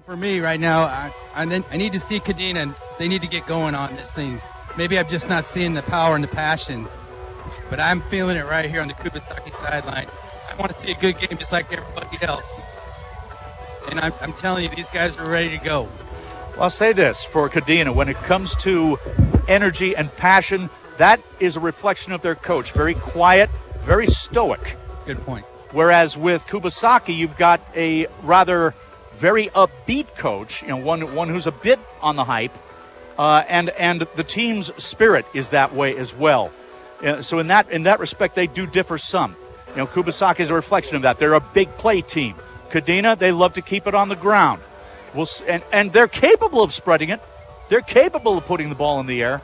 For me right now, I need to see Kadena. They need to get going on this thing. Maybe I'm just not seeing the power and the passion, but I'm feeling it right here on the Kubasaki sideline. I want to see a good game just like everybody else. And I'm telling you, these guys are ready to go. Well, I'll say this for Kadena, when it comes to energy and passion, that is a reflection of their coach. Very quiet, very stoic. Good point. Whereas with Kubasaki, you've got a rather very upbeat coach, one who's a bit on the hype, and the team's spirit is that way as well. So in that respect, they do differ some. Kubasaki is a reflection of that. They're a big play team. Kadena, they love to keep it on the ground. And they're capable of spreading it. They're capable of putting the ball in the air.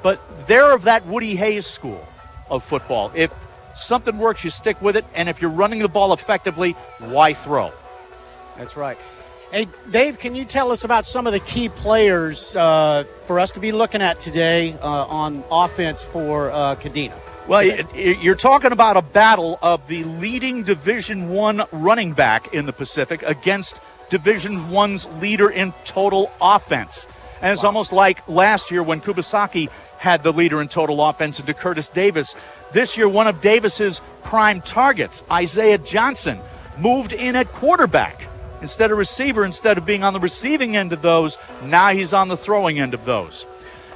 But they're of that Woody Hayes school of football. If something works, you stick with it. And if you're running the ball effectively, why throw? That's right. Hey, Dave, can you tell us about some of the key players for us to be looking at today on offense for Kadena? Well, you're talking about a battle of the leading Division I running back in the Pacific against Division I's leader in total offense. And it's almost like last year when Kubasaki had the leader in total offense into Curtis Davis. This year, one of Davis's prime targets, Isaiah Johnson, moved in at quarterback instead of receiver. Instead of being on the receiving end of those, now he's on the throwing end of those.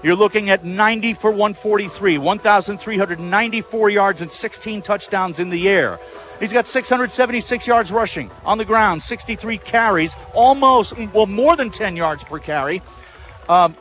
You're looking at 90 for 143, 1,394 yards and 16 touchdowns in the air. He's got 676 yards rushing on the ground, 63 carries, more than 10 yards per carry,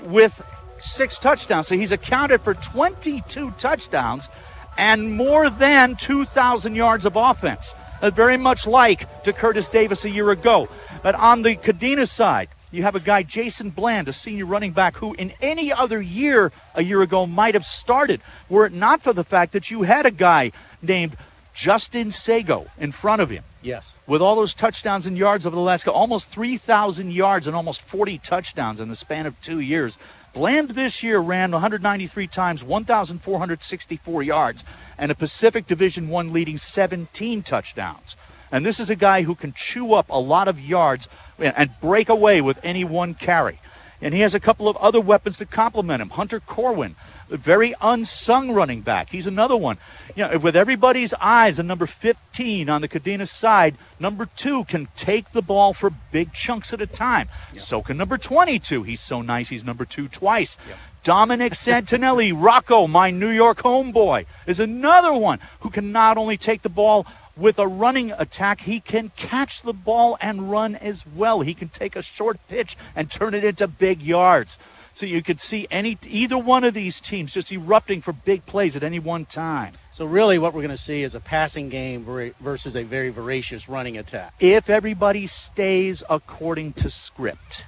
with 6 touchdowns. So he's accounted for 22 touchdowns and more than 2,000 yards of offense. Very much like to Curtis Davis a year ago. But on the Kadena side, you have a guy, Jason Bland, a senior running back, who in any other year a year ago might have started, were it not for the fact that you had a guy named Justin Sago in front of him. Yes. With all those touchdowns and yards over the last, almost 3,000 yards and almost 40 touchdowns in the span of 2 years. Bland this year ran 193 times, 1,464 yards, and a Pacific Division I leading 17 touchdowns. And this is a guy who can chew up a lot of yards and break away with any one carry. And he has a couple of other weapons to complement him. Hunter Corwin, a very unsung running back. He's another one. With everybody's eyes on number 15 on the Kadena side, number 2 can take the ball for big chunks at a time. Yep. So can number 22. He's so nice, he's number 2 twice. Yep. Dominic Santinelli, Rocco, my New York homeboy, is another one who can not only take the ball with a running attack, he can catch the ball and run as well. He can take a short pitch and turn it into big yards. So you could see either one of these teams just erupting for big plays at any one time. So really what we're going to see is a passing game versus a very voracious running attack. If everybody stays according to script.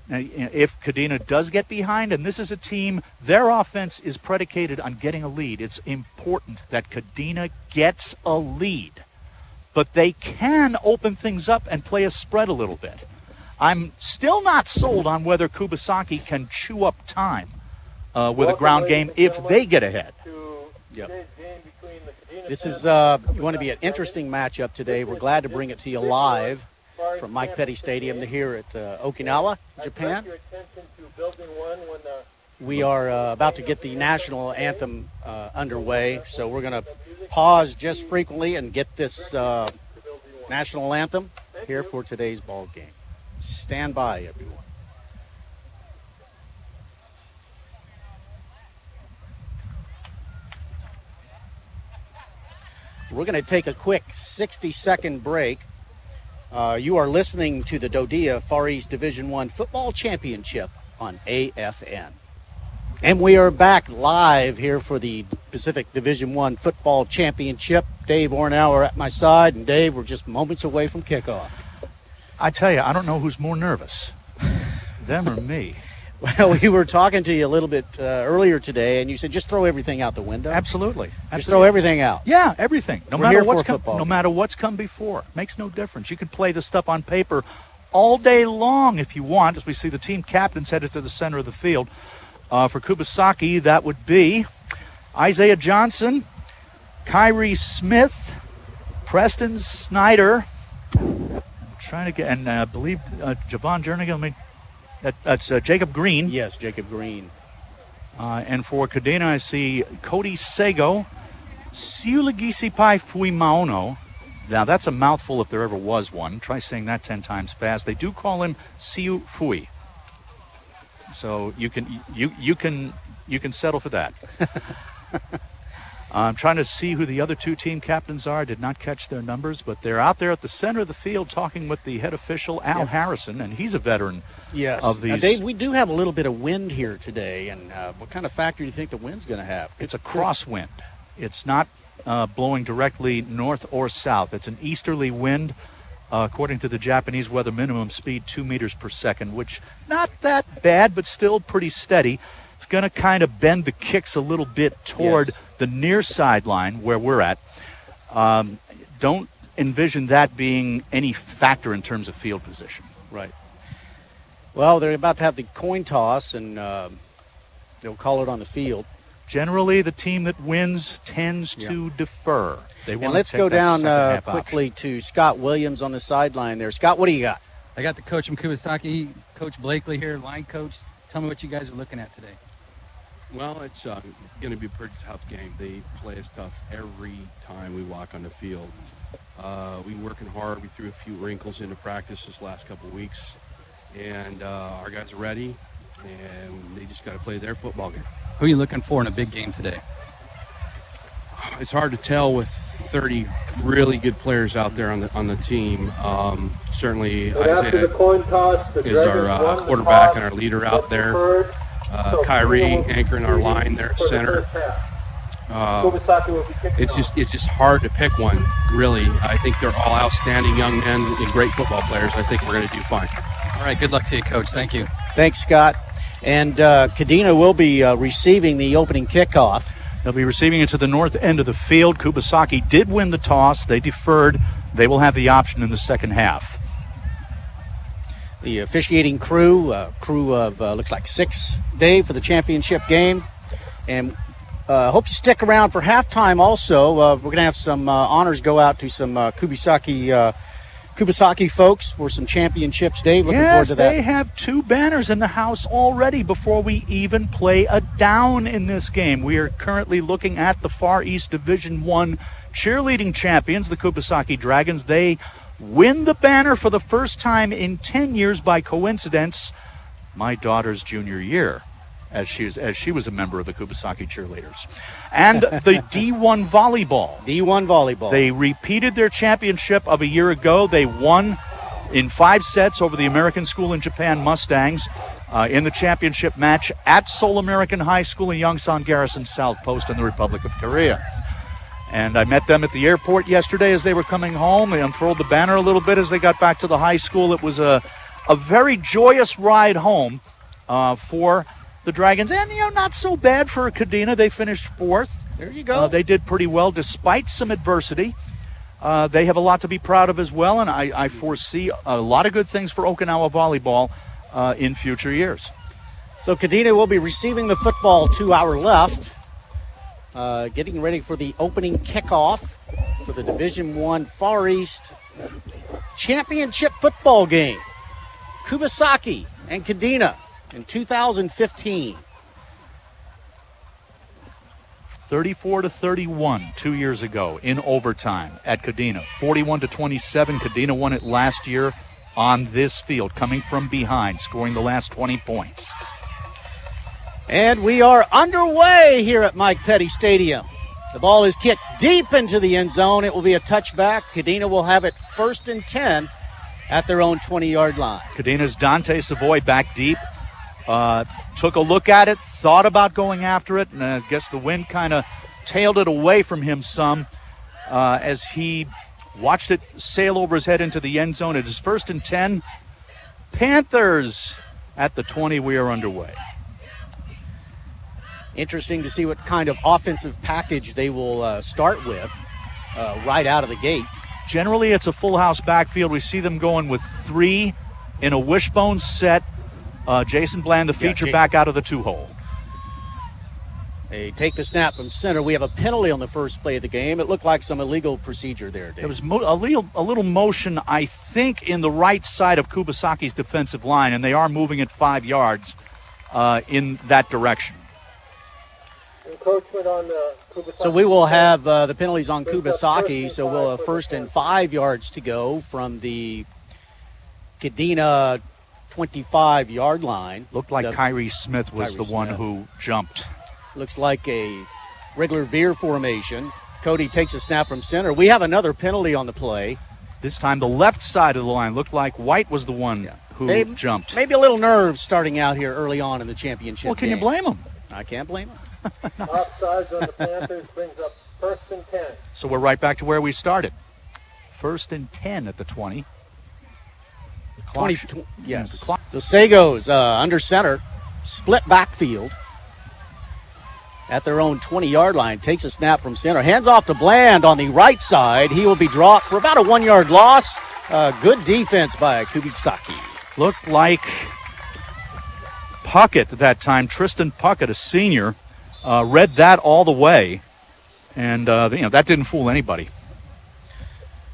Now, if Kadena does get behind, and this is a team, their offense is predicated on getting a lead. It's important that Kadena gets a lead. But they can open things up and play a spread a little bit. I'm still not sold on whether Kubasaki can chew up time with a ground game if they get ahead. Yep. This is going to be an interesting matchup today. We're glad to bring it to you live from Mike Petty Stadium here at Okinawa, Japan. We are about to get the national anthem underway, so we're going to pause just frequently and get this national anthem here for today's ball game. Stand by, everyone. We're going to take a quick 60-second break. You are listening to the DoDEA Far East Division I Football Championship on AFN. And we are back live here for the Pacific Division I Football Championship. Dave Ornauer at my side, and Dave, we're just moments away from kickoff. I tell you, I don't know who's more nervous, them or me. Well, we were talking to you a little bit earlier today, and you said just throw everything out the window. Absolutely. Just throw everything out. Yeah, everything. No matter what's come before. Makes no difference. You can play this stuff on paper all day long if you want, as we see the team captains headed to the center of the field. For Kubasaki, that would be Isaiah Johnson, Kyrie Smith, Preston Snyder. trying to get, and I believe Javon Jernigan, that's Jacob Green. Yes, Jacob Green. And for Kadena, I see Cody Sego, Siulagisipai Fuimaono. Now, that's a mouthful if there ever was one. Try saying that 10 times fast. They do call him Siu Fui. So you can settle for that. I'm trying to see who the other two team captains are. I did not catch their numbers, but they're out there at the center of the field talking with the head official, Al Harrison, and he's a veteran of these. Now, Dave, we do have a little bit of wind here today, and what kind of factor do you think the wind's going to have? It's a crosswind. It's not blowing directly north or south. It's an easterly wind, according to the Japanese weather, minimum speed 2 meters per second, which not that bad, but still pretty steady. It's going to kind of bend the kicks a little bit toward the near sideline where we're at. Don't envision that being any factor in terms of field position. Right. Well, they're about to have the coin toss, and they'll call it on the field. Generally, the team that wins tends to defer. And let's go down quickly to Scott Williams on the sideline there. Scott, what do you got? I got the coach from Kubasaki, Coach Blakely here, line coach. Tell me what you guys are looking at today. Well, it's going to be a pretty tough game. They play us tough every time we walk on the field. We're working hard. We threw a few wrinkles into practice this last couple of weeks, and our guys are ready, and they just got to play their football game. Who are you looking for in a big game today? It's hard to tell with 30 really good players out there on the team. Certainly, Isaiah is our quarterback and our leader out there. Kyrie anchoring our line there at center. It's just hard to pick one, really. I think they're all outstanding young men and great football players. I think we're going to do fine. All right, good luck to you, Coach. Thank you. Thanks, Scott. And Kadena will be receiving the opening kickoff. They'll be receiving it to the north end of the field. Kubasaki did win the toss. They deferred. They will have the option in the second half. The officiating crew of looks like 6, Dave, for the championship game. And hope you stick around for halftime also. We're going to have some honors go out to some Kubasaki folks for some championships, Dave. Looking forward to that. They have 2 banners in the house already before we even play a down in this game. We are currently looking at the Far East Division I cheerleading champions, the Kubasaki Dragons. They win the banner for the first time in 10 years by coincidence, my daughter's junior year, as she was a member of the Kubasaki cheerleaders. And the D-1 volleyball. D-1 volleyball. They repeated their championship of a year ago. They won in 5 sets over the American School in Japan Mustangs in the championship match at Seoul American High School in Yongsan Garrison South Post in the Republic of Korea. And I met them at the airport yesterday as they were coming home. They unfurled the banner a little bit as they got back to the high school. It was a very joyous ride home for the Dragons. And, not so bad for Kadena. They finished 4th. There you go. They did pretty well despite some adversity. They have a lot to be proud of as well, and I foresee a lot of good things for Okinawa volleyball in future years. So Kadena will be receiving the football to our left. Getting ready for the opening kickoff for the Division I Far East Championship football game. Kubasaki and Kadena in 2015. 34-31 2 years ago in overtime at Kadena. 41-27. Kadena won it last year on this field, coming from behind, scoring the last 20 points. And we are underway here at Mike Petty Stadium. The ball is kicked deep into the end zone. It will be a touchback. Kadena will have it 1st and 10 at their own 20-yard line. Kadena's Dante Savoy back deep. Took a look at it, thought about going after it, and I guess the wind kind of tailed it away from him some as he watched it sail over his head into the end zone. It is 1st and 10. Panthers at the 20. We are underway. Interesting to see what kind of offensive package they will start with right out of the gate. Generally, it's a full house backfield. We see them going with 3 in a wishbone set. Jason Bland, the feature back out of the 2-hole. They take the snap from center. We have a penalty on the first play of the game. It looked like some illegal procedure there, Dave. There was a little motion, I think, in the right side of Kubasaki's defensive line, and they are moving it 5 yards in that direction. Encroachment on Kubasaki. So we will have the penalties on Kubasaki. So we'll have 1st and 5 yards to go from the Kadena 25-yard line. Looked like Kyrie Smith was the one who jumped. Looks like a regular veer formation. Cody takes a snap from center. We have another penalty on the play. This time the left side of the line looked like White was the one who jumped. Maybe a little nerves starting out here early on in the championship Well, can game. you blame him? I can't blame him. Offsides on the Panthers brings up 1st and 10. So we're right back to where we started. 1st and 10 at the 20. Yes. The clock. So Sago's under center, split backfield at their own 20-yard line. Takes a snap from center. Hands off to Bland on the right side. He will be dropped for about a 1-yard loss. Good defense by Kubasaki. Looked like Puckett at that time. Tristan Puckett, a senior, read that all the way. And, that didn't fool anybody.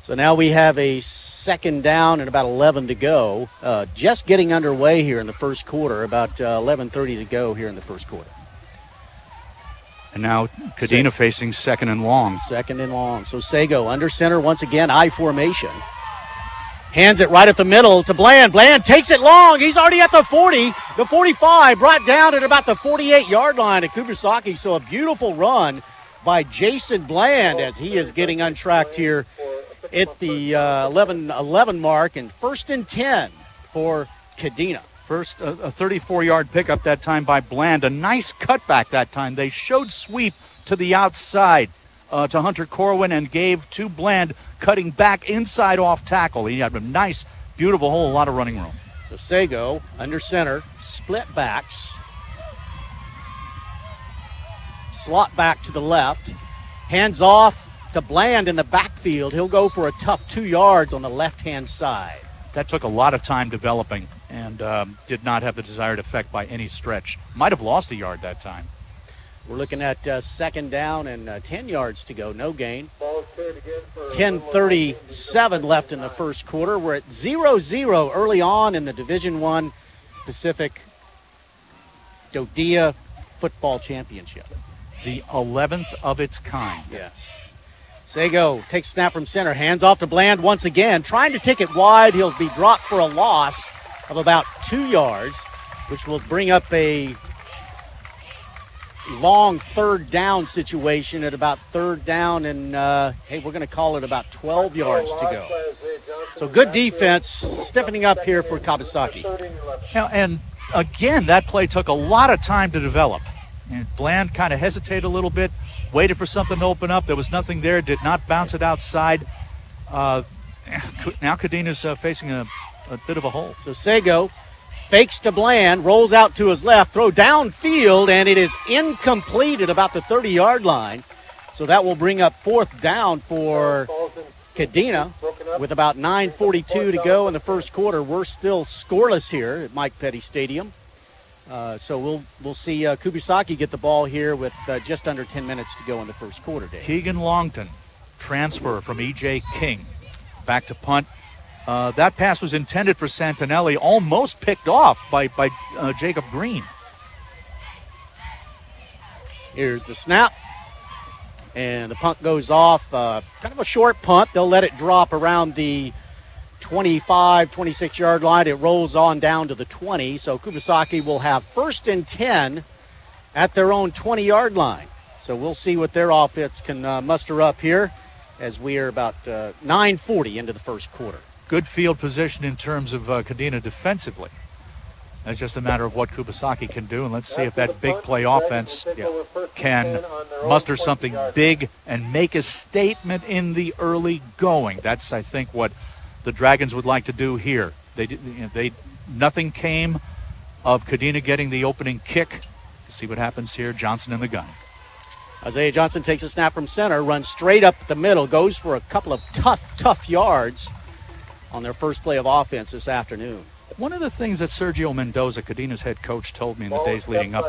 So now we have a 2nd down and about 11 to go. Just getting underway here in the first quarter, about 11:30 to go here in the first quarter. And now Kadena facing 2nd and long. 2nd and long. So Sago under center once again, I formation. Hands it right at the middle to Bland. Bland takes it long. He's already at the 40, the 45, brought down at about the 48-yard line at Kubasaki. So a beautiful run by Jason Bland as he is getting untracked here at the 11 mark, and 1st and 10 for Kadena. First, a 34-yard pickup that time by Bland. A nice cutback that time. They showed sweep to the outside to Hunter Corwin and gave to Bland, cutting back inside off tackle. He had a nice, beautiful hole, a lot of running room. So Sago under center, split backs. Slot back to the left. Hands off to Bland in the backfield. He'll go for a tough 2 yards on the left-hand side. That took a lot of time developing and did not have the desired effect by any stretch. Might have lost a yard that time. We're looking at 2nd down and 10 yards to go. No gain. 10:37 left in the first quarter. We're at 0-0 early on in the Division I Pacific DoDEA Football Championship. The 11th of its kind. Yes. Sago takes snap from center. Hands off to Bland once again. Trying to take it wide. He'll be dropped for a loss of about 2 yards, which will bring up a long 3rd down situation at about 3rd down and, we're going to call it about 12 yards to go. So good defense, stiffening up here for Kubasaki. And again, that play took a lot of time to develop. And Bland kind of hesitated a little bit, waited for something to open up. There was nothing there, did not bounce it outside. Now Kadena's facing a bit of a hole. So Sago fakes to Bland, rolls out to his left, throw downfield, and it is incomplete at about the 30-yard line. So that will bring up 4th down for Kadena with about 9:42 to go in the first quarter. We're still scoreless here at Mike Petty Stadium. So we'll see Kubasaki get the ball here with just under 10 minutes to go in the first quarter, Dave. Keegan Longton, transfer from E.J. King. Back to punt. That pass was intended for Santinelli, almost picked off by Jacob Green. Here's the snap. And the punt goes off. Kind of a short punt. They'll let it drop around the 25, 26-yard line. It rolls on down to the 20. So Kubasaki will have 1st and 10 at their own 20-yard line. So we'll see what their offense can muster up here as we are about 9:40 into the first quarter. Good field position in terms of Kadena defensively. It's just a matter of what Kubasaki can do, and let's see if that big play offense can muster something big and make a statement in the early going. That's, I think, what the Dragons would like to do here. Nothing came of Kadena getting the opening kick. See what happens here. Johnson in the gun. Isaiah Johnson takes a snap from center, runs straight up the middle, goes for a couple of tough yards on their first play of offense this afternoon. One of the things that Sergio Mendoza, Kadena's head coach, told me in the days leading up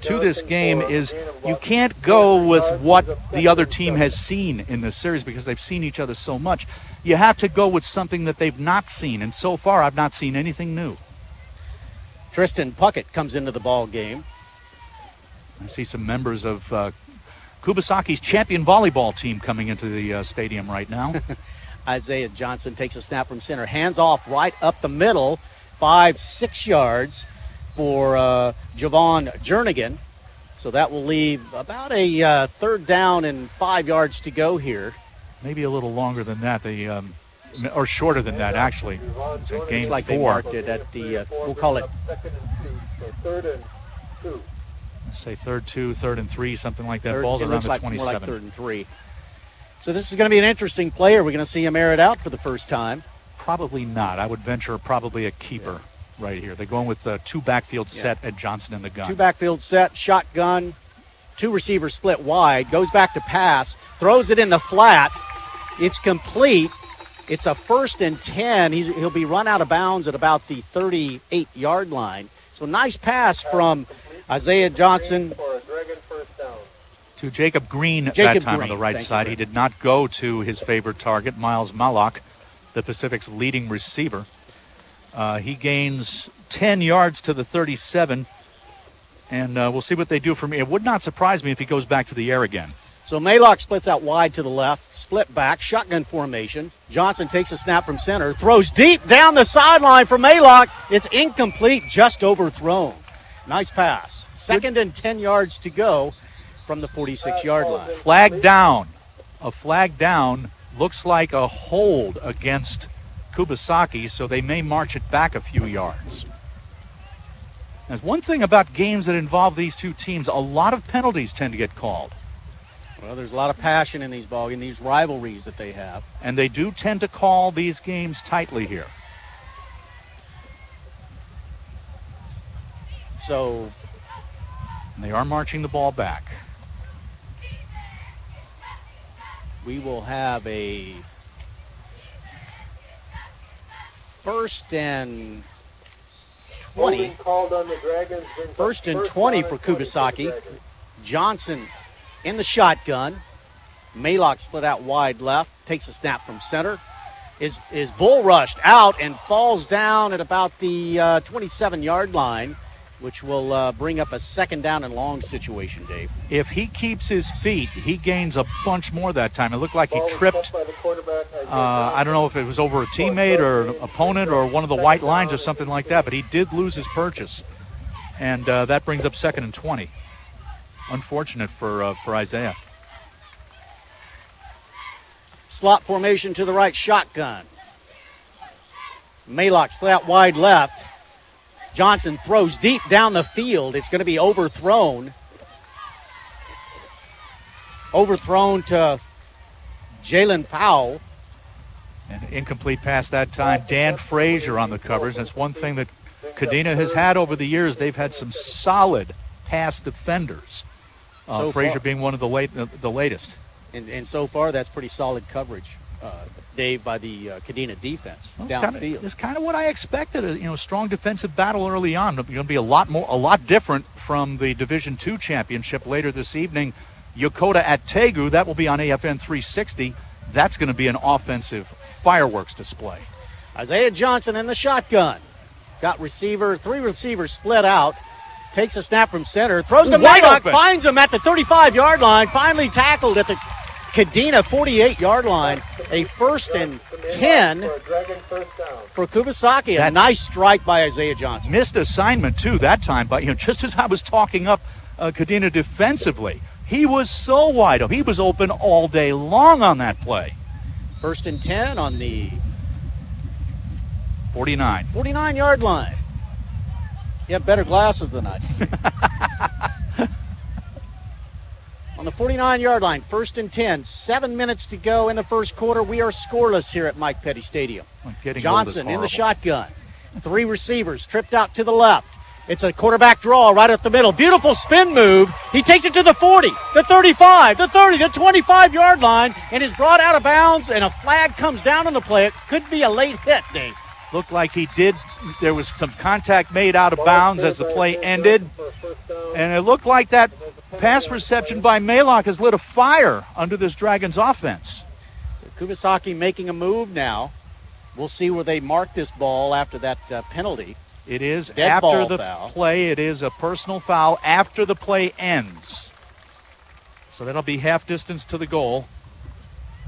to this game is you can't go with what the other team has seen in this series because they've seen each other so much. You have to go with something that they've not seen, and so far I've not seen anything new. Tristan Puckett comes into the ball game. I see some members of Kubasaki's champion volleyball team coming into the stadium right now. Isaiah Johnson takes a snap from center, hands off right up the middle, 5-6 yards for Javon Jernigan. So that will leave about a third down and 5 yards to go here. Maybe a little longer than that, or shorter than that, actually. It's Looks like they marked it at the, we'll call it. Third and 2. Let's say third 2, third and 3, something like that. Ball's around the 27. More like third and 3. So this is going to be an interesting play. Are we going to see him air it out for the first time? Probably not. I would venture probably a keeper right here. They're going with a 2 backfield set at Johnson in the gun. 2 backfield set, shotgun, 2 receivers split wide, goes back to pass, throws it in the flat. It's complete. It's a 1st and 10. He'll be run out of bounds at about the 38-yard line. So nice pass from Isaiah Johnson. To Jacob Green that time on the right side. He did not go to his favorite target, Miles Malak, the Pacific's leading receiver. He gains 10 yards to the 37, and we'll see what they do from here. It would not surprise me if he goes back to the air again. So Malak splits out wide to the left, split back, shotgun formation. Johnson takes a snap from center, throws deep down the sideline for Malak. It's incomplete, just overthrown. Nice pass. 2nd and 10 yards to go from the 46-yard line. Flag down. A flag down looks like a hold against Kubasaki, so they may march it back a few yards. There's one thing about games that involve these two teams, a lot of penalties tend to get called. Well, there's a lot of passion in these in these rivalries that they have. And they do tend to call these games tightly here. So and they are marching the ball back. We will have a 1st and 20. Called on the Dragons. 1st and 20 for Kubasaki. Johnson in the shotgun. Malak split out wide left, takes a snap from center. Is bull rushed out and falls down at about the 27-yard line, which will bring up a 2nd down and long situation, Dave. If he keeps his feet, he gains a bunch more that time. It looked like he tripped. I don't know if it was over a teammate or an opponent or one of the white lines or something like that, but he did lose his purchase. And that brings up 2nd and 20. Unfortunate for Isaiah. Slot formation to the right, shotgun. Malak split out wide left. Johnson throws deep down the field. It's going to be overthrown. Overthrown to Jalen Powell. An incomplete pass that time. Dan Frazier on the covers. That's one thing that Kadena has had over the years. They've had some solid pass defenders. Frazier being one of the latest. And so far, that's pretty solid coverage, Dave, by the Kadena defense downfield. It's kind of what I expected. Strong defensive battle early on. It's going to be a lot different from the Division II championship later this evening. Yokota at Tegu. That will be on AFN 360. That's going to be an offensive fireworks display. Isaiah Johnson in the shotgun. Got 3 receivers split out. Takes a snap from center. Throws to Malak. Finds him at the 35-yard line. Finally tackled at the Kadena 48-yard line. A 1st and 10 for Kubasaki. A nice strike by Isaiah Johnson. Missed assignment, too, that time. But, just as I was talking up Kadena defensively, he was so wide open. He was open all day long on that play. 1st and 10 on the 49-yard line. You have better glasses than I do. On the 49-yard line, 1st and 10, 7 minutes to go in the first quarter. We are scoreless here at Mike Petty Stadium. Johnson in the shotgun. 3 receivers tripped out to the left. It's a quarterback draw right up the middle. Beautiful spin move. He takes it to the 40, the 35, the 30, the 25-yard line, and is brought out of bounds, and a flag comes down on the play. It could be a late hit, Dave. Looked like he did. There was some contact made out of bounds as the play ended. And it looked like that pass reception by Maylock has lit a fire under this Dragons offense. Kubasaki making a move now. We'll see where they mark this ball after that penalty. It is Dead after ball the foul. play. It is a personal foul after the play ends. So that'll be half distance to the goal.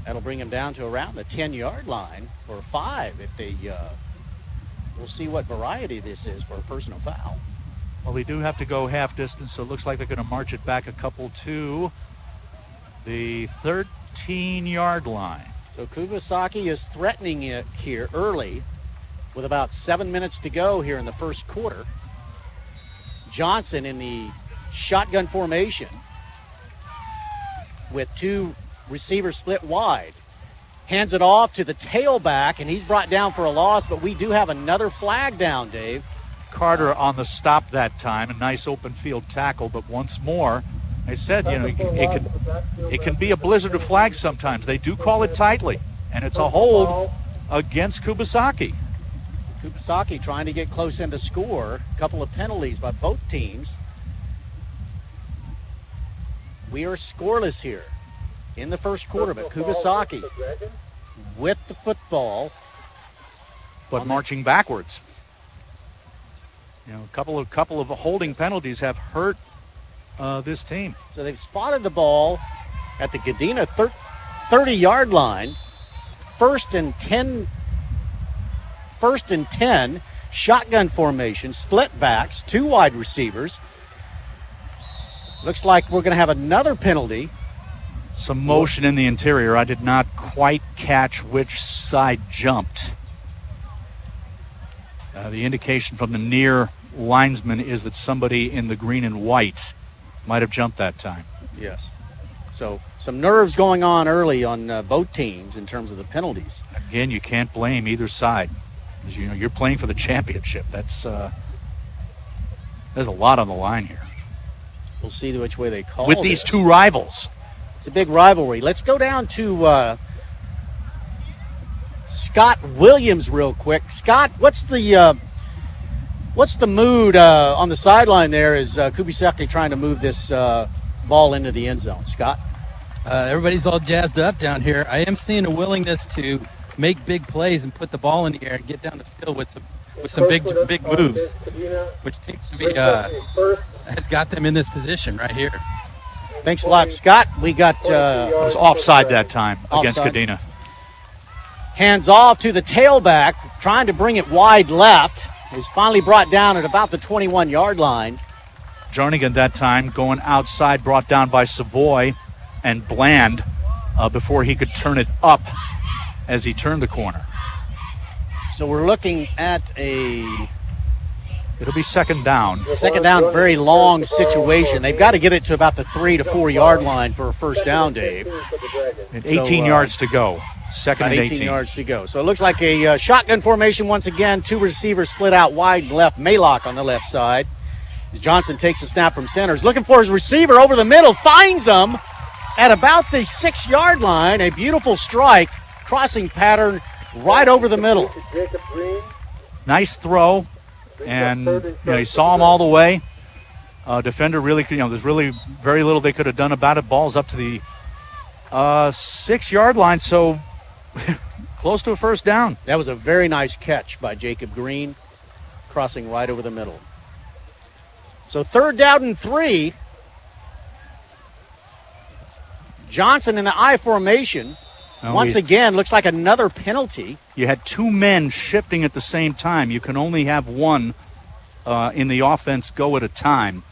That'll bring him down to around the 10-yard line for a 5 if they we'll see what variety this is for a personal foul. Well, we do have to go half distance, so it looks like they're going to march it back a couple to the 13-yard line. So Kubasaki is threatening it here early with about 7 minutes to go here in the first quarter. Johnson in the shotgun formation with 2 receivers split wide. Hands it off to the tailback, and he's brought down for a loss, but we do have another flag down, Dave. Carter on the stop that time, a nice open field tackle, but once more, I said, it can be a blizzard of flags sometimes. They do call it tightly, and it's a hold against Kubasaki. Kubasaki trying to get close in to score. A couple of penalties by both teams. We are scoreless here in the first quarter, but Kubasaki with the football. But marching backwards. A couple of holding penalties have hurt this team. So they've spotted the ball at the Kadena 30-yard line. First and 10, shotgun formation, split backs, 2 wide receivers. Looks like we're going to have another penalty. Some motion in the interior. I did not quite catch which side jumped. The indication from the near linesman is that somebody in the green and white might have jumped that time. Yes. So some nerves going on early on both teams in terms of the penalties. Again, you can't blame either side. As you know, you're playing for the championship. There's a lot on the line here. We'll see which way they call with these this. 2 rivals. It's a big rivalry. Let's go down to Scott Williams real quick. Scott, what's the mood on the sideline there as Kubasaki trying to move this ball into the end zone? Scott? Everybody's all jazzed up down here. I am seeing a willingness to make big plays and put the ball in the air and get down the field with some big moves, which seems to be has got them in this position right here. Thanks a lot, Scott. We got it was offside that time against Kadena. Hands off to the tailback, trying to bring it wide left. Is finally brought down at about the 21-yard line. Jernigan that time going outside, brought down by Savoy and Bland before he could turn it up as he turned the corner. So we're looking at it'll be second down. Second down, very long situation. They've got to get it to about the 3 to 4 yard line for a first down, Dave. 18 yards to go. Second and 18 yards to go. So it looks like a shotgun formation once again. 2 receivers split out wide and left. Maylock on the left side. As Johnson takes a snap from center. He's looking for his receiver over the middle. Finds him at about the 6-yard line. A beautiful strike. Crossing pattern right over the middle. Nice throw. And he saw him all the way. Defender really, there's really very little they could have done about it. Ball's up to the 6-yard line, so close to a first down. That was a very nice catch by Jacob Green, crossing right over the middle. So 3rd down and 3. Johnson in the I formation. Once again, looks like another penalty. You had 2 men shifting at the same time. You can only have one in the offense go at a time.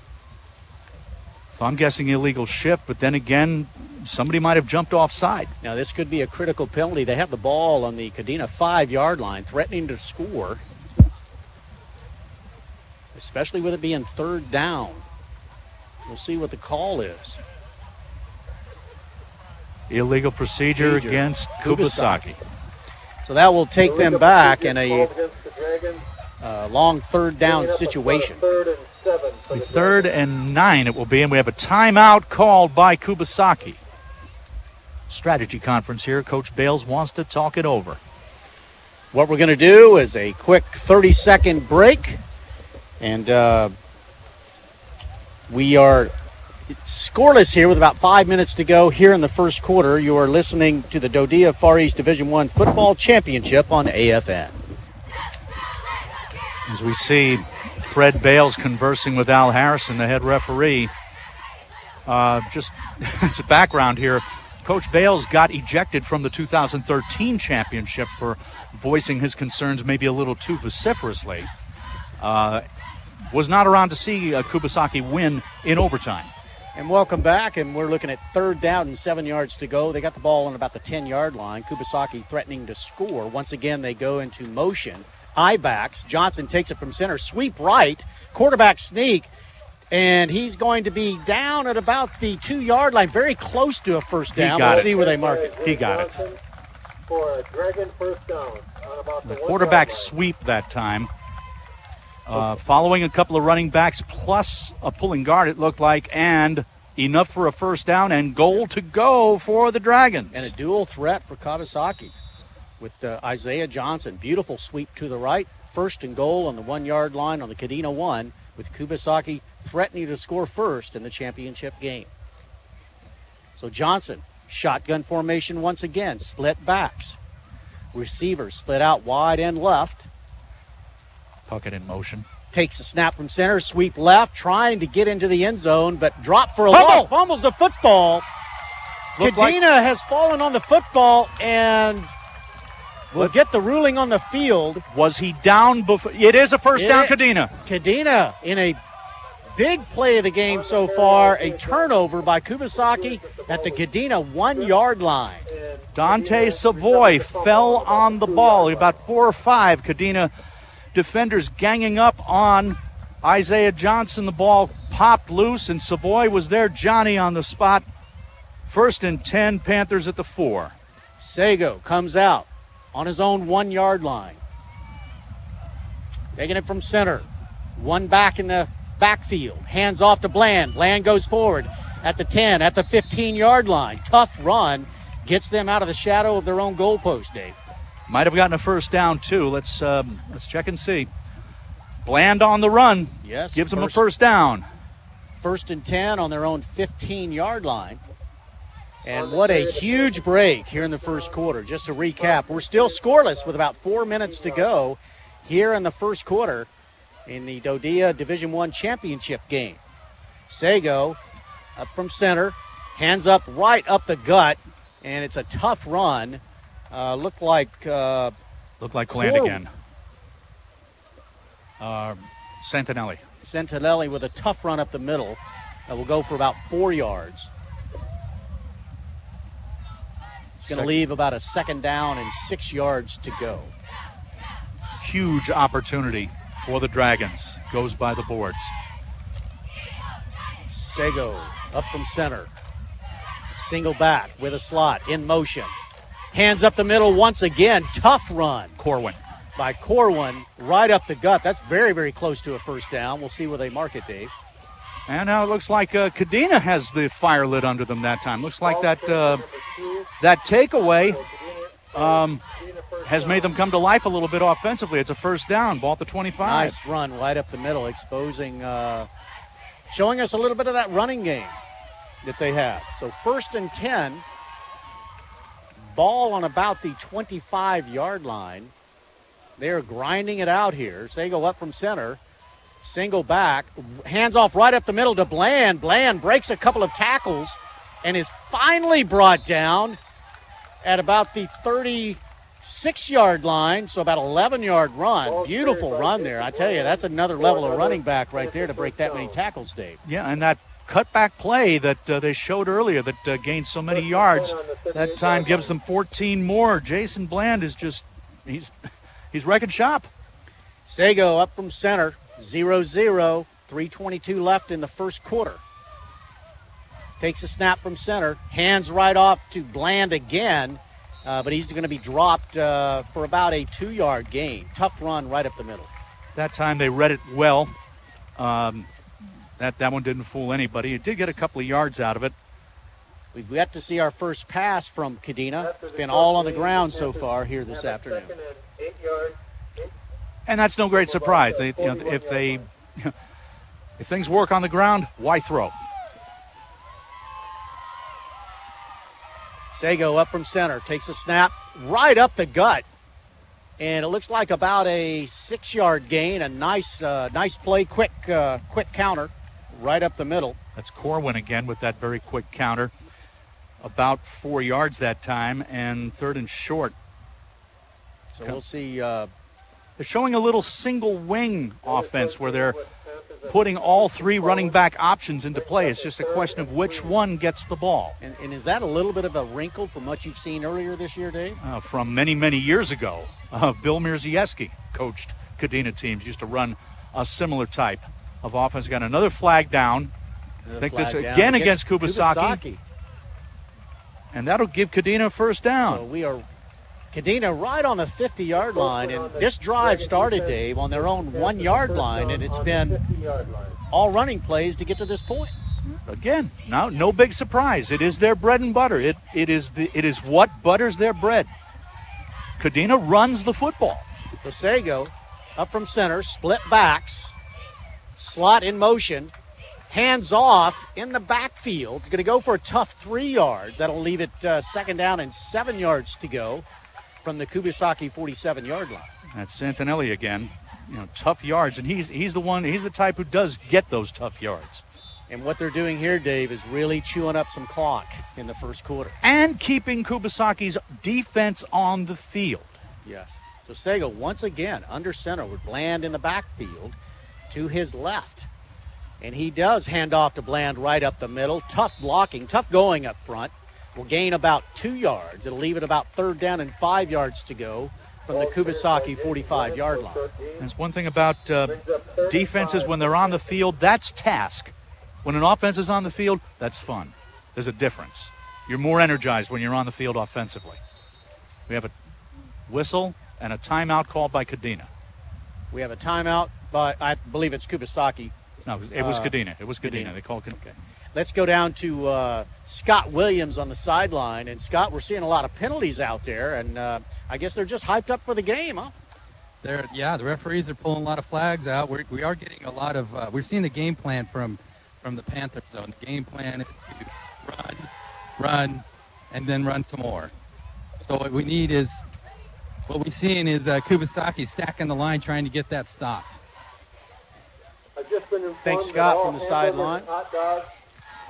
So I'm guessing illegal shift, but then again, somebody might have jumped offside. Now, this could be a critical penalty. They have the ball on the Kadena 5-yard line, threatening to score, especially with it being 3rd down. We'll see what the call is. Illegal procedure against Kubasaki. So that will take them back in a long 3rd down situation. 3rd and 9 it will be, and we have a timeout called by Kubasaki. Strategy conference here. Coach Bales wants to talk it over. What we're going to do is a quick 30-second break, and we are scoreless here with about 5 minutes to go here in the first quarter. You are listening to the DoDEA Far East Division I Football Championship on AFN. As we see Fred Bales conversing with Al Harrison, the head referee. Just as a background here, Coach Bales got ejected from the 2013 championship for voicing his concerns maybe a little too vociferously. Was not around to see Kubasaki win in overtime. And welcome back, and we're looking at 3rd down and 7 yards to go. They got the ball on about the 10-yard line. Kubasaki threatening to score. Once again, they go into motion. High backs. Johnson takes it from center. Sweep right. Quarterback sneak. And he's going to be down at about the 2-yard line, very close to a first down. We'll see where they mark it. He got it. For a Dragon first down on about the quarterback sweep that time. Following a couple of running backs plus a pulling guard, it looked like, and enough for a first down and goal to go for the Dragons. And a dual threat for Kubasaki with Isaiah Johnson. Beautiful sweep to the right. 1st and goal on the 1-yard line on the Kadena 1, with Kubasaki threatening to score first in the championship game. So Johnson, shotgun formation once again, split backs. Receivers split out wide and left. Puckett in motion. Takes a snap from center, sweep left, trying to get into the end zone, but drop for a loss. Fumbles the football. Kadena has fallen on the football and will get the ruling on the field. Was he down before? It is a first down, Kadena. Kadena in a big play of the game so far, a turnover by Kubasaki at the Kadena 1-yard line. Dante Savoy fell on the ball. About 4 or 5 Kadena defenders ganging up on Isaiah Johnson. The ball popped loose, and Savoy was there. Johnny on the spot. 1st and 10, Panthers at the 4. Sago comes out on his own 1-yard line. Taking it from center. One back in the backfield. Hands off to Bland. Bland goes forward at the 10, at the 15-yard line. Tough run. Gets them out of the shadow of their own goalpost, Dave. Might have gotten a first down, too. Let's check and see. Bland on the run. Yes. Gives them a first down. 1st and 10 on their own 15-yard line. And what a huge break here in the first quarter. Just to recap, we're still scoreless with about 4 minutes to go here in the first quarter in the DoDEA Division I championship game. Sago up from center, hands up right up the gut, and it's a tough run. Looked like Flanagan. Santinelli. Santinelli with a tough run up the middle. Will go for about 4 yards. It's going to leave about a 2nd down and 6 yards to go. Huge opportunity for the Dragons. Goes by the boards. Sago up from center. Single back with a slot in motion. Hands up the middle once again. Tough run. Corwin. By Corwin right up the gut. That's very, very close to a first down. We'll see where they mark it, Dave. And now it looks like Kadena has the fire lit under them that time. Looks like that takeaway has made them come to life a little bit offensively. It's a first down. Ball at the 25. Nice run right up the middle, exposing, showing us a little bit of that running game that they have. So 1st and 10. Ball on about the 25-yard line. They're grinding it out here. Sago up from center. Single back. Hands off right up the middle to Bland. Bland breaks a couple of tackles and is finally brought down at about the 36-yard line, so about 11-yard run. Beautiful run there. I tell you, that's another level of running back right there to break that many tackles, Dave. Yeah, and that cutback play that they showed earlier that gained so many yards, that time gives them 14 more. Jason Bland is just, he's wrecking shop. Sago up from center, 0-0, 3:22 left in the first quarter. Takes a snap from center, hands right off to Bland again, but he's going to be dropped for about a 2-yard gain. Tough run right up the middle. That time they read it well. That one didn't fool anybody. It did get a couple of yards out of it. We've yet to see our first pass from Kadena. It's been all on the ground so far here this afternoon. Second and 8 yards. And that's no great surprise. If things work on the ground, why throw? Sago up from center, takes a snap right up the gut. And it looks like about a 6-yard gain. A nice play, quick counter right up the middle. That's Corwin again with that very quick counter. About 4 yards that time, and 3rd and short. So we'll see. They're showing a little single wing offense where they're putting all 3 running back options into play. It's just a question of which one gets the ball. And is that a little bit of a wrinkle from what you've seen earlier this year, Dave? From many, many years ago. Bill Mierzejewski coached Kadena teams, used to run a similar type of offense. Got another flag down. I think this again against Kubasaki. And that'll give Kadena a first down. So we are Kadena right on the 50-yard line. And this drive started, Dave, on their own 1-yard line. And it's been all running plays to get to this point. Again, no big surprise. It is their bread and butter. It is what butters their bread. Kadena runs the football. Sago up from center, split backs, slot in motion, hands off in the backfield. It's going to go for a tough 3 yards. That'll leave it 2nd down and 7 yards to go from the Kubasaki 47-yard line. That's Santinelli again. Tough yards, and he's the type who does get those tough yards. And what they're doing here, Dave, is really chewing up some clock in the first quarter. And keeping Kubasaki's defense on the field. Yes. So Sago once again under center with Bland in the backfield to his left. And he does hand off to Bland right up the middle. Tough blocking, tough going up front. Will gain about 2 yards. It'll leave it about 3rd down and 5 yards to go from the Kubasaki 45-yard line. There's one thing about defenses when they're on the field, that's task. When an offense is on the field, that's fun. There's a difference. You're more energized when you're on the field offensively. We have a whistle and a timeout called by Kadena. We have a timeout, but I believe it's Kubasaki. No, it was Kadena. It was Kadena. They called Kadena. Okay. Let's go down to Scott Williams on the sideline. And, Scott, we're seeing a lot of penalties out there, and I guess they're just hyped up for the game, huh? The referees are pulling a lot of flags out. We are getting a lot of we're seeing the game plan from the Panther zone. The game plan is to run, and then run some more. So what we're seeing is Kubasaki stacking the line trying to get that stopped. Thanks, Scott, from the sideline. Hot dogs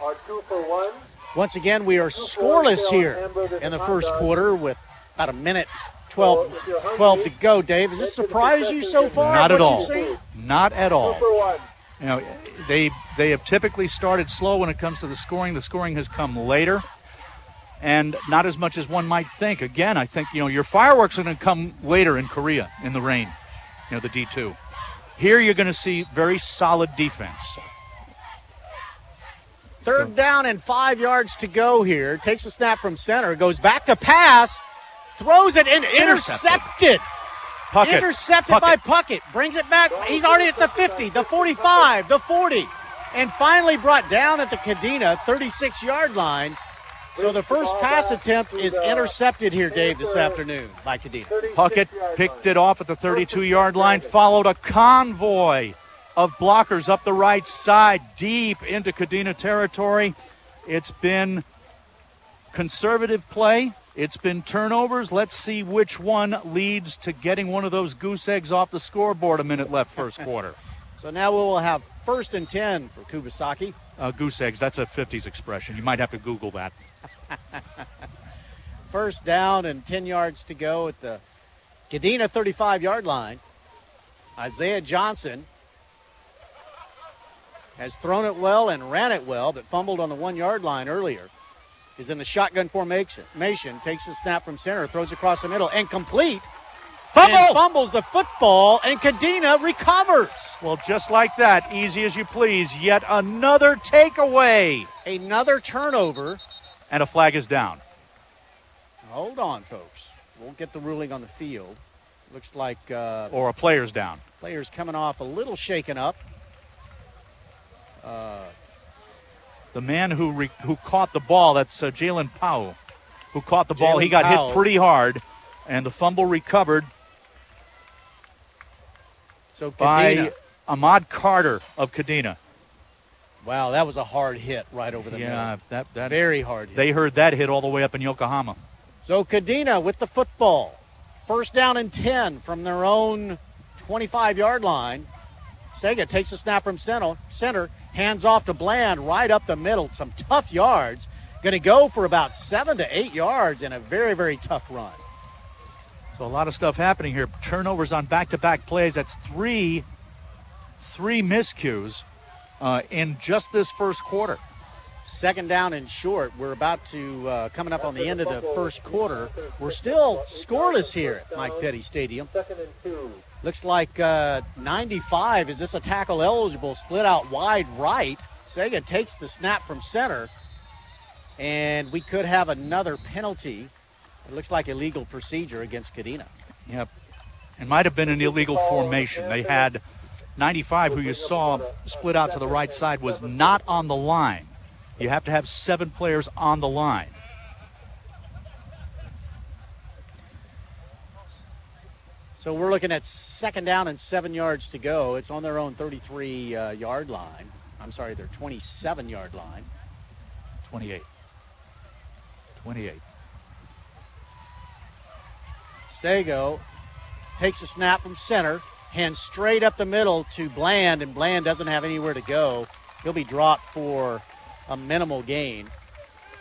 are 2 for $1. Once again, we are scoreless here in the first quarter with about a minute 12 to go. Dave, does this surprise you so far? Not at all. Seen? Not at all. 2 for $1. They have typically started slow when it comes to the scoring. The scoring has come later, and not as much as one might think. Again, I think your fireworks are going to come later in Korea in the rain. The D2. Here you're going to see very solid defense. 3rd down and 5 yards to go here. Takes a snap from center. Goes back to pass. Throws it and intercepted. Puckett. Intercepted by Puckett. Brings it back. He's already at the 50, the 45, the 40. And finally brought down at the Kadena 36-yard line. So the first pass attempt is intercepted here, Dave, this afternoon by Kadena. Puckett picked it off at the 32-yard line, followed a convoy of blockers up the right side, deep into Kadena territory. It's been conservative play. It's been turnovers. Let's see which one leads to getting one of those goose eggs off the scoreboard a minute left first quarter. So now we will have 1st and 10 for Kubasaki. Goose eggs, that's a 50s expression. You might have to Google that. 1st down and 10 yards to go at the Kadena 35-yard line. Isaiah Johnson has thrown it well and ran it well, but fumbled on the 1-yard line earlier. Is in the shotgun formation, takes the snap from center, throws across the middle, and complete. And fumbles the football, and Kadena recovers. Well, just like that, easy as you please, yet another takeaway. Another turnover. And a flag is down. Hold on, folks. We'll get the ruling on the field. Looks like... or a player's down. Player's coming off a little shaken up. The man who caught the ball, that's Jalen Powell, who caught the ball. He got Powell. hit pretty hard, and the fumble recovered So Kadena. by Ahmad Carter of Kadena. Wow, that was a hard hit right over the middle. Yeah, that Very hard hit. they heard that hit all the way up in Yokohama. So Kadena with the football. First down and 10 from their own 25-yard line. Sega takes a snap from center, hands off to Bland right up the middle. Some tough yards. Going to go for about 7 to 8 yards in a very, very tough run. So a lot of stuff happening here. Turnovers on back-to-back plays. That's three miscues in just this first quarter. Second down and short. We're about to coming up on the end of the first quarter. We're still scoreless here at Mike Petty Stadium. Second and 2. Looks like 95. Is this a tackle eligible? Split out wide right. Sega takes the snap from center. And we could have another penalty. It looks like illegal procedure against Kadena. Yep. It might have been an illegal formation. They had 95, who you saw split out to the right side, was not on the line. You have to have 7 players on the line. So we're looking at second down and 7 yards to go. It's on their own 33-yard line. I'm sorry, their 27-yard line. 28. Sago takes a snap from center, hands straight up the middle to Bland, and Bland doesn't have anywhere to go. He'll be dropped for a minimal gain.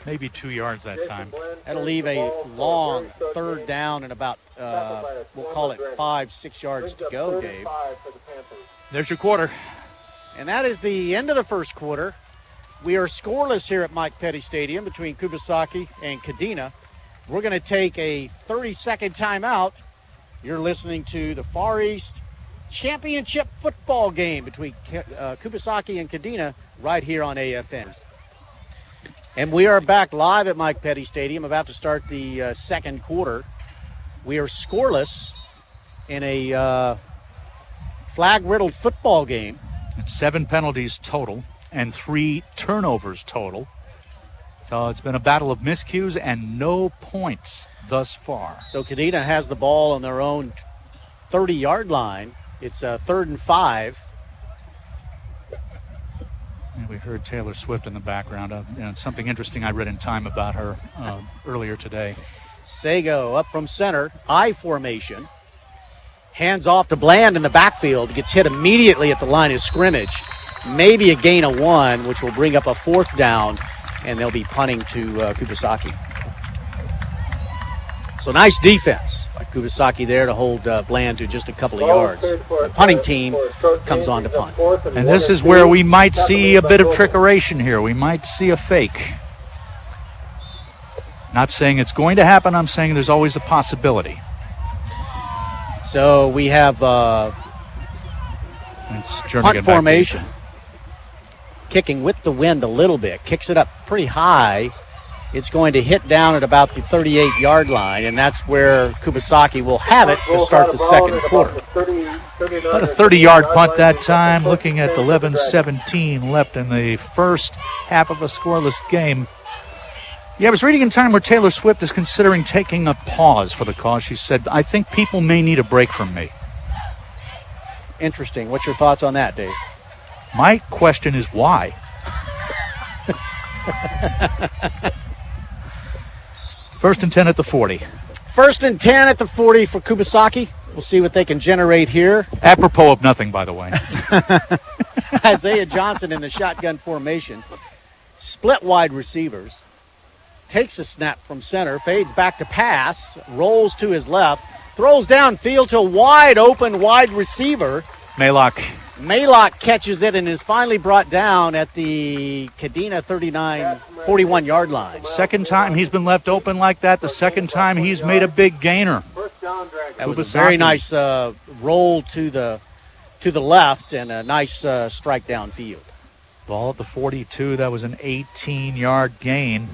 Maybe 2 yards that time. That'll leave a long third down and about, we'll call it 5-6 yards to go, Dave. There's your quarter. And that is the end of the first quarter. We are scoreless here at Mike Petty Stadium between Kubasaki and Kadena. We're going to take a 30-second timeout. You're listening to the Far East Championship football game between Kubasaki and Kadena right here on AFN. And we are back live at Mike Petty Stadium, about to start the second quarter. We are scoreless in a flag-riddled football game. It's 7 penalties total and 3 turnovers total. So it's been a battle of miscues and no points thus far. So Kadena has the ball on their own 30-yard line. It's 3rd and 5. And we heard Taylor Swift in the background. Something interesting I read in Time about her earlier today. Sago up from center, I formation. Hands off to Bland in the backfield. Gets hit immediately at the line of scrimmage. Maybe a gain of 1, which will bring up a 4th down, and they'll be punting to Kubasaki. So nice defense by Kubasaki there to hold Bland to just a couple of yards. The punting team comes on to punt. And this is where we might see a bit of trickeration here. We might see a fake. Not saying it's going to happen. I'm saying there's always a possibility. So we have punt formation. Kicking with the wind a little bit. Kicks it up pretty high. It's going to hit down at about the 38-yard line, and that's where Kubasaki will have it to start the second quarter. About a 30-yard punt that time, looking at 11-17 left in the first half of a scoreless game. Yeah, I was reading in Time where Taylor Swift is considering taking a pause for the cause. She said, I think people may need a break from me. Interesting. What's your thoughts on that, Dave? My question is why? First and 10 at the 40. First and 10 at the 40 for Kubasaki. We'll see what they can generate here. Apropos of nothing, by the way. Isaiah Johnson in the shotgun formation. Split wide receivers. Takes a snap from center. Fades back to pass. Rolls to his left. Throws downfield to a wide open wide receiver. Maylock catches it and is finally brought down at the Kadena 41-yard line. Second time he's been left open like that. The second time he's made a big gainer. That was a very nice roll to the left and a nice strike downfield. Ball at the 42. That was an 18-yard gain.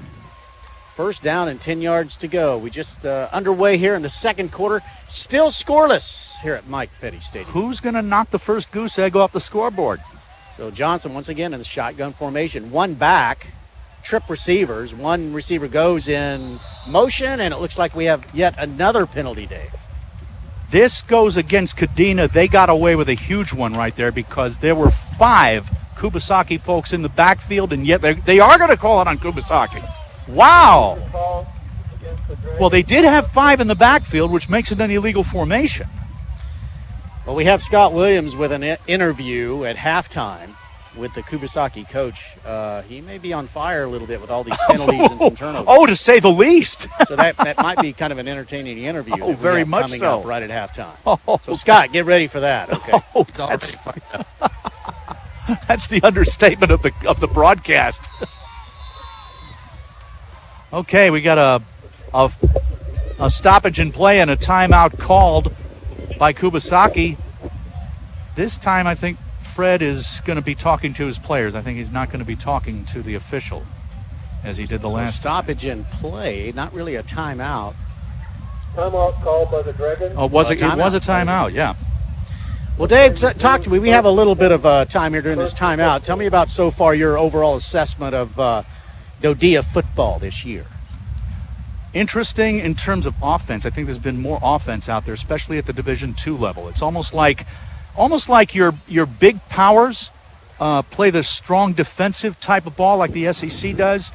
First down and 10 yards to go. We just underway here in the second quarter. Still scoreless here at Mike Petty Stadium. Who's going to knock the first goose egg off the scoreboard? So Johnson once again in the shotgun formation. One back, trip receivers. One receiver goes in motion, and it looks like we have yet another penalty, Dave. This goes against Kadena. They got away with a huge one right there because there were 5 Kubasaki folks in the backfield, and yet they are going to call it on Kubasaki. Wow. Call against the Dragons. Well, they did have 5 in the backfield, which makes it an illegal formation. Well, we have Scott Williams with an interview at halftime with the Kubasaki coach. He may be on fire a little bit with all these penalties and some turnovers. Oh, to say the least. So that might be kind of an entertaining interview. Oh, that we very have much coming so. up right at halftime. Oh. So, Scott, get ready for that, okay? Oh, It's already fucked up. that's the understatement of the broadcast. Okay, we got a stoppage in play and a timeout called by Kubasaki. This time, I think Fred is going to be talking to his players. I think he's not going to be talking to the official as he did the last time. Stoppage in play, not really a timeout. Timeout called by the Dragons. Oh, was it? It Timeout. was a timeout, yeah. Well, Dave, talk to me. We have a little bit of time here during this timeout. Tell me about so far your overall assessment of DoDEA football this year. Interesting in terms of offense. I think there's been more offense out there, especially at the Division II level. It's almost like your big powers play the strong defensive type of ball like the SEC does,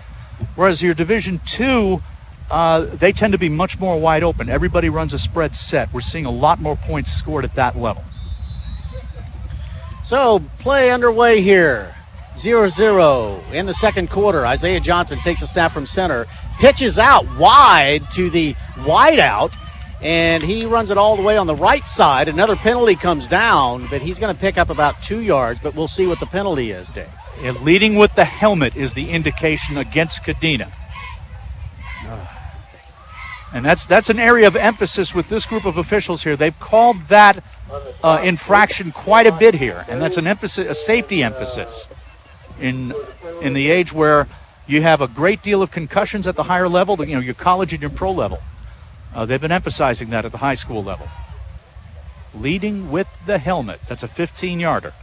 whereas your Division II, they tend to be much more wide open. Everybody runs a spread set. We're seeing a lot more points scored at that level. So, play underway here. 0-0 in the second quarter. Isaiah Johnson takes a snap from center, pitches out wide to the wideout, and he runs it all the way on the right side. Another penalty comes down, but he's going to pick up about 2 yards, but we'll see what the penalty is, Dave. And leading with the helmet is the indication against Kadena. And that's an area of emphasis with this group of officials here. They've called that infraction quite a bit here, and that's an emphasis, a safety emphasis in the age where you have a great deal of concussions at the higher level, your college and your pro level. They've been emphasizing that at the high school level. Leading with the helmet. That's a 15-yarder.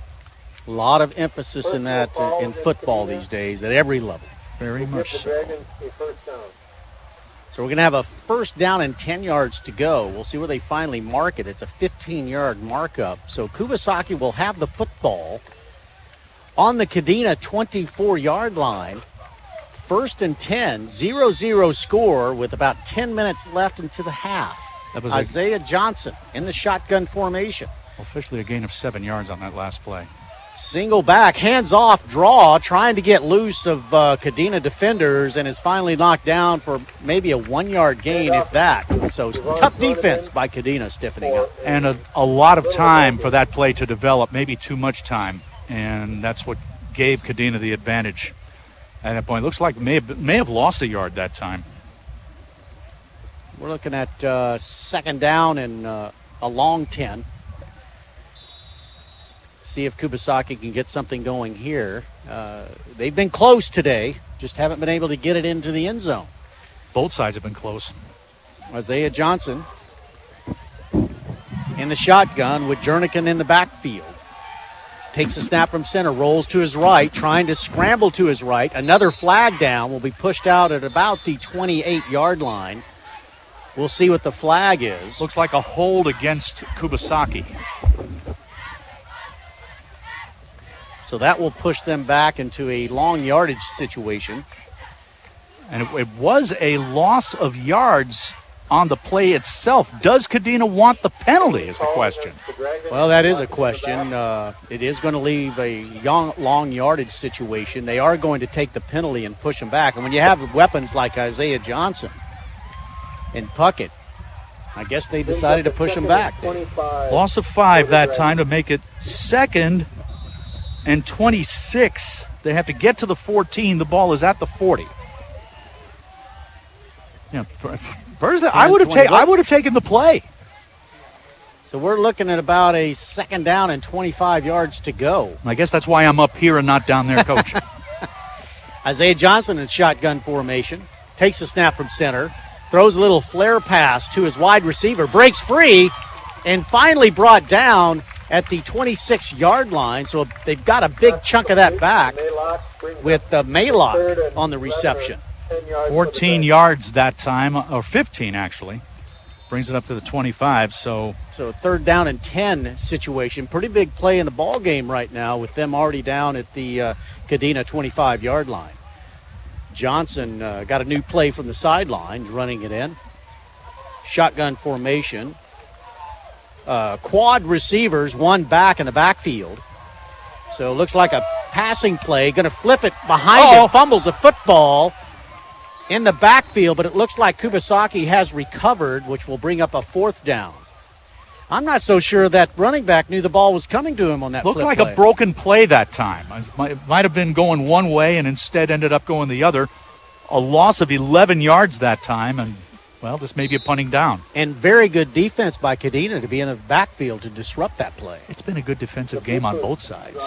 A lot of emphasis in that in football these days at every level. Very much The so. Dragons a first down. So we're going to have a first down and 10 yards to go. We'll see where they finally mark it. It's a 15-yard markup. So Kubasaki will have the football on the Kadena 24-yard line. First and 10, 0-0 score with about 10 minutes left into the half. That was Isaiah Johnson in the shotgun formation. officially a gain of 7 yards on that last play. Single back, hands off draw, trying to get loose of Kadena defenders, and is finally knocked down for maybe a 1 yard gain, if that. So tough defense by Kadena, stiffening up. And a lot of time for that play to develop, maybe too much time, and that's what gave Kadena the advantage at that point. Looks like may have lost a yard that time. We're looking at second down and a long 10. See if Kubasaki can get something going here. They've been close today, just haven't been able to get it into the end zone. Both sides have been close. Isaiah Johnson in the shotgun with Jernigan in the backfield. Takes a snap from center, rolls to his right, trying to scramble to his right. Another flag down, will be pushed out at about the 28-yard line. We'll see what the flag is. Looks like a hold against Kubasaki. So that will push them back into a long yardage situation. And it was a loss of yards on the play itself. Does Kadena want the penalty is the question. Well, that is a question. It is going to leave a long yardage situation. They are going to take the penalty and push them back. And when you have weapons like Isaiah Johnson and Puckett, I guess they decided to push them back. Loss of 5 that time to make it 2nd and 26. They have to get to the 14. The ball is at the 40. Yeah, I would have taken the play. So we're looking at about a second down and 25 yards to go. I guess that's why I'm up here and not down there, Coach. Isaiah Johnson in shotgun formation. Takes a snap from center. Throws a little flare pass to his wide receiver. Breaks free and finally brought down at the 26-yard line, so they've got a big chunk of that back with Maylock on the reception. 14 yards that time, or 15 actually. Brings it up to the 25, so 3rd down and 10 situation. Pretty big play in the ball game right now with them already down at the Kadena 25-yard line. Johnson got a new play from the sideline, running it in. Shotgun formation. Quad receivers, one back in the backfield. So it looks like a passing play. Going to flip it behind him. Fumbles a football in the backfield, but it looks like Kubasaki has recovered, which will bring up a 4th down. I'm not so sure that running back knew the ball was coming to him on that looked flip like play. a broken play that time. It might have been going one way and instead ended up going the other. A loss of 11 yards that time, and, well, this may be a punting down. And very good defense by Kadena to be in the backfield to disrupt that play. It's been a good defensive game on both sides.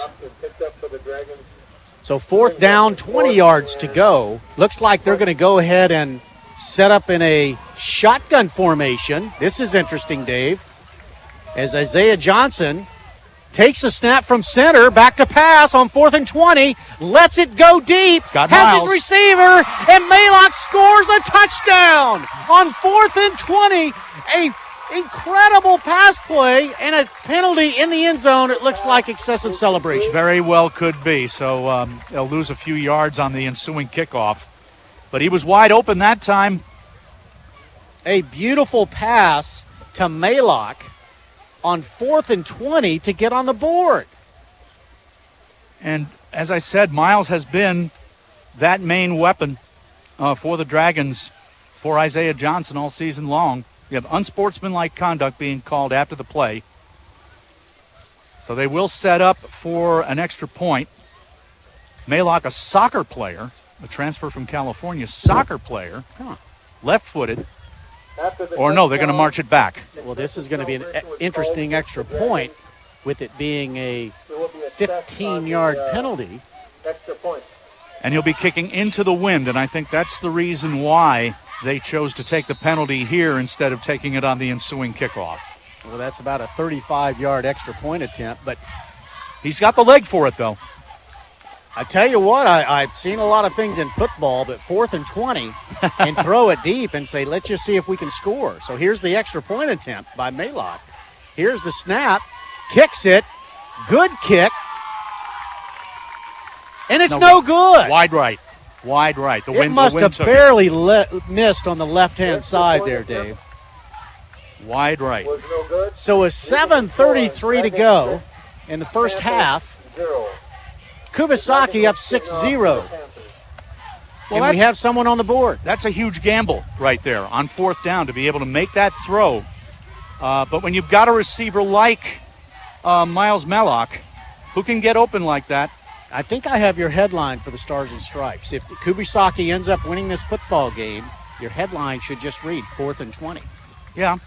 So 4th down, 20 yards to go. Looks like they're going to go ahead and set up in a shotgun formation. This is interesting, Dave. As Isaiah Johnson takes a snap from center, back to pass on 4th and 20, lets it go deep, Got has Miles. his receiver, and Maylock scores a touchdown on 4th and 20. A incredible pass play and a penalty in the end zone. It looks like excessive celebration. Very well could be. So they'll lose a few yards on the ensuing kickoff. But he was wide open that time. A beautiful pass to Maylock on 4th and 20 to get on the board. And as I said, Miles has been that main weapon for the Dragons for Isaiah Johnson all season long. You have unsportsmanlike conduct being called after the play. So they will set up for an extra point. Maylock, a soccer player, a transfer from California, soccer player, left-footed. Or no, they're going to march it back. Well, this is going to be an interesting extra point with it being a 15-yard penalty. Extra point. And he'll be kicking into the wind, and I think that's the reason why they chose to take the penalty here instead of taking it on the ensuing kickoff. Well, that's about a 35-yard extra point attempt, but he's got the leg for it, though. I tell you what, I've seen a lot of things in football, but 4th and 20 and throw it deep and say, let's just see if we can score. So here's the extra point attempt by Maylock. Here's the snap, kicks it, good kick, and it's no good. Wide right. Wide right. It must have barely missed on the left-hand side there, Dave. Wide right. Was no good. So a 7:33 to go in the first half. 0. Kubasaki up 6-0. Well, And we have someone on the board. That's a huge gamble right there on 4th down to be able to make that throw. But when you've got a receiver like Miles Maylock, who can get open like that, I think I have your headline for the Stars and Stripes. If Kubasaki ends up winning this football game, your headline should just read 4th and 20. yeah,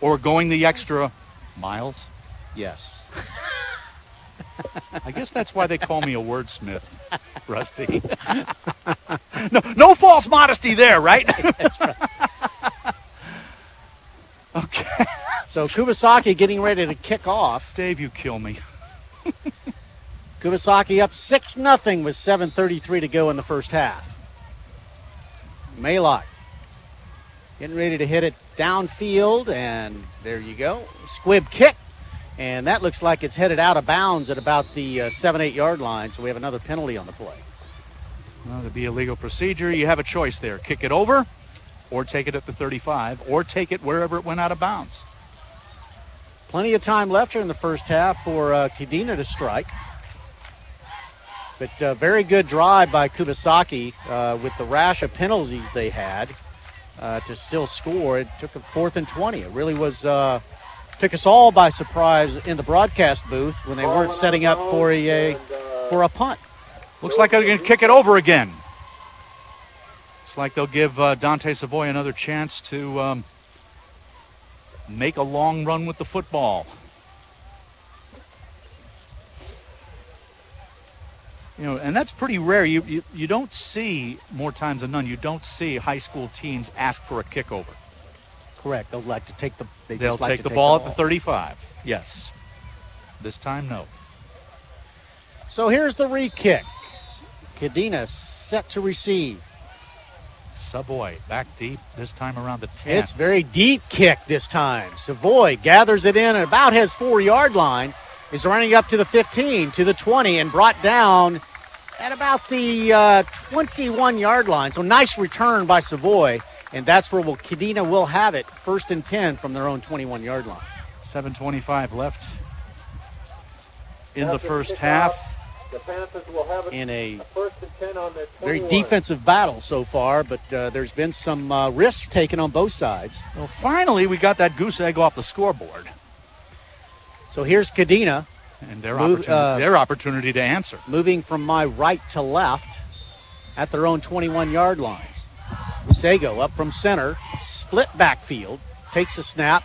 or going the extra miles. Yes. I guess that's why they call me a wordsmith, Rusty. No false modesty there, right? That's right. Okay. So Kubasaki getting ready to kick off. Dave, you kill me. Kubasaki up 6-0 with 7:33 to go in the first half. Maylock getting ready to hit it downfield, and there you go. Squib kick, and that looks like it's headed out of bounds at about the 7-8 yard line, so we have another penalty on the play. Well, there'd be a legal procedure. You have a choice there. Kick it over, or take it at the 35, or take it wherever it went out of bounds. Plenty of time left here in the first half for Kadena to strike. But very good drive by Kubasaki with the rash of penalties they had to still score. It took a 4th and 20. It really was took us all by surprise in the broadcast booth when they weren't setting up for a punt. Looks like they're going to kick it over again. Looks like they'll give Dante Savoy another chance to make a long run with the football. You know, and that's pretty rare. You don't see, more times than none, you don't see high school teams ask for a kickover. Correct. They'll like to take the They'll take the ball at the 35. Yes. This time, no. So here's the re-kick. Kadena set to receive. Savoy back deep, this time around the 10. It's very deep kick this time. Savoy gathers it in at about his 4-yard line. Is running up to the 15, to the 20, and brought down at about the 21-yard line. So nice return by Savoy, and that's where Kadena will have it, 1st and 10 from their own 21-yard line. 7:25 left in the After first kickoff, half. The Panthers will have it In a 1st and 10 on their 21. very defensive battle so far, but there's been some risks taken on both sides. Well, finally, we got that goose egg off the scoreboard. So here's Kadena And their opportunity to answer. moving from my right to left at their own 21-yard lines. Sago up from center, split backfield, takes a snap,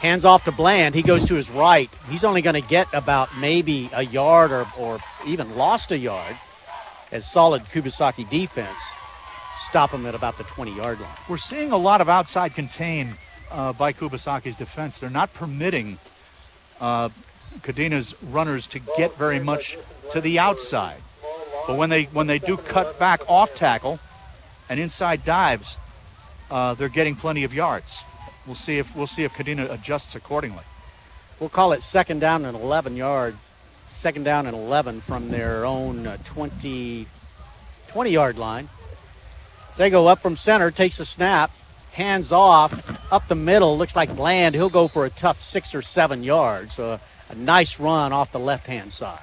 hands off to Bland. He goes to his right. He's only going to get about maybe a yard or even lost a yard, as solid Kubasaki defense stop him at about the 20-yard line. We're seeing a lot of outside contain by Kubasaki's defense. They're not permitting Kadena's runners to get very much to the outside. But when they do cut back off tackle and inside dives, they're getting plenty of yards. We'll see if Kadena adjusts accordingly. We'll call it 2nd down and 11 from their own 20-yard line. Sago up from center, takes a snap, hands off, up the middle, looks like Bland. He'll go for a tough 6 or 7 yards. So a nice run off the left-hand side.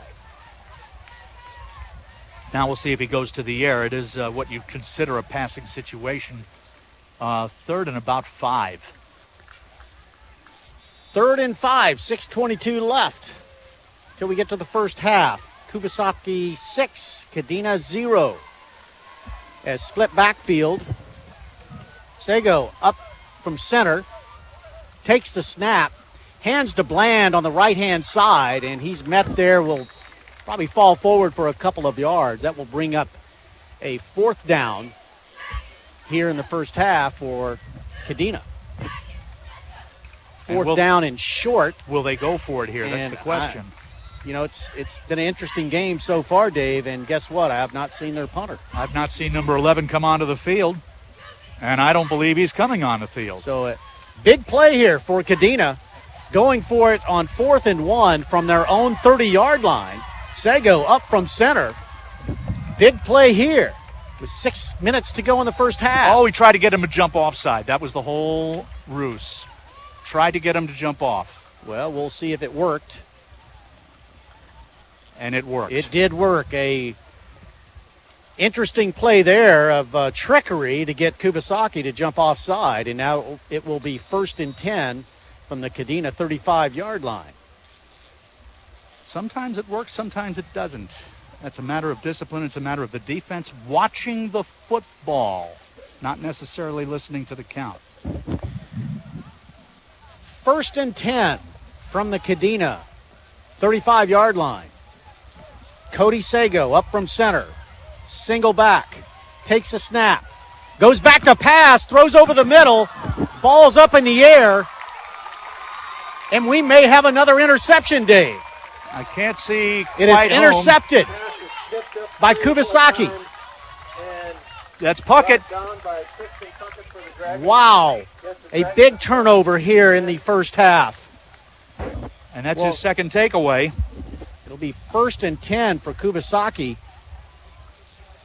Now we'll see if he goes to the air. It is what you consider a passing situation. 3rd and about 5. 3rd and 5, 6:22 left till we get to the first half. Kubasaki 6, Kadena 0. As split backfield, Sago up from center, takes the snap, hands to Bland on the right-hand side, and he's met there, will probably fall forward for a couple of yards. That will bring up a 4th down here in the first half for Kadena. 4th down and short. Will they go for it here? That's the question. It's been an interesting game so far, Dave, and guess what? I have not seen their punter. I've not seen number 11 come onto the field, and I don't believe he's coming on the field. So big play here for Kadena, going for it on 4th and 1 from their own 30-yard line. Sago up from center. Big play here with 6 minutes to go in the first half. Oh, he tried to get him to jump offside. That was the whole ruse. Tried to get him to jump off. Well, we'll see if it worked. And it worked. It did work. A interesting play there of trickery to get Kubasaki to jump offside, and now it will be 1st and 10 from the Kadena 35-yard line. Sometimes it works, sometimes it doesn't. That's a matter of discipline. It's a matter of the defense watching the football, not necessarily listening to the count. 1st and 10 from the Kadena 35-yard line. Cody Sago up from center. Single back. Takes a snap. Goes back to pass. Throws over the middle. Ball's up in the air. And we may have another interception, Dave. I can't see It is quite intercepted Home. by Kubasaki. That's Puckett. Wow. A big turnover here in the first half. And that's his second takeaway. It'll be 1st and 10 for Kubasaki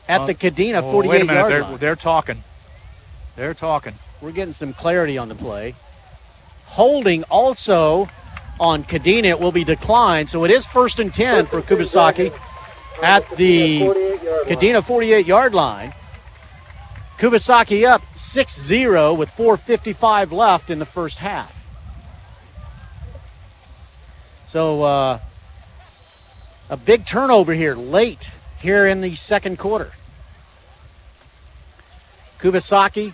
at the Kadena 48-yard wait a minute. line. They're talking. They're talking. We're getting some clarity on the play. Holding also on Kadena. It will be declined. So it is 1st and 10 for Kubasaki at the Kadena 48-yard line. Kubasaki up 6-0 with 4:55 left in the first half. So a big turnover here late here in the second quarter. Kubasaki,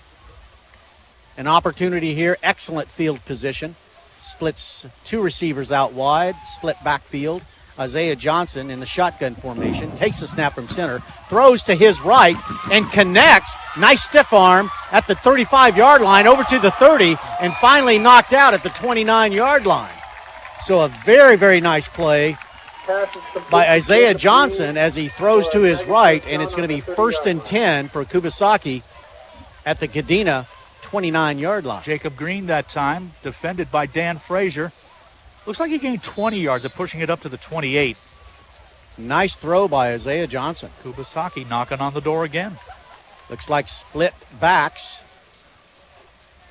an opportunity here. Excellent field position. Splits 2 receivers out wide. Split backfield. Isaiah Johnson in the shotgun formation. Takes the snap from center. Throws to his right and connects. Nice stiff arm at the 35-yard line over to the 30 and finally knocked out at the 29-yard line. So a very, very nice play Pass is complete by to Isaiah Jacob Johnson Green as he throws for to a his negative right, first and it's down going to on be the 30 first yard and line. 10 for Kubasaki at the Kadena 29-yard line. Jacob Green that time, defended by Dan Frazier. Looks like he gained 20 yards of pushing it up to the 28. Nice throw by Isaiah Johnson. Kubasaki knocking on the door again. Looks like split backs.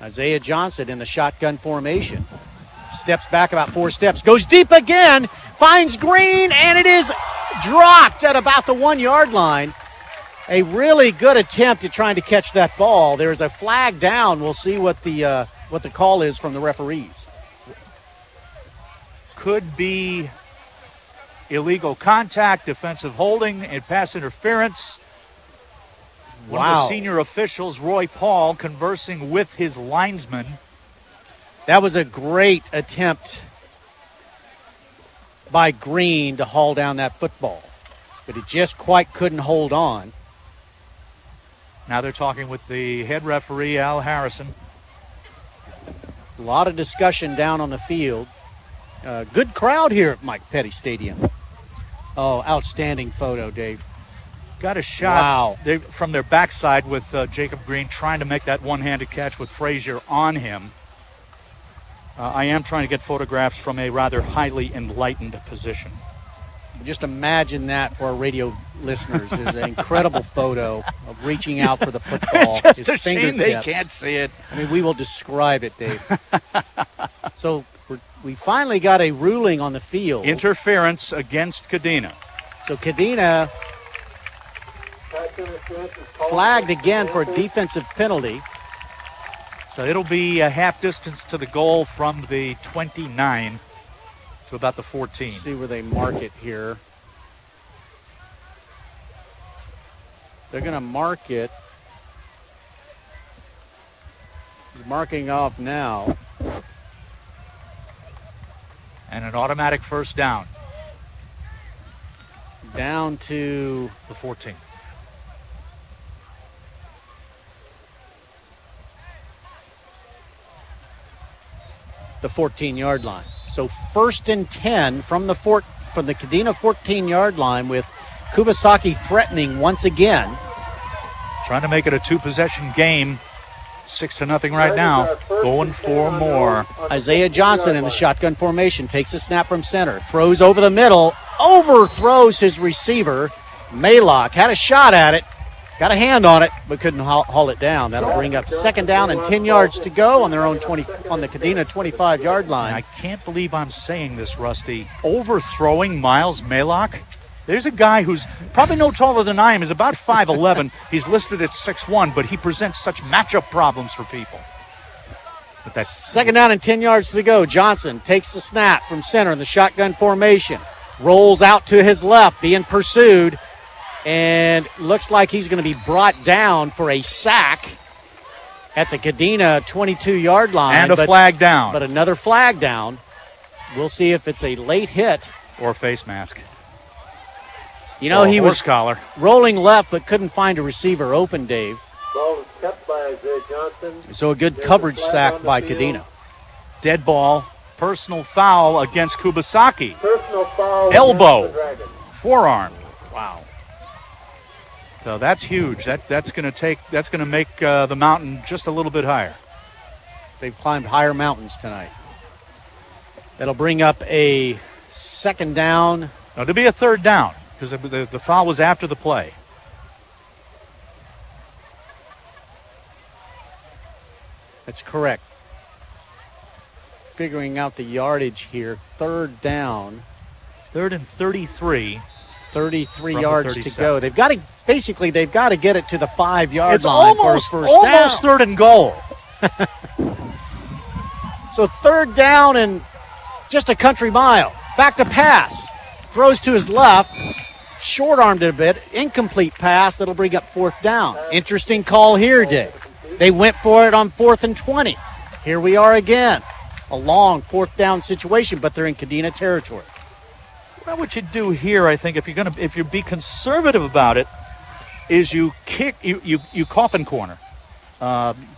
Isaiah Johnson in the shotgun formation. Steps back about 4 steps. Goes deep again. Finds Green, and it is dropped at about the 1-yard line. A really good attempt at trying to catch that ball. There is a flag down. We'll see what the call is from the referees. Could be illegal contact, defensive holding, and pass interference. One of the senior officials, Roy Paul, conversing with his linesman. That was a great attempt by Green to haul down that football, but it just quite couldn't hold on. Now they're talking with the head referee, Al Harrison. A lot of discussion down on the field. Good crowd here at Mike Petty Stadium. Oh, outstanding photo, Dave. Got a shot Wow. from their backside with Jacob Green trying to make that one-handed catch with Frazier on him. I am trying to get photographs from a rather highly enlightened position. Just imagine that for our radio listeners. There's an incredible photo of reaching out for the football. Just his a shame they fingertips. can't see it. I mean, we will describe it, Dave. So we finally got a ruling on the field. Interference against Kadena. So Kadena Pass interference is called flagged for again for a Panthers. defensive penalty. So it'll be a half distance to the goal from the 29 to about the 14. See where they mark it here. They're going to mark it. He's marking off now. And an automatic first down, Down to the 14. the 14-yard line. So first and 10 from the Kadena 14-yard line with Kubasaki threatening once again. Trying to make it a two-possession game. 6-0 right now. Going for more. Isaiah Johnson in the shotgun formation takes a snap from center, throws over the middle, overthrows his receiver. Maylock had a shot at it, got a hand on it, but couldn't haul it down. That'll bring up second down and 10 yards to go on their own on the Kadena 25-yard I line. can't believe I'm saying this, Rusty. Overthrowing Miles Maylock. There's a guy who's probably no taller than I am. He's about 5'11". He's listed at 6'1", but he presents such matchup problems for people. But that's Second down and 10 yards to go. Johnson takes the snap from center in the shotgun formation, rolls out to his left, being pursued, and looks like he's going to be brought down for a sack at the Kadena 22-yard line. and a flag down. But another flag down. We'll see if it's a late hit. or face mask. You know, he was collar. rolling left but couldn't find a receiver open, Dave. Ball was kept by Isaiah Johnson. So a good There's a coverage flag sack on the by field. Kadena. Dead ball. Personal foul against Kubasaki. Personal foul. Elbow. against the Dragons. Forearm. Wow. So that's huge. That's going to make the mountain just a little bit higher. They've climbed higher mountains tonight. That'll bring up a second down. Now to be a third down because the foul was after the play. That's correct. Figuring out the yardage here. Third down. 3rd and 33. 33 From the yards to 37. go. They've got to get it to the 5-yard It's line almost for a first down. 3rd and goal. So third down and just a country mile. Back to pass. Throws to his left. Short-armed it a bit. Incomplete pass. That'll bring up fourth down. Interesting call here, Dave. They went for it on 4th and 20. Here we are again. A long fourth down situation, but they're in Kadena territory. Well, what you do here, I think, if you be conservative about it, is you kick, you coffin corner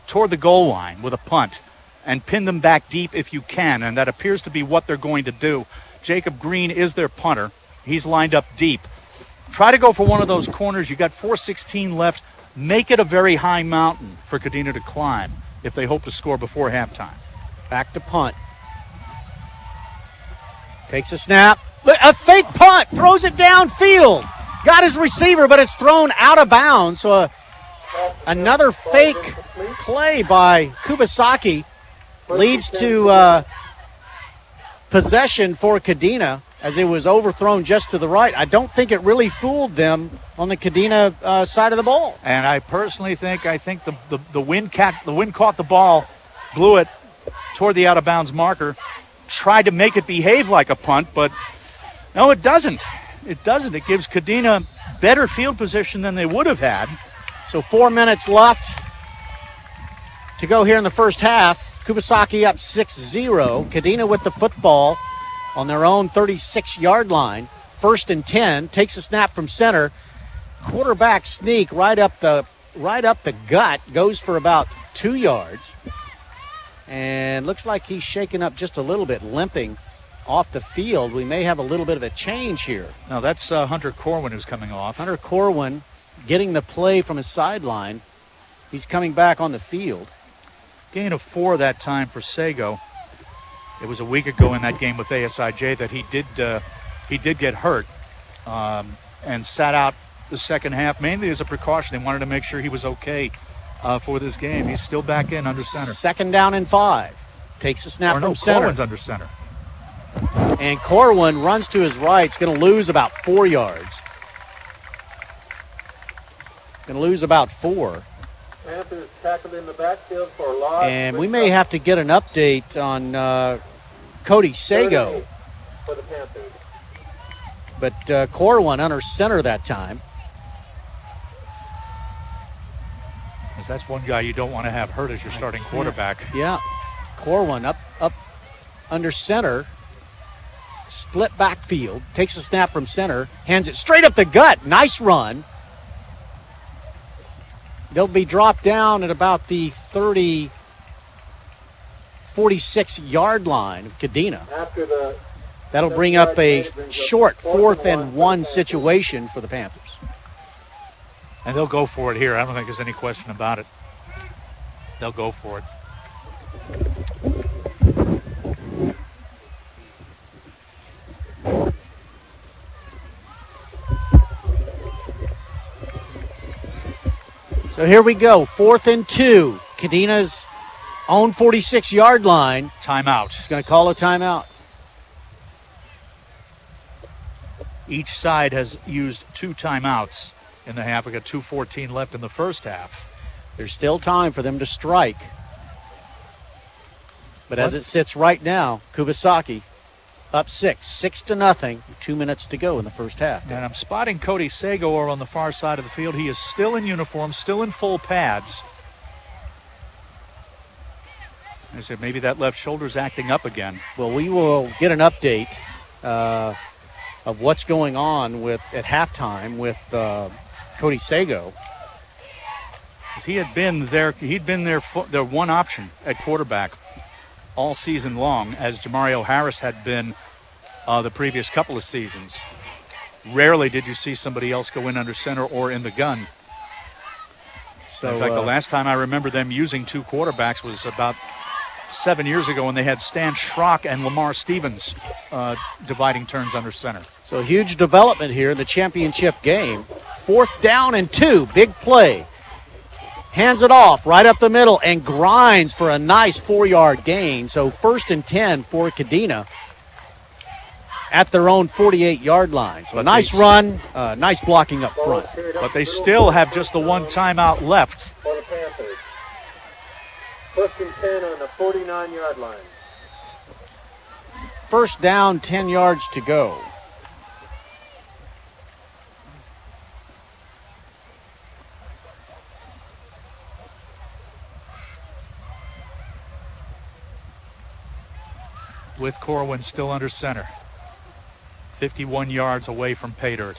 toward the goal line with a punt, and pin them back deep if you can, and that appears to be what they're going to do. Jacob Green is their punter. He's lined up deep. Try to go for one of those corners. You got 4:16 left. Make it a very high mountain for Kadena to climb if they hope to score before halftime. Back to punt. Takes a snap. A fake punt. Throws it downfield. Got his receiver, but it's thrown out of bounds. So another fake play by Kubasaki leads to possession for Kadena, as it was overthrown just to the right. I don't think it really fooled them on the Kadena side of the ball. And I personally think the wind caught the ball, blew it toward the out-of-bounds marker, tried to make it behave like a punt, but no, it doesn't. It doesn't. It gives Kadena better field position than they would have had. So 4 minutes left to go here in the first half. Kubasaki up 6-0. Kadena with the football on their own 36-yard line. 1st and 10. Takes a snap from center. Quarterback sneak right up the gut. Goes for about 2 yards. And looks like he's shaken up just a little bit, limping off the field. We may have a little bit of a change here. No, that's Hunter Corwin who's coming off. Hunter Corwin getting the play from his sideline. He's coming back on the field. Gain of 4 that time for Sago. It was a week ago in that game with ASIJ that he did get hurt and sat out the second half, mainly as a precaution. They wanted to make sure he was okay for this game. He's still back in under center. 2nd down and 5. Takes a snap from center. Corwin's under center. And Corwin runs to his right. He's going to lose about 4 yards. Going to lose about 4. Panthers tackled in the backfield for a loss. And we may have to get an update on Cody Sago. For the Panthers. But Corwin under center that time. That's one guy you don't want to have hurt as your starting quarterback. Yeah. Corwin up under center. Split backfield. Takes a snap from center. Hands it straight up the gut. Nice run. They'll be dropped down at about the 46-yard line of Kadena. That'll bring up a short 4th and 1 situation for the Panthers. And they'll go for it here. I don't think there's any question about it. They'll go for it. So here we go, 4th and 2. Kadena's own 46-yard line. Timeout. He's going to call a timeout. Each side has used 2 timeouts in the half. We got 2:14 left in the first half. There's still time for them to strike. But as it sits right now, Kubasaki up 6-0, 2 minutes to go in the first half. And I'm spotting Cody Sago over on the far side of the field. He is still in uniform, still in full pads. I said maybe that left shoulder's acting up again. Well, we will get an update of what's going on at halftime with Cody Sago. He'd been their one option at quarterback all season long, as Jamario Harris had been the previous couple of seasons. Rarely did you see somebody else go in under center or in the gun. So, in fact, the last time I remember them using 2 quarterbacks was about 7 years ago when they had Stan Schrock and Lamar Stevens dividing turns under center. So huge development here in the championship game. 4th down and 2, big play. Hands it off right up the middle and grinds for a nice 4-yard gain. So 1st and 10 for Kadena at their own 48-yard line. So a nice run, nice blocking up front. But they still have just the 1 timeout left. For the Panthers. 1st and 10 on the 49-yard line. 1st down, 10 yards to go. With Corwin still under center. 51 yards away from pay dirt.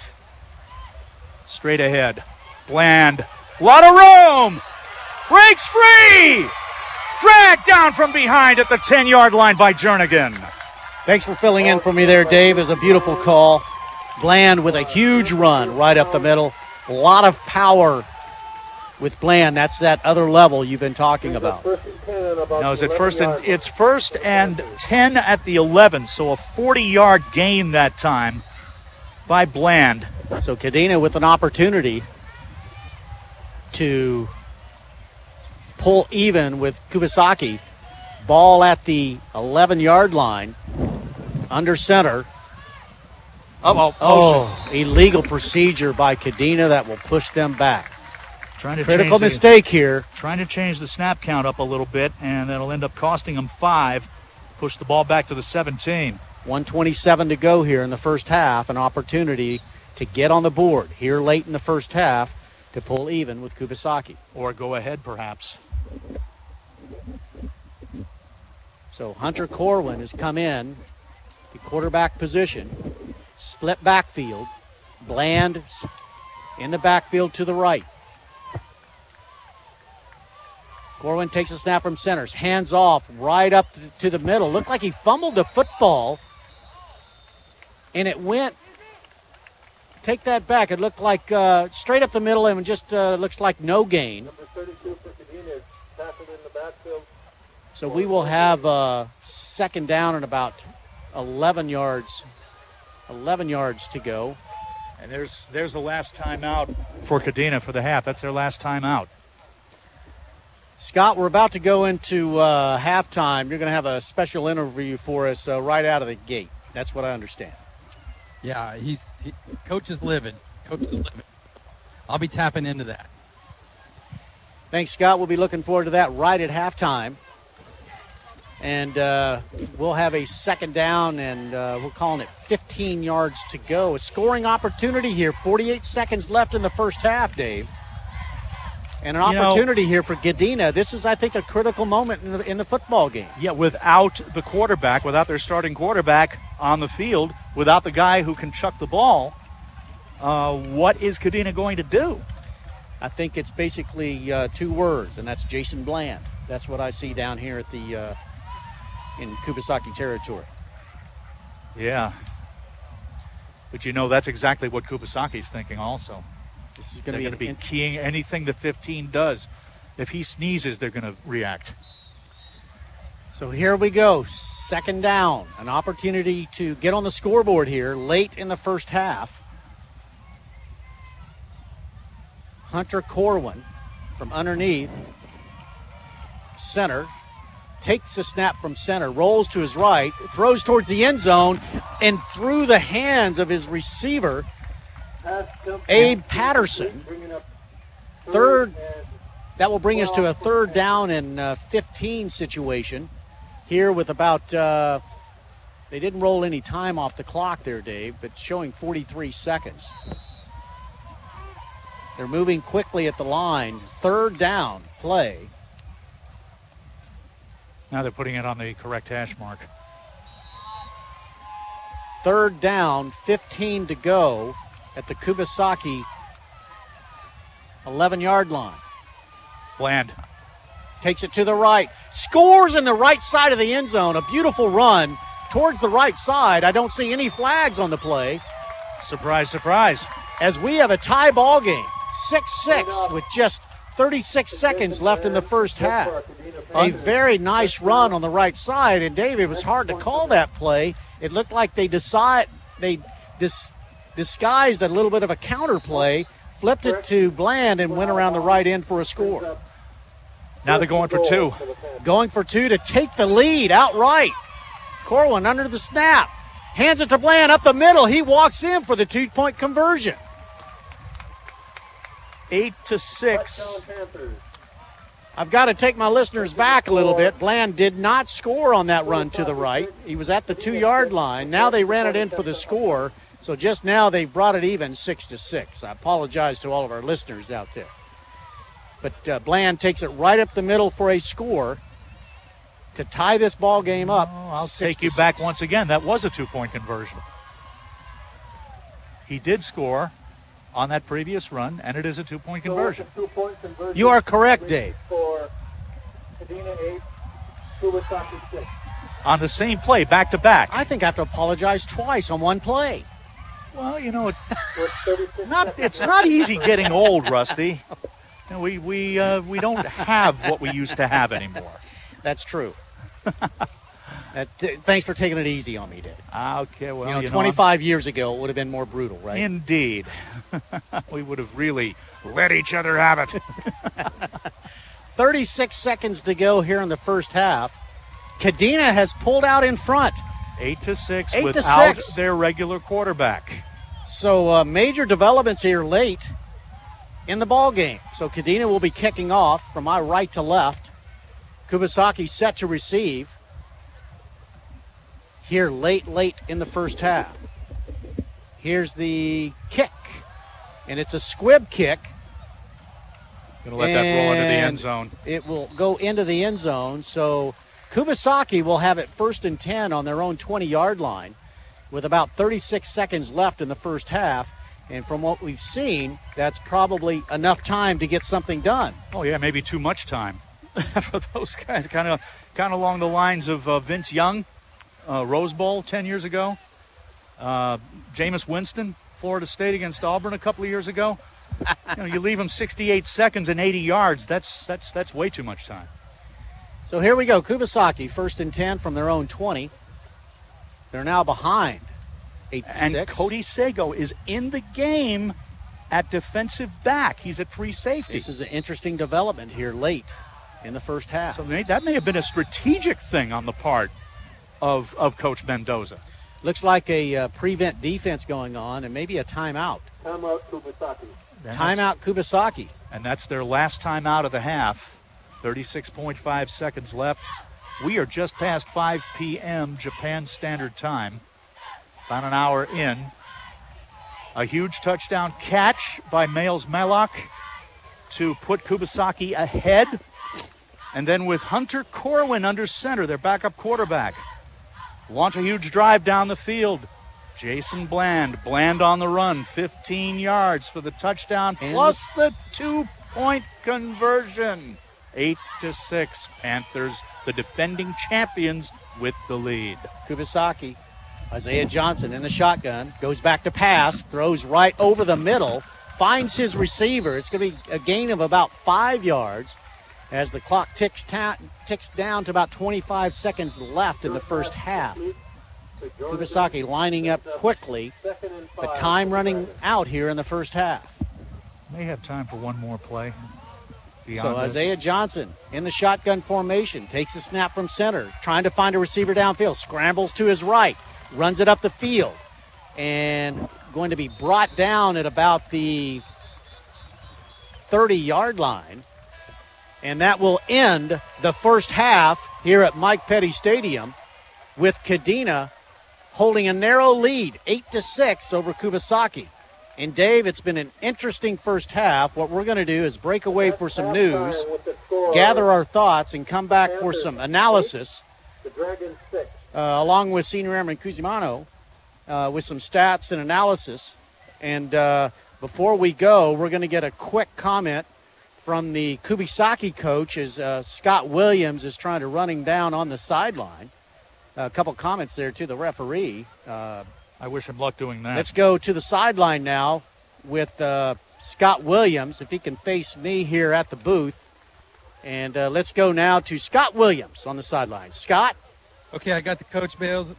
Straight ahead. Bland. A lot of room. Breaks free. Dragged down from behind at the 10-yard line by Jernigan. Thanks for filling in for me there, Dave. It was a beautiful call. Bland with a huge run right up the middle. A lot of power with Bland. That's that other level you've been talking about. Now, is it first and it's 1st and 10 at the 11, so a 40-yard gain that time by Bland. So Kadena with an opportunity to pull even with Kubasaki. Ball at the 11-yard line, under center. Illegal procedure by Kadena that will push them back. Critical mistake here. Trying to change the snap count up a little bit, and that'll end up costing them 5. Push the ball back to the 17. 1:27 to go here in the first half. An opportunity to get on the board here late in the first half to pull even with Kubasaki. Or go ahead, perhaps. So Hunter Corwin has come in the quarterback position. Split backfield. Bland in the backfield to the right. Corwin takes a snap from centers. Hands off right up to the middle. Looked like he fumbled the football. And it went, take that back. It looked like straight up the middle and just looks like no gain. Number 32 for Kadena is tackled in the backfield. So we will have second down and about 11 yards. 11 yards to go. And there's the last timeout for Kadena for the half. That's their last timeout. Scott, we're about to go into halftime. You're going to have a special interview for us right out of the gate. That's what I understand. Yeah, Coach is living. Coach is living. I'll be tapping into that. Thanks, Scott. We'll be looking forward to that right at halftime. And we'll have a second down, and we're calling it 15 yards to go. A scoring opportunity here. 48 seconds left in the first half, Dave. And an opportunity here for Kadena. This is, I think, a critical moment in the football game. Yeah, without the quarterback, without their starting quarterback on the field, without the guy who can chuck the ball, what is Kadena going to do? I think it's basically 2 words, and that's Jason Bland. That's what I see down here at the in Kubasaki territory. Yeah. But that's exactly what Kubasaki's thinking also. This is going to be keying anything that 15 does. If he sneezes, they're going to react. So here we go. Second down. An opportunity to get on the scoreboard here late in the first half. Hunter Corwin from underneath. Center. Takes a snap from center. Rolls to his right. Throws towards the end zone. And through the hands of his receiver, Abe Patterson. Third, that will bring us to a third down and 15 situation here with about, they didn't roll any time off the clock there, Dave, but showing 43 seconds. They're moving quickly at the line. Third down play. Now they're putting it on the correct hash mark. Third down, 15 to go at the Kubasaki 11-yard line. Bland takes it to the right. Scores in the right side of the end zone. A beautiful run towards the right side. I don't see any flags on the play. Surprise, surprise. As we have a tie ball game. 6-6 with just 36 seconds left in the first half. A very nice run on the right side. And, Dave, it was hard to call that play. It looked like they disguised a little bit of a counter play, flipped it to Bland, and went around the right end for a score. Now they're going for 2. Going for 2 to take the lead outright. Corwin under the snap. Hands it to Bland up the middle. He walks in for the 2-point conversion. 8-6. I've got to take my listeners back a little bit. Bland did not score on that run to the right. He was at the 2-yard line. Now they ran it in for the score. So just now they brought it even 6-6. I apologize to all of our listeners out there. But Bland takes it right up the middle for a score to tie this ball game up. I'll take you back once again. That was a 2-point conversion. He did score on that previous run, and it is a 2-point conversion. You are correct, Dave. For Kadena 8, Kubasaki 6. On the same play, back to back. I think I have to apologize twice on one play. Well, you know, With 36 it's not easy getting old, Rusty. You know, we don't have what we used to have anymore. That's true. Thanks for taking it easy on me, Dave. Okay, well, 25 years ago, it would have been more brutal, right? Indeed. We would have really let each other have it. 36 seconds to go here in the first half. Kadena has pulled out in front. 8-6 8 to without 6. their regular quarterback. So major developments here late in the ball game. So Kadena will be kicking off from my right to left. Kubasaki set to receive here late in the first half. Here's the kick, and it's a squib kick. Going to let that roll into the end zone. It will go into the end zone, so Kubasaki will have it 1st and 10 on their own 20-yard line with about 36 seconds left in the first half. And from what we've seen, that's probably enough time to get something done. Oh, yeah, maybe too much time for those guys. Kind of along the lines of Vince Young, Rose Bowl 10 years ago. Jameis Winston, Florida State against Auburn a couple of years ago. You leave them 68 seconds and 80 yards. That's way too much time. So here we go. Kubasaki, 1st and 10 from their own 20. They're now behind 8-6. And Cody Sago is in the game at defensive back. He's at free safety. This is an interesting development here late in the first half. So that may have been a strategic thing on the part of Coach Mendoza. Looks like a prevent defense going on and maybe a timeout. Timeout Kubasaki. Timeout Kubasaki. And that's their last timeout of the half. 36.5 seconds left. We are just past 5 p.m. Japan Standard Time. About an hour in. A huge touchdown catch by Miles Malak to put Kubasaki ahead. And then with Hunter Corwin under center, their backup quarterback, launch a huge drive down the field. Jason Bland on the run, 15 yards for the touchdown, plus the 2-point conversion. 8-6, Panthers, the defending champions, with the lead. Kubasaki, Isaiah Johnson in the shotgun, goes back to pass, throws right over the middle, finds his receiver. It's going to be a gain of about 5 yards as the clock ticks down to about 25 seconds left in the first half. Kubasaki lining up quickly, but time running out here in the first half. May have time for one more play. So Isaiah Johnson in the shotgun formation, takes a snap from center, trying to find a receiver downfield, scrambles to his right, runs it up the field, and going to be brought down at about the 30-yard line. And that will end the first half here at Mike Petty Stadium with Kadena holding a narrow lead, 8-6 over Kubasaki. And Dave, it's been an interesting first half. What we're going to do is break away for some news, gather our thoughts, and come back for some analysis, along with Senior Airman Cusimano, with some stats and analysis. And before we go, we're going to get a quick comment from the Kubasaki coach as Scott Williams is trying to run him down on the sideline. A couple comments there to the referee. I wish him luck doing that. Let's go to the sideline now with Scott Williams, if he can face me here at the booth. And let's go now to Scott Williams on the sideline. Scott? Okay, I got the Coach Bales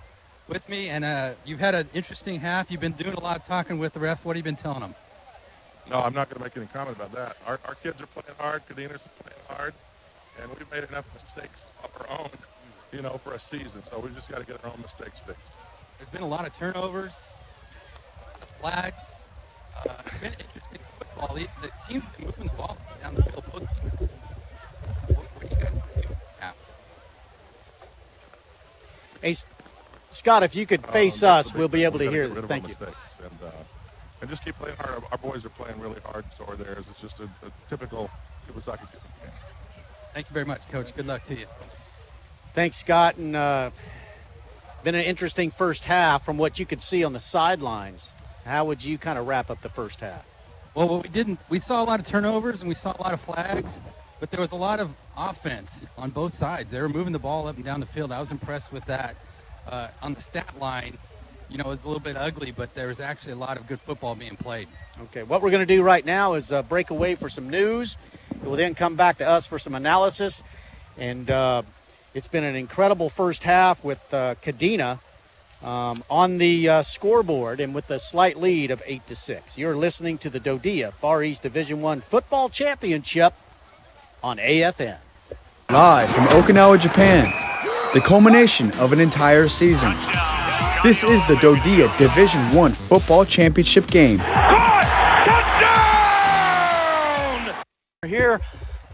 with me, and you've had an interesting half. You've been doing a lot of talking with the refs. What have you been telling them? No, I'm not going to make any comment about that. Our kids are playing hard. Kadena's playing hard. And we've made enough mistakes of our own, for a season. So we just got to get our own mistakes fixed. There's been a lot of turnovers, flags. It's been interesting football. The team's been moving the ball down the field. Both teams. What do you guys do now? Hey, Scott, if you could face us, we'll be able to hear this. Thank you. And just keep playing hard. Our boys are playing really hard, so are theirs. It's just a typical Kubasaki game. Thank you very much, Coach. Good luck to you. Thanks, Scott. And been an interesting first half from what you could see on the sidelines. How would you kind of wrap up the first half? Well, we saw a lot of turnovers and we saw a lot of flags. but there was a lot of offense on both sides. They were moving the ball up and down the field. I was impressed with that. On the stat line, you know, it's a little bit ugly, but there was actually a lot of good football being played. Okay, what we're going to do right now is break away for some news. We'll then come back to us for some analysis. And it's been an incredible first half with Kadena on the scoreboard and with a slight lead of 8-6. You're listening to the DoDEA Far East Division I Football Championship on AFN. Live from Okinawa, Japan, the culmination of an entire season. This is the DoDEA Division I Football Championship game. We're here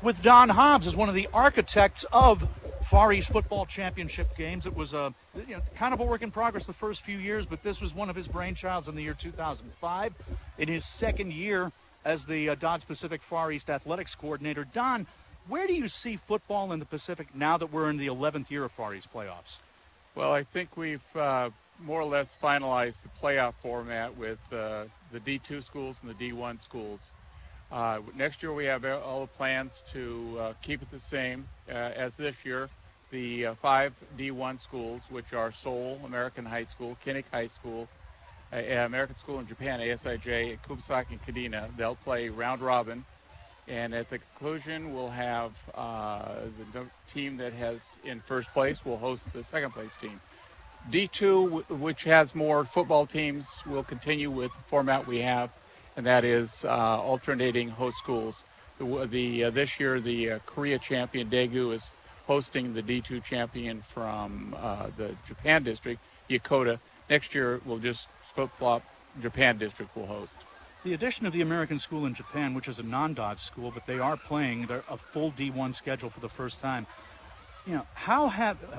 with Don Hobbs as one of the architects of Far East Football Championship games. It was kind of a work in progress the first few years, but this was one of his brainchilds in the year 2005. In his second year as the Dodge Pacific Far East Athletics Coordinator. Don, where do you see football in the Pacific now that we're in the 11th year of Far East playoffs? Well, I think we've more or less finalized the playoff format with the D2 schools and the D1 schools. Next year we have all the plans to keep it the same as this year. The 5 D1 schools, which are Seoul American High School, Kinnick High School, American School in Japan, ASIJ, Kubasaki and Kadena, they'll play round robin. And at the conclusion, we'll have the team that has in first place will host the second place team. D2, which has more football teams, will continue with the format we have, and that is alternating host schools. This year, the Korea champion Daegu is hosting the D2 champion from the Japan district, Yokota. Next year, we'll just flip-flop. Japan district will host. The addition of the American School in Japan, which is a non-Dodge school, but they are playing a full D1 schedule for the first time. You know,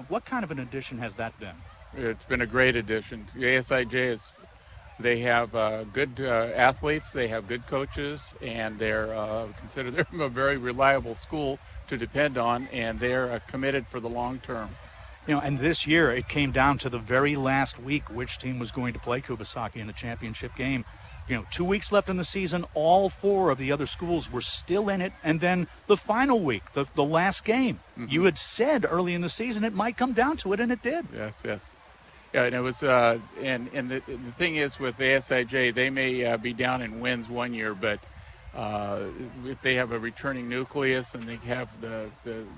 what kind of an addition has that been? It's been a great addition. The ASIJ they have good athletes, they have good coaches, and they're considered them a very reliable school to depend on, and they're committed for the long term. You know, and this year it came down to the very last week which team was going to play Kubasaki in the championship game. You know, 2 weeks left in the season, all 4 of the other schools were still in it, and then the final week, the last game. Mm-hmm. You had said early in the season it might come down to it, and it did. Yes. Yeah, and it was, and the thing is with the SIJ, they may be down in wins one year, but if they have a returning nucleus and they have the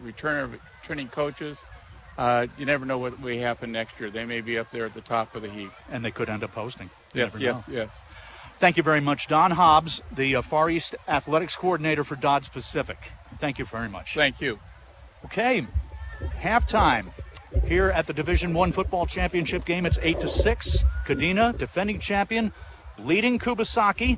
returning coaches, you never know what may happen next year. They may be up there at the top of the heap. And they could end up hosting. Yes. Thank you very much, Don Hobbs, the Far East Athletics Coordinator for Dodge Pacific. Thank you very much. Thank you. Okay, halftime here at the Division I Football Championship game. It's 8-6. Kadena, defending champion, leading Kubasaki.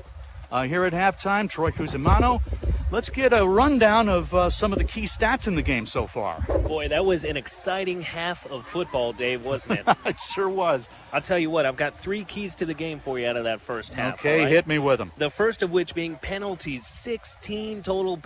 Here at halftime, Troy Cusimano. Let's get a rundown of some of the key stats in the game so far. Boy, that was an exciting half of football, Dave, wasn't it? It sure was. I'll tell you what, I've got 3 keys to the game for you out of that first half. Okay, right? Hit me with them. The first of which being penalties. 16 total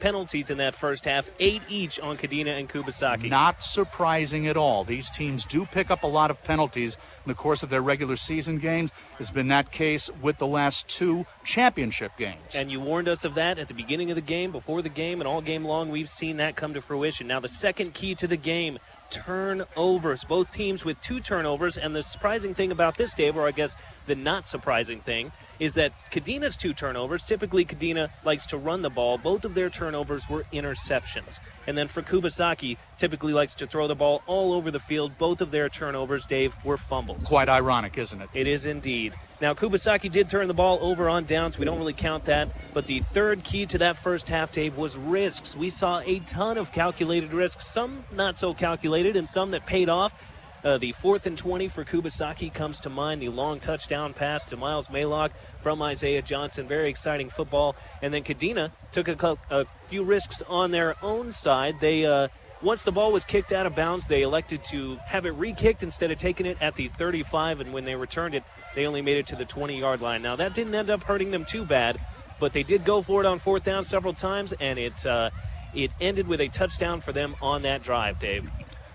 penalties in that first half, 8 each on Kadena and Kubasaki. Not surprising at all. These teams do pick up a lot of penalties in the course of their regular season games. Has been that case with the last 2 championship games. And you warned us of that at the beginning of the game, before the game, and all game long we've seen that come to fruition. Now the second key to the game, turnovers. Both teams with 2 turnovers, and the surprising thing about this, Dave, or I guess the not surprising thing, is that Kadena's 2 turnovers, typically Kadena likes to run the ball. Both of their turnovers were interceptions. And then for Kubasaki, typically likes to throw the ball all over the field. Both of their turnovers, Dave, were fumbles. Quite ironic, isn't it? It is indeed. Now, Kubasaki did turn the ball over on downs. We don't really count that. But the third key to that first half, Dave, was risks. We saw a ton of calculated risks, some not so calculated and some that paid off. The 4th and 20 for Kubasaki comes to mind. The long touchdown pass to Miles Maylock from Isaiah Johnson. Very exciting football. And then Kadena took a few risks on their own side. They once the ball was kicked out of bounds, they elected to have it re-kicked instead of taking it at the 35. And when they returned it, they only made it to the 20-yard line. Now, that didn't end up hurting them too bad, but they did go for it on 4th down several times, and it ended with a touchdown for them on that drive, Dave.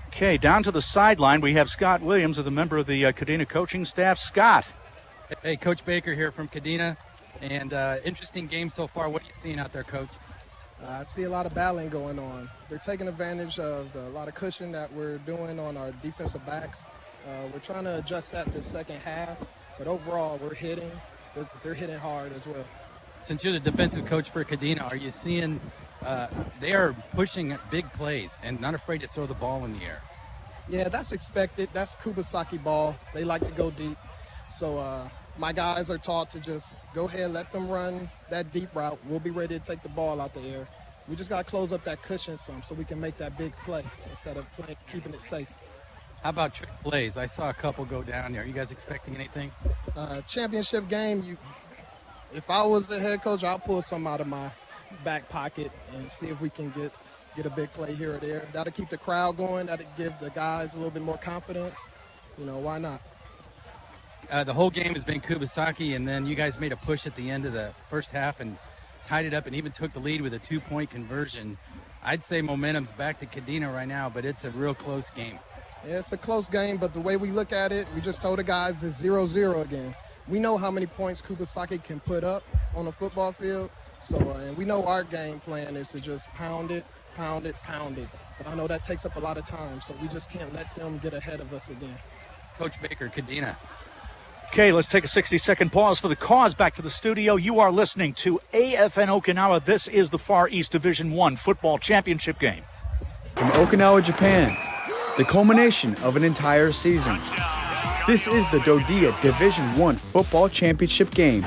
Okay, down to the sideline, we have Scott Williams, a member of the Kadena coaching staff. Scott. Hey, Coach Baker here from Kadena, and interesting game so far. What are you seeing out there, Coach? I see a lot of battling going on. They're taking advantage of a lot of cushion that we're doing on our defensive backs. We're trying to adjust that this second half, but overall we're hitting. They're hitting hard as well. Since you're the defensive coach for Kadena, are you seeing they are pushing big plays and not afraid to throw the ball in the air? Yeah, that's expected. That's Kubasaki ball. They like to go deep. So my guys are taught to just go ahead, let them run that deep route. We'll be ready to take the ball out the air. We just got to close up that cushion some so we can make that big play instead of keeping it safe. How about trick plays? I saw a couple go down there. Are you guys expecting anything? Championship game, if I was the head coach, I'll pull some out of my back pocket and see if we can get a big play here or there. That'll keep the crowd going. That'll give the guys a little bit more confidence. Why not? The whole game has been Kubasaki, and then you guys made a push at the end of the first half and tied it up and even took the lead with a 2-point conversion. I'd say momentum's back to Kadena right now, but it's a real close game. Yeah, it's a close game, but the way we look at it, we just told the guys it's 0-0 again. We know how many points Kubasaki can put up on a football field, so and we know our game plan is to just pound it. But I know that takes up a lot of time, so we just can't let them get ahead of us again. Coach Baker, Kadena. Okay, let's take a 60-second pause for the cause. Back to the studio. You are listening to AFN Okinawa. This is the Far East Division I Football Championship game. From Okinawa, Japan, the culmination of an entire season. This is the DoDEA Division I Football Championship game.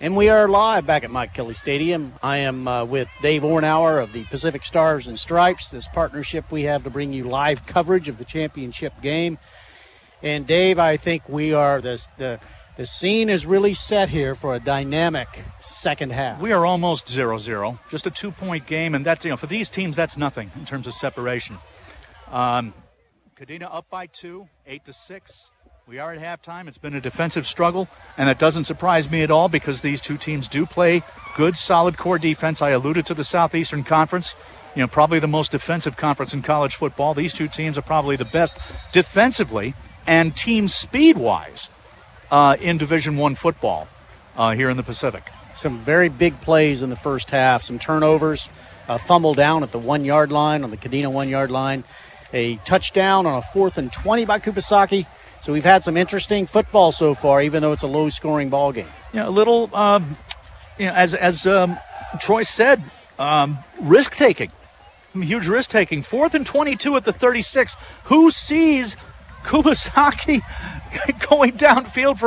And we are live back at Mike Kelly Stadium. I am with Dave Ornauer of the Pacific Stars and Stripes, this partnership we have to bring you live coverage of the championship game. And Dave, I think we are, the scene is really set here for a dynamic second half. We are almost 0-0, just a 2-point game, and that's, for these teams, that's nothing in terms of separation. Kadena up by 2, 8-6. We are at halftime. It's been a defensive struggle, and that doesn't surprise me at all because these two teams do play good, solid core defense. I alluded to the Southeastern Conference, probably the most defensive conference in college football. These two teams are probably the best defensively and team speed-wise in Division I football here in the Pacific. Some very big plays in the first half, some turnovers, a fumble down at the 1-yard line, on the Kadena 1-yard line, a touchdown on a 4th and 20 by Kubasaki. So we've had some interesting football so far, even though it's a low-scoring ball game. A little, as Troy said, risk-taking. Huge risk-taking. 4th and 22 at the 36. Who sees Kubasaki going downfield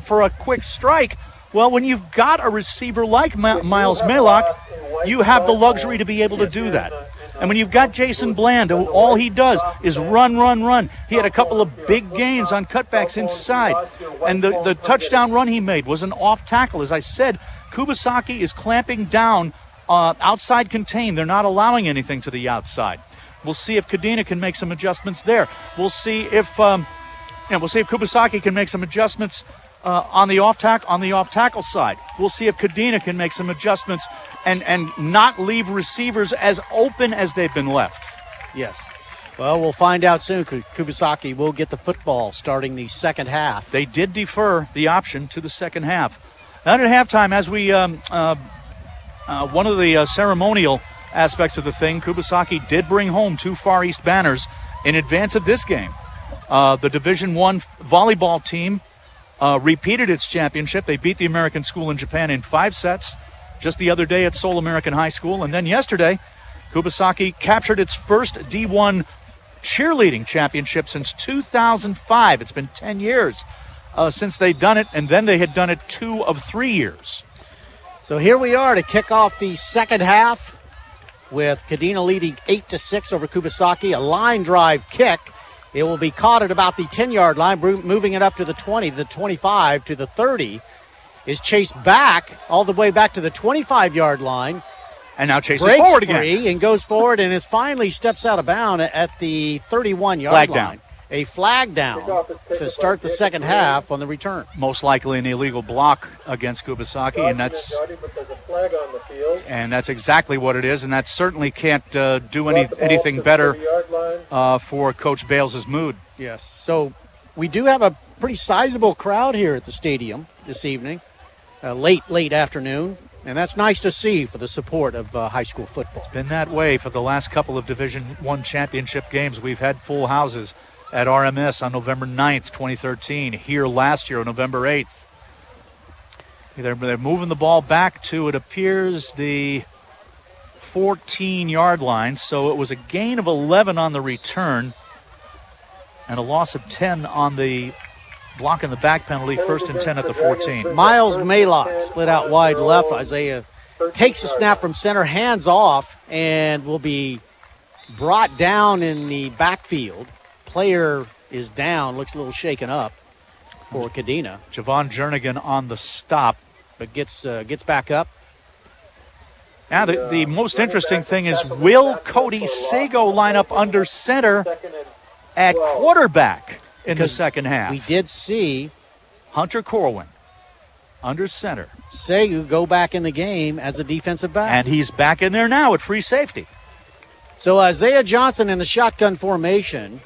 for a quick strike? Well, when you've got a receiver like Miles Maylock, you have the luxury to be able to do that. And when you've got Jason Bland, who all he does is run. He had a couple of big gains on cutbacks inside. And the touchdown run he made was an off tackle. As I said, Kubasaki is clamping down outside contain. They're not allowing anything to the outside. We'll see if Kadena can make some adjustments there. We'll see if Kubasaki can make some adjustments on the off tackle side. We'll see if Kadena can make some adjustments and not leave receivers as open as they've been left. Yes. Well, we'll find out soon. Kubasaki will get the football starting the second half. They did defer the option to the second half. Then at halftime, as we one of the ceremonial aspects of the thing, Kubasaki did bring home 2 Far East banners in advance of this game. The Division I volleyball team repeated its championship. They beat the American School in Japan in 5 sets just the other day at Seoul American High School. And then yesterday, Kubasaki captured its first D1 cheerleading championship since 2005. It's been 10 years since they'd done it, and then they had done it 2 of 3 years. So here we are to kick off the second half with Kadena leading 8-6 over Kubasaki. A line drive kick. It will be caught at about the 10-yard line, moving it up to the 20, the 25, to the 30. Is chased back, all the way back to the 25-yard line. And now chases forward again. And goes forward and is finally steps out of bounds at the 31-yard line. Down. A flag down to start the second half on the return. Most likely an illegal block against Kubasaki, and that's exactly what it is, and that certainly can't do anything better for Coach Bales' mood. Yes, so we do have a pretty sizable crowd here at the stadium this evening. late afternoon. And that's nice to see for the support of high school football. Been that way for the last couple of Division I championship games. We've had full houses at RMS on November 9th, 2013. Here last year on November 8th. They're moving the ball back to, it appears, the 14-yard line. So it was a gain of 11 on the return and a loss of 10 on the block in the back penalty, 1st and 10 at the 14. Miles Maylock split out wide left. Isaiah takes a snap from center, hands off, and will be brought down in the backfield. Player is down, looks a little shaken up for Kadena. Javon Jernigan on the stop. But gets back up. Now the most interesting thing is, will Cody Sago line up under center at quarterback in the second half? We did see Hunter Corwin under center. Sago go back in the game as a defensive back. And he's back in there now at free safety. So Isaiah Johnson in the shotgun formation.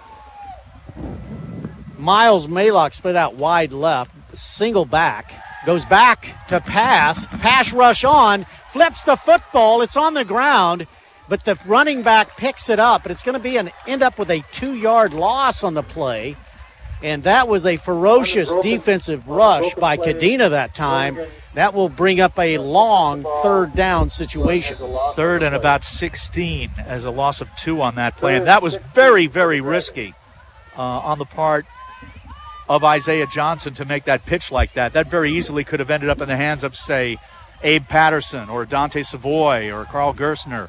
Miles Maylock split out wide left, single back, goes back to pass rush on, flips the football, it's on the ground, but the running back picks it up, but it's going to end up with a 2-yard loss on the play. And that was a ferocious defensive rush by Kadena that time. That will bring up a long 3rd down situation. 3rd and about 16 as a loss of 2 on that play. And that was very, very risky on the part of Isaiah Johnson to make that pitch like that. That very easily could have ended up in the hands of, say, Abe Patterson or Dante Savoy or Carl Gersner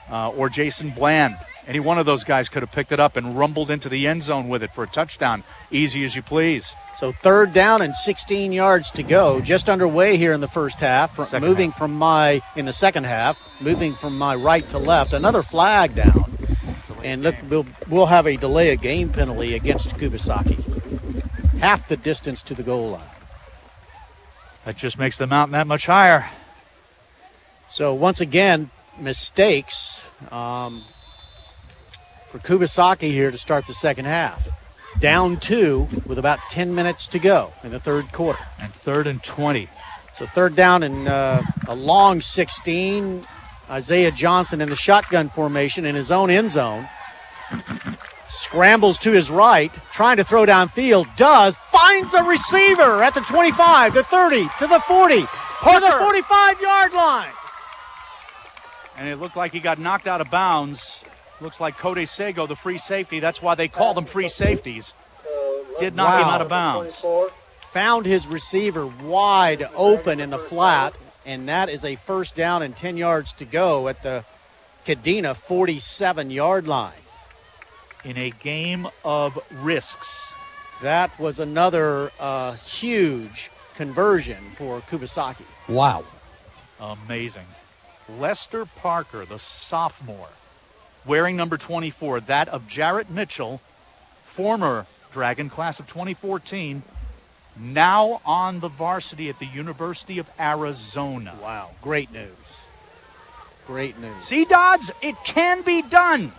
or Jason Bland. Any one of those guys could have picked it up and rumbled into the end zone with it for a touchdown. Easy as you please. So 3rd down and 16 yards to go. Just underway here in the first half. In the second half, moving from my right to left. Another flag down. And look, we'll have a delay of game penalty against Kubasaki. Half the distance to the goal line. That just makes the mountain that much higher. So once again, mistakes for Kubasaki here to start the second half. Down 2 with about 10 minutes to go in the 3rd quarter. And 3rd and 20. So 3rd down and a long 16. Isaiah Johnson in the shotgun formation in his own end zone. Scrambles to his right, trying to throw downfield. Finds a receiver at the 25, the 30, to the 40, to the 45-yard line. And it looked like he got knocked out of bounds. Looks like Cody Sago, the free safety. That's why they call them free safeties. Did knock him out of bounds. Found his receiver wide open in the flat, and that is a 1st down and 10 yards to go at the Kadena 47-yard line. In a game of risks. That was another huge conversion for Kubasaki. Wow. Amazing. Lester Parker, the sophomore, wearing number 24, that of Jarrett Mitchell, former Dragon class of 2014, now on the varsity at the University of Arizona. Wow, great news. Great news. See, Dodds, it can be done.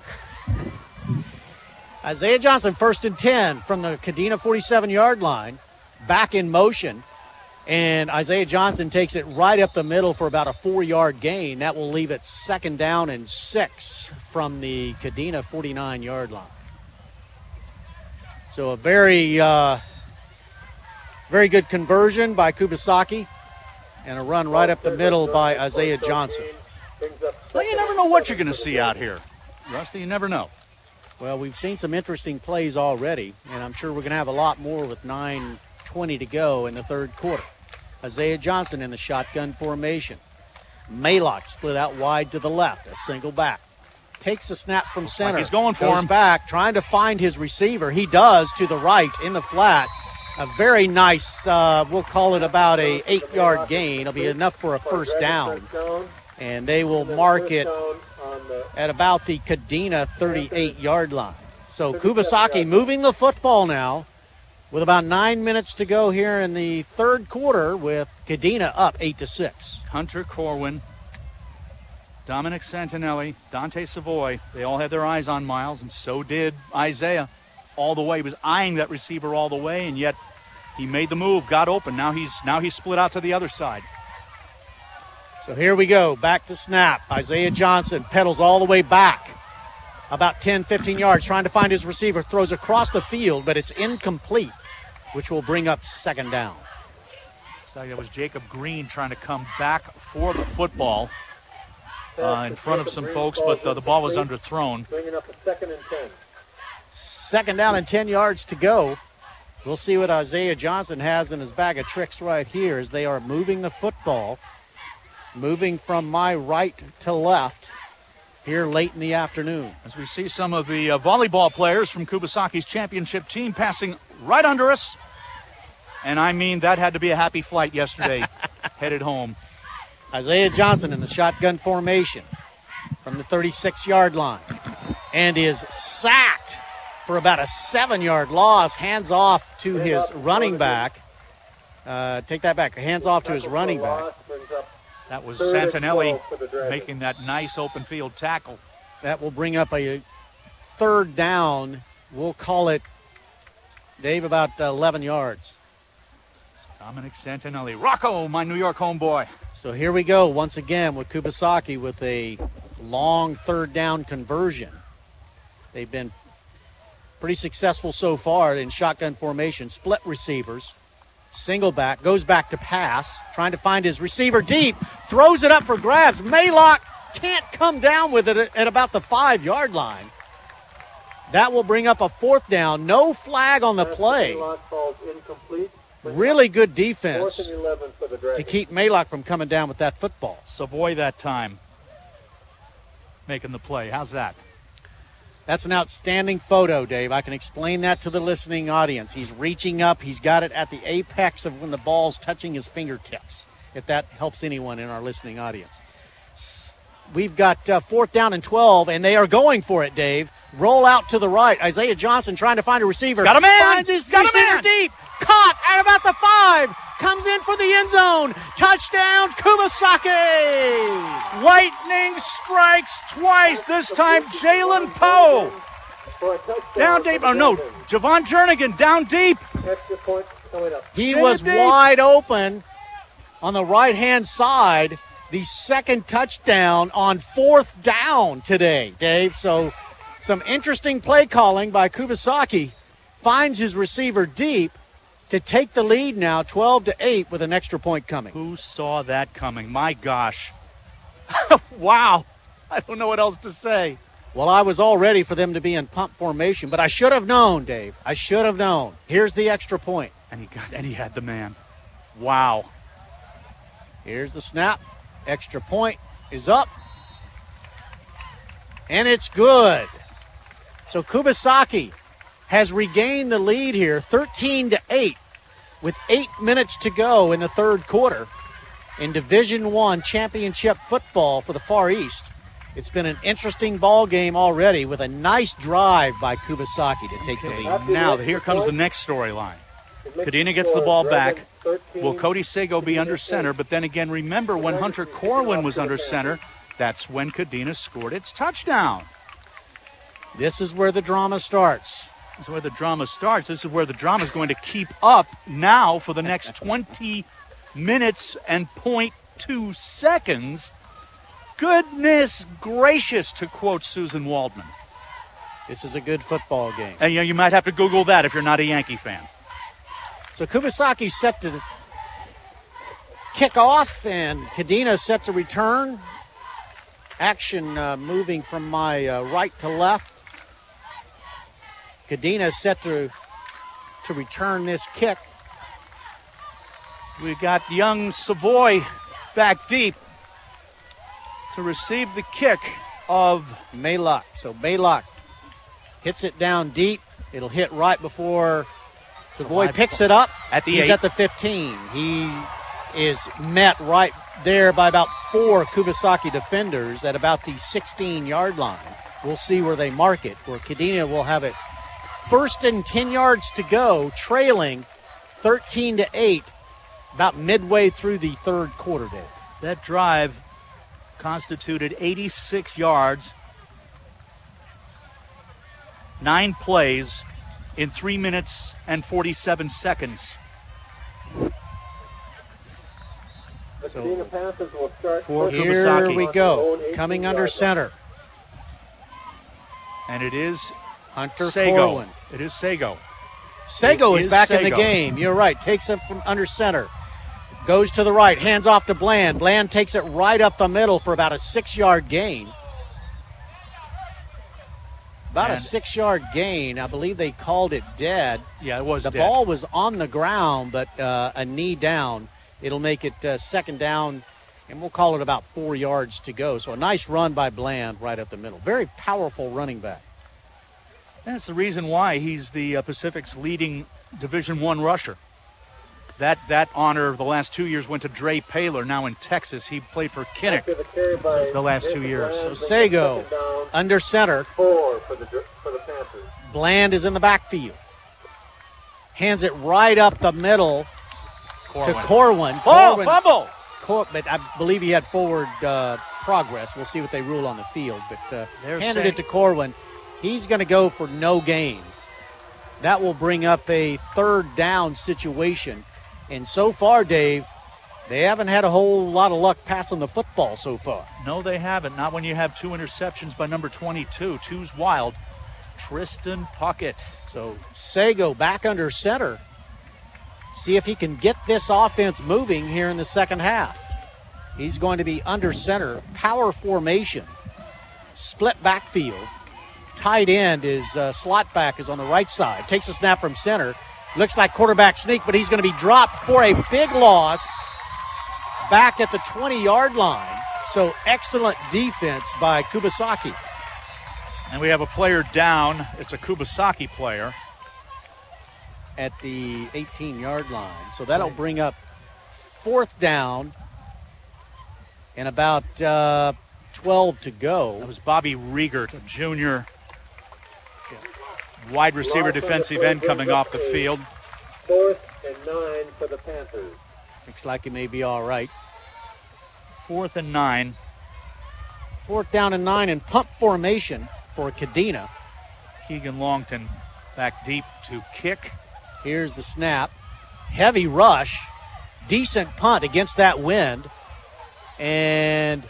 Isaiah Johnson, 1st and 10 from the Kadena 47-yard line, back in motion. And Isaiah Johnson takes it right up the middle for about a 4-yard gain. That will leave it 2nd down and 6 from the Kadena 49-yard line. So a very good conversion by Kubasaki and a run right up the middle by Isaiah Johnson. Well, you never know what you're going to see out here, Rusty. You never know. Well, we've seen some interesting plays already, and I'm sure we're going to have a lot more with 9:20 to go in the 3rd quarter. Isaiah Johnson in the shotgun formation. Maylock split out wide to the left, a single back. Takes a snap from center. He's going for him. Back, trying to find his receiver. He does to the right in the flat. A very nice, we'll call it about a 8-yard gain. It'll be enough for a 1st down. And they will mark it at about the Kadena 38-yard line. So Kubasaki moving the football now with about 9 minutes to go here in the 3rd quarter with Kadena up 8-6. Hunter Corwin, Dominic Santinelli, Dante Savoy, they all had their eyes on Miles, and so did Isaiah all the way. He was eyeing that receiver all the way, and yet He made the move, got open. Now he's split out to the other side. So here we go, back to snap. Isaiah Johnson pedals all the way back, about 10, 15 yards, trying to find his receiver, throws across the field, but it's incomplete, which will bring up second down. So that was Jacob Green trying to come back for the football in front of some folks, but the ball was underthrown. Bringing up a 2nd and 10. Second down and 10 yards to go. We'll see what Isaiah Johnson has in his bag of tricks right here as they are moving the football, moving from my right to left here late in the afternoon. As we see some of the volleyball players from Kubasaki's championship team passing right under us. And I mean, that had to be a happy flight yesterday, headed home. Isaiah Johnson in the shotgun formation from the 36-yard line and is sacked for about a 7-yard loss. Hands off to his running back. Take that back. Hands off to his running back. That was Santinelli making that nice open field tackle. That will bring up a third down. We'll call it, Dave, about 11 yards. Dominic Santinelli. Rocco, my New York homeboy. So here we go once again with Kubasaki with a long third down conversion. They've been pretty successful so far in shotgun formation. Split receivers. Single back, goes back to pass, trying to find his receiver deep, throws it up for grabs. Maylock can't come down with it at about the 5-yard line. That will bring up a fourth down. No flag on the play. Really good defense to keep Maylock from coming down with that football. Savoy that time making the play. How's that? That's an outstanding photo, Dave. I can explain that to the listening audience. He's reaching up. He's got it at the apex of when the ball's touching his fingertips, if that helps anyone in our listening audience. We've got 4th down and 12, and they are going for it, Dave. Roll out to the right. Isaiah Johnson trying to find a receiver. Got a man! Finds his receiver deep. Caught at about the 5. Comes in for the end zone. Touchdown, Kubasaki! Lightning strikes twice. This time, Jalen Poe. Down deep. Oh, no. Javon Jernigan down deep. Extra point coming up. He was wide open on the right-hand side. The second touchdown on 4th down today, Dave. So some interesting play calling by Kubasaki. Finds his receiver deep to take the lead now, 12-8, with an extra point coming. Who saw that coming? My gosh. Wow. I don't know what else to say. Well, I was all ready for them to be in pump formation, but I should have known, Dave. I should have known. Here's the extra point. And he had the man. Wow. Here's the snap. Extra point is up. And it's good. So Kubasaki has regained the lead here, 13-8, with 8 minutes to go in the third quarter in Division I championship football for the Far East. It's been an interesting ball game already with a nice drive by Kubasaki to take the lead. Now, here comes the next storyline. Kadena gets the ball back. Will Cody Sago be under center? But then again, remember when Hunter Corwin was under center, that's when Kadena scored its touchdown. This is where the drama starts. This is where the drama starts. This is where the drama is going to keep up now for the next 20 minutes and 0.2 seconds. Goodness gracious, to quote Susan Waldman. This is a good football game. And you might have to Google that if you're not a Yankee fan. So Kubasaki set to kick off, and Kadena set to return. Action moving from my right to left. Kadena set to return this kick. We've got young Savoy back deep to receive the kick of Maylock. So Maylock hits it down deep. It'll hit right before Savoy picks it up. He's 8. At the 15. He is met right there by about 4 Kubasaki defenders at about the 16-yard line. We'll see where they mark it, where Kadena will have it 1st and 10 yards to go, trailing 13-8, about midway through the third quarter, Dave. That drive constituted 86 yards, 9 plays in 3 minutes and 47 seconds. The Kadena Panthers will start For Here Kubasaki. we go, coming under center. And it is Hunter Sago. Corwin. It is Sago. Sago It is is back in the Sago. game. You're right. Takes it from under center. Goes to the right. Hands off to Bland. Bland takes it right up the middle for about a 6-yard gain. About a And- 6-yard gain. I believe they called it dead. Yeah, it was The dead. ball was on the ground, but a knee down. It'll make it second down, and we'll call it about 4 yards to go. So a nice run by Bland right up the middle. Very powerful running back. That's the reason why he's the Pacific's leading Division I rusher. That honor the last 2 years went to Dre Paler, now in Texas. He played for Kinnick After the carry by the last 2 Jason years. Bland, So brings up Sago second down, under center. 4 for the Panthers. Bland is in the backfield. Hands it right up the middle to Corwin. Oh, fumble! But I believe he had forward progress. We'll see what they rule on the field. But They're handed saying- it to Corwin. He's going to go for no gain. That will bring up a third down situation. And so far, Dave, they haven't had a whole lot of luck passing the football so far. No, they haven't. Not when you have 2 interceptions by number 22. Two's wild. Tristan Puckett. So Sago back under center. See if he can get this offense moving here in the second half. He's going to be under center. Power formation. Split backfield. Tight end is slot back is on the right side. Takes a snap from center. Looks like quarterback sneak, but he's going to be dropped for a big loss back at the 20-yard line. So excellent defense by Kubasaki. And we have a player down. It's a Kubasaki player. At the 18-yard line. So that'll bring up fourth down and about 12 to go. That was Bobby Riegert, a junior wide receiver, defensive end coming off the field. 4th and 9 for the Panthers. Looks like he may be all right. 4th and 9. Fourth down and 9 in pump formation for Kadena. Keegan Longton back deep to kick. Here's the snap. Heavy rush. Decent punt against that wind. And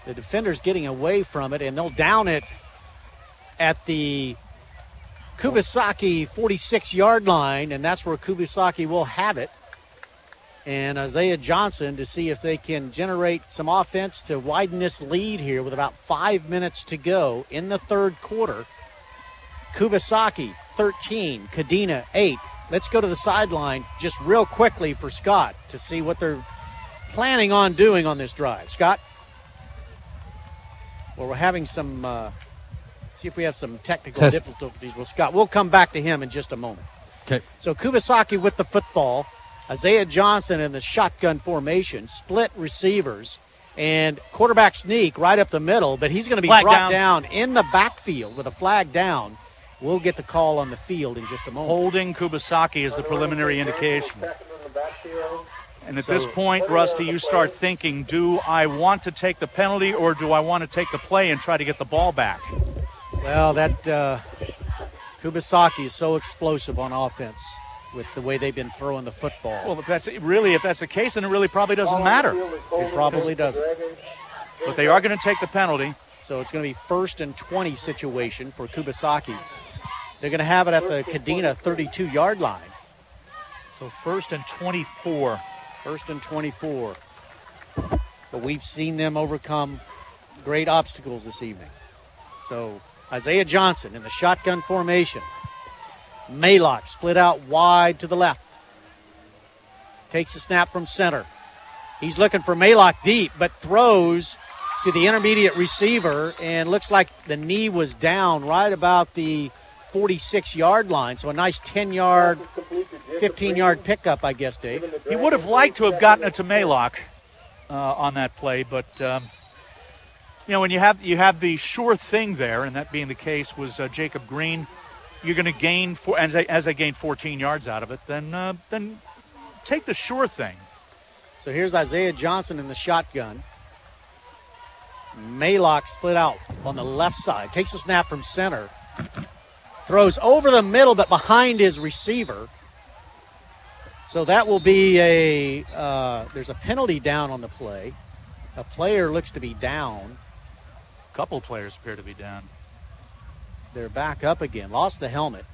the defender's getting away from it, and they'll down it at the Kubasaki 46-yard line, and that's where Kubasaki will have it. And Isaiah Johnson to see if they can generate some offense to widen this lead here with about 5 minutes to go in the third quarter. Kubasaki 13, Kadena 8. Let's go to the sideline just real quickly for Scott to see what they're planning on doing on this drive. Scott? Well, we're having some, see if we have some technical difficulties with Scott. We'll come back to him in just a moment. Okay. So Kubasaki with the football. Isaiah Johnson in the shotgun formation, split receivers, and quarterback sneak right up the middle, but he's going to be brought down in the backfield with a flag down. We'll get the call on the field in just a moment. Holding Kubasaki is the preliminary indication. And at this point, Rusty, you start thinking, do I want to take the penalty or do I want to take the play and try to get the ball back? Well, that Kubasaki is so explosive on offense with the way they've been throwing the football. Well, if that's the case, then it really probably doesn't matter. It probably doesn't. But they are going to take the penalty. So it's going to be 1st and 20 situation for Kubasaki. They're going to have it at the Kadena 32-yard line. So 1st and 24. 1st and 24. But we've seen them overcome great obstacles this evening. So Isaiah Johnson in the shotgun formation. Maylock split out wide to the left. Takes a snap from center. He's looking for Maylock deep, but throws to the intermediate receiver, and looks like the knee was down right about the 46-yard line. So a nice 10-yard, 15-yard pickup, I guess, Dave. He would have liked to have gotten it to Maylock on that play, but when you have the sure thing there, and that being the case was Jacob Green, you're going to gain as I gained 14 yards out of it, then take the sure thing. So here's Isaiah Johnson in the shotgun. Maylock split out on the left side. Takes a snap from center. Throws over the middle, but behind his receiver. So that will be there's a penalty down on the play. A player looks to be down. A couple of players appear to be down. They're back up again. Lost the helmet.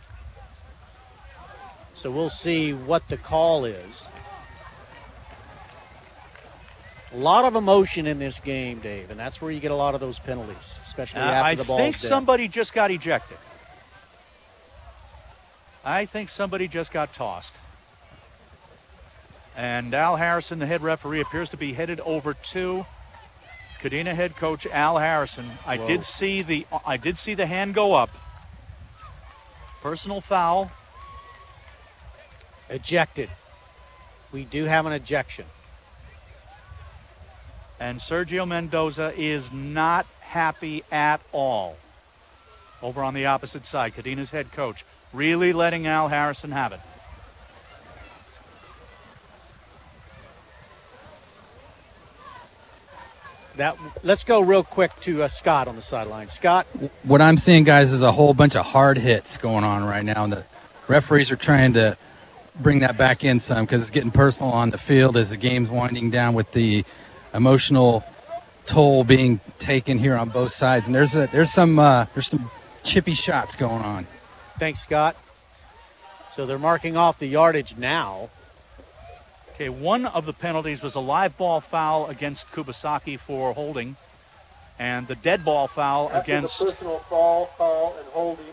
So we'll see what the call is. A lot of emotion in this game, Dave, and that's where you get a lot of those penalties, especially after the ball's I think dead. somebody just got ejected. I think somebody just got tossed. And Al Harrison, the head referee, appears to be headed over to Kadena head coach Al Harrison. I did see the hand go up. Personal foul. Ejected. We do have an ejection. And Sergio Mendoza is not happy at all. Over on the opposite side, Kadena's head coach really letting Al Harrison have it. Let's go real quick to Scott on the sideline. Scott? What I'm seeing, guys, is a whole bunch of hard hits going on right now. And the referees are trying to bring that back in some because it's getting personal on the field as the game's winding down with the emotional toll being taken here on both sides. And there's some chippy shots going on. Thanks, Scott. So they're marking off the yardage now. Okay, one of the penalties was a live ball foul against Kubasaki for holding, and the dead ball foul against the personal foul and holding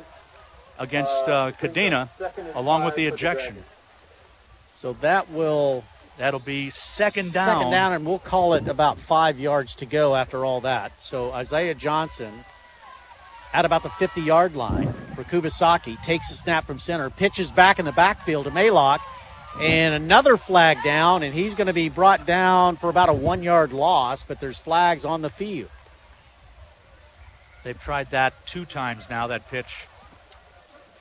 against Kadena, along with the ejection. So that'll be second down. Second down, and we'll call it about 5 yards to go after all that. So Isaiah Johnson at about the 50-yard line for Kubasaki, takes the snap from center, pitches back in the backfield to Maylock, and another flag down, and he's going to be brought down for about a 1-yard loss, but there's flags on the field. They've tried that 2 times now, that pitch.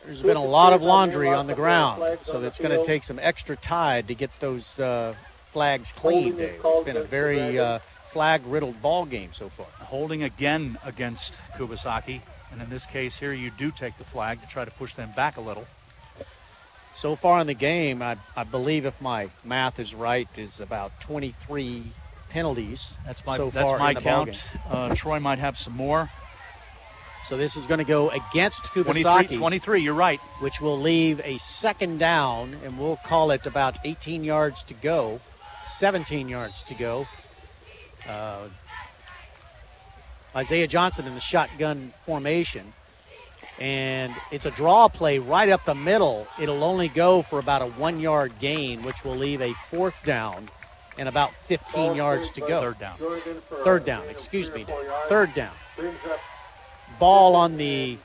There's been a lot of laundry on the ground, so it's going to take some extra tide to get those flags clean, Dave. It's been a very flag-riddled ball game so far. Holding again against Kubasaki, and in this case here you do take the flag to try to push them back a little. So far in the game, I believe, if my math is right, is about 23 penalties. That's my count. Troy might have some more. So this is going to go against Kubasaki. 23, you're right. Which will leave a second down, and we'll call it about 18 yards to go, 17 yards to go. Isaiah Johnson in the shotgun formation. And it's a draw play right up the middle. It'll only go for about a 1-yard gain, which will leave a 4th down and about 15 yards to go. Third down, excuse me. Third down. Ball on the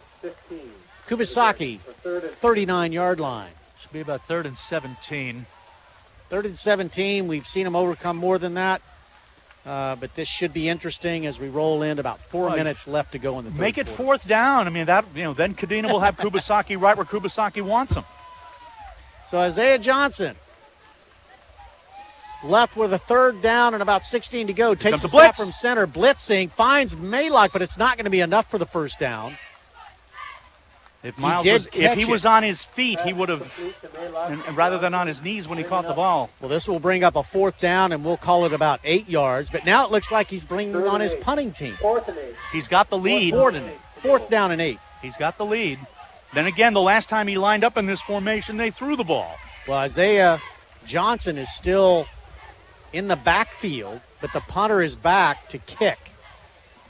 Kubasaki 39-yard line. Should be about 3rd and 17. 3rd and 17. We've seen them overcome more than that. But this should be interesting as we roll in. About 4 minutes left to go in the third Make it quarter. 4th down. I mean, then Kadena will have Kubasaki right where Kubasaki wants him. So Isaiah Johnson left with a 3rd down and about 16 to go. Takes a snap from center, blitzing, finds Maylock, but it's not going to be enough for the 1st down. If he was on his feet, he would have, and rather than on his knees when he caught the ball. Well, this will bring up a 4th down, and we'll call it about 8 yards. But now it looks like he's bringing on his punting team. 4th and 8. He's got the lead. 4th down and 8. He's got the lead. Then again, the last time he lined up in this formation, they threw the ball. Well, Isaiah Johnson is still in the backfield, but the punter is back to kick.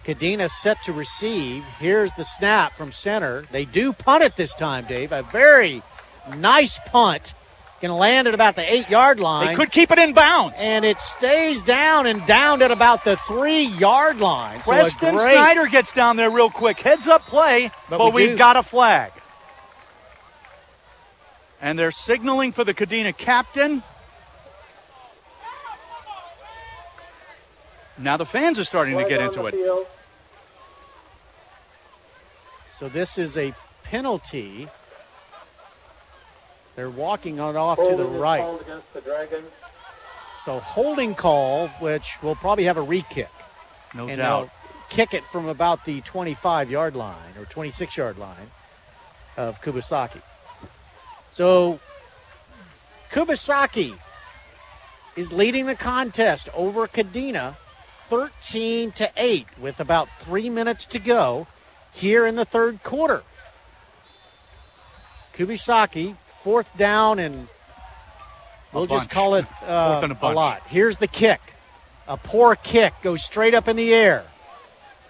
Kadena set to receive. Here's the snap from center. They do punt it this time, Dave. A very nice punt. Going to land at about the 8-yard line. They could keep it in bounds. And it stays down and down at about the 3-yard line. Preston Snyder gets down there real quick. Heads up play, but we've got a flag. And they're signaling for the Kadena captain. Now the fans are starting to get into it. So this is a penalty. They're walking on off to the right. So holding call, which will probably have a re-kick. No doubt. They'll kick it from about the 25-yard line or 26-yard line of Kubasaki. So Kubasaki is leading the contest over Kadena 13-8 with about 3 minutes to go here in the third quarter. Kubasaki, fourth down, and we'll just call it a lot. Here's the kick. A poor kick goes straight up in the air.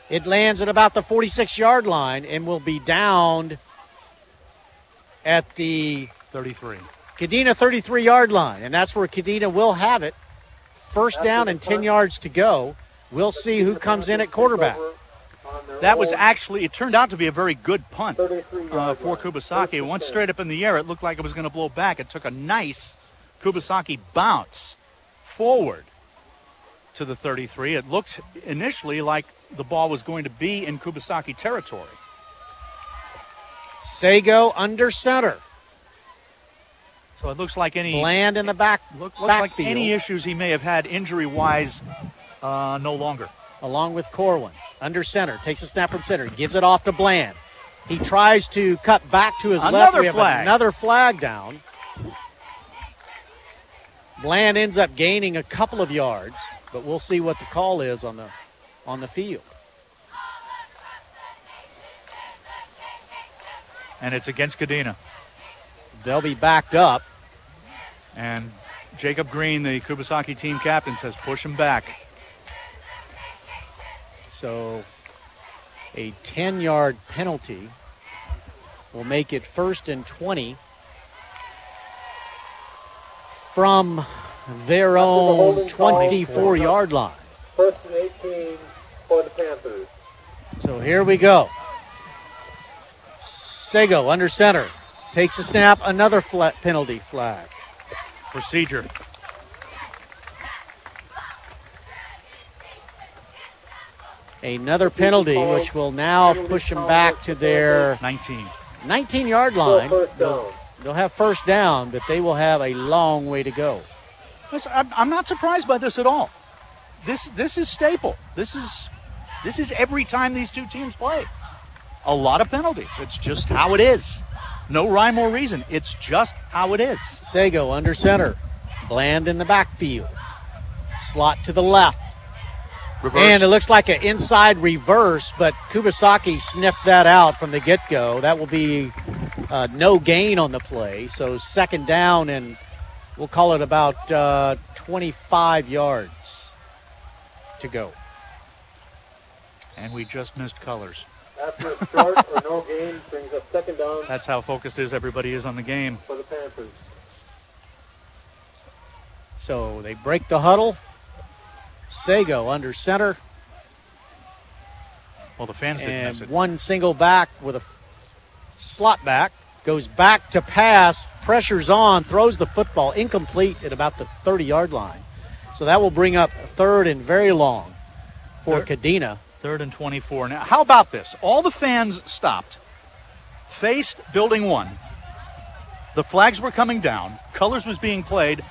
It lands at about the 46-yard line and will be downed at the 33. Kadena 33-yard line, and that's where Kadena will have it. First down and 10 yards to go. We'll see who comes in at quarterback. That was actually, it turned out to be a very good punt for Kubasaki. It went straight up in the air. It looked like it was going to blow back. It took a nice Kubasaki bounce forward to the 33. It looked initially like the ball was going to be in Kubasaki territory. Sago under center. So it looks like any Bland in the back. Looks like any issues he may have had injury-wise no longer. Along with Corwin. Under center. Takes a snap from center. Gives it off to Bland. He tries to cut back to his left. We have another flag down. Bland ends up gaining a couple of yards, but we'll see what the call is on the field. And it's against Kadena. They'll be backed up. And Jacob Green, the Kubasaki team captain, says push him back. So a 10-yard penalty will make it 1st and 20 from their own 24-yard line. 1st and 18 for the Panthers. So here we go. Sago under center. Takes a snap, another penalty flag. Procedure. Another penalty, which will now push them back to their 19-yard line. They'll have first down, but they will have a long way to go. I'm not surprised by this at all. This is staple. This is every time these two teams play. A lot of penalties. It's just how it is. No rhyme or reason. It's just how it is. Sago under center. Bland in the backfield. Slot to the left. Reverse. And it looks like an inside reverse, but Kubasaki sniffed that out from the get-go. That will be no gain on the play. So second down, and we'll call it about 25 yards to go. And we just missed colors. After a short or no gain, brings up second down. That's how focused everybody is on the game. For the Panthers. So they break the huddle. Sago under center. Well, the fans didn't miss it. One single back with a slot back. Goes back to pass. Pressures on. Throws the football incomplete at about the 30-yard line. So that will bring up third and very long for Kadena. 3rd and 24. Now, how about this? All the fans stopped, faced Building 1. The flags were coming down. Colors was being played.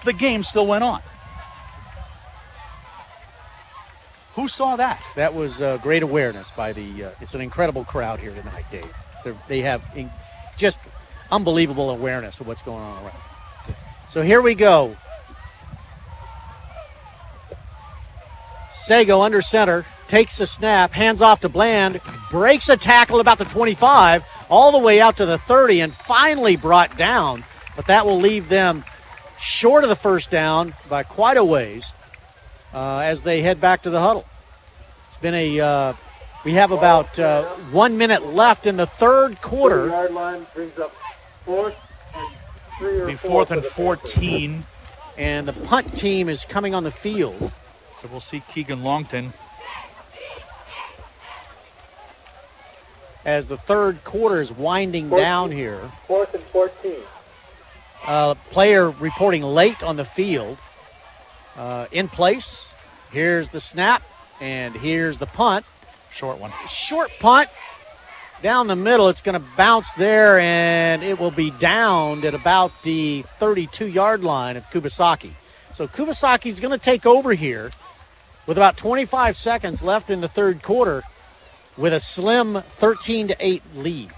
The game still went on. Who saw that? That was great awareness by it's an incredible crowd here tonight, Dave. They have just unbelievable awareness of what's going on around. So here we go. Sago under center. Takes a snap, hands off to Bland, breaks a tackle about the 25, all the way out to the 30, and finally brought down. But that will leave them short of the first down by quite a ways as they head back to the huddle. It's been we have about 1 minute left in the third quarter. 30-yard line brings up 4th and 3 or 4th and 14. And the punt team is coming on the field. So we'll see Keegan Longton. As the third quarter is winding down here. 4th and 14. Player reporting late on the field. In place. Here's the snap, and here's the punt. Short one. Short punt. Down the middle, it's going to bounce there, and it will be downed at about the 32-yard line of Kubasaki. So Kubasaki's going to take over here with about 25 seconds left in the third quarter, with a slim 13-8 lead.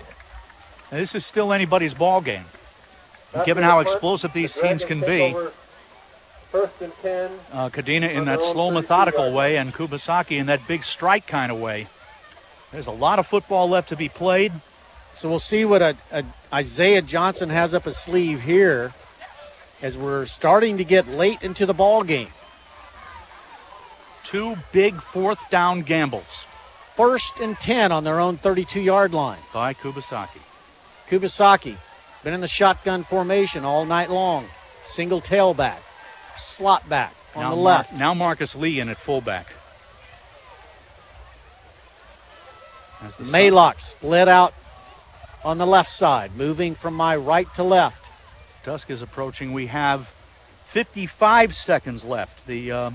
Now, this is still anybody's ball game. given how explosive these teams can be. First and 10. Kadena in that slow, methodical way, and Kubasaki in that big strike kind of way. There's a lot of football left to be played. So we'll see what Isaiah Johnson has up his sleeve here as we're starting to get late into the ball game. 2 big 4th down gambles. First and 10 on their own 32-yard line. By Kubasaki. Kubasaki, been in the shotgun formation all night long. Single tailback, slot back on the left. Now Marcus Lee in at fullback. Maylock split out on the left side, moving from my right to left. Dusk is approaching. We have 55 seconds left. The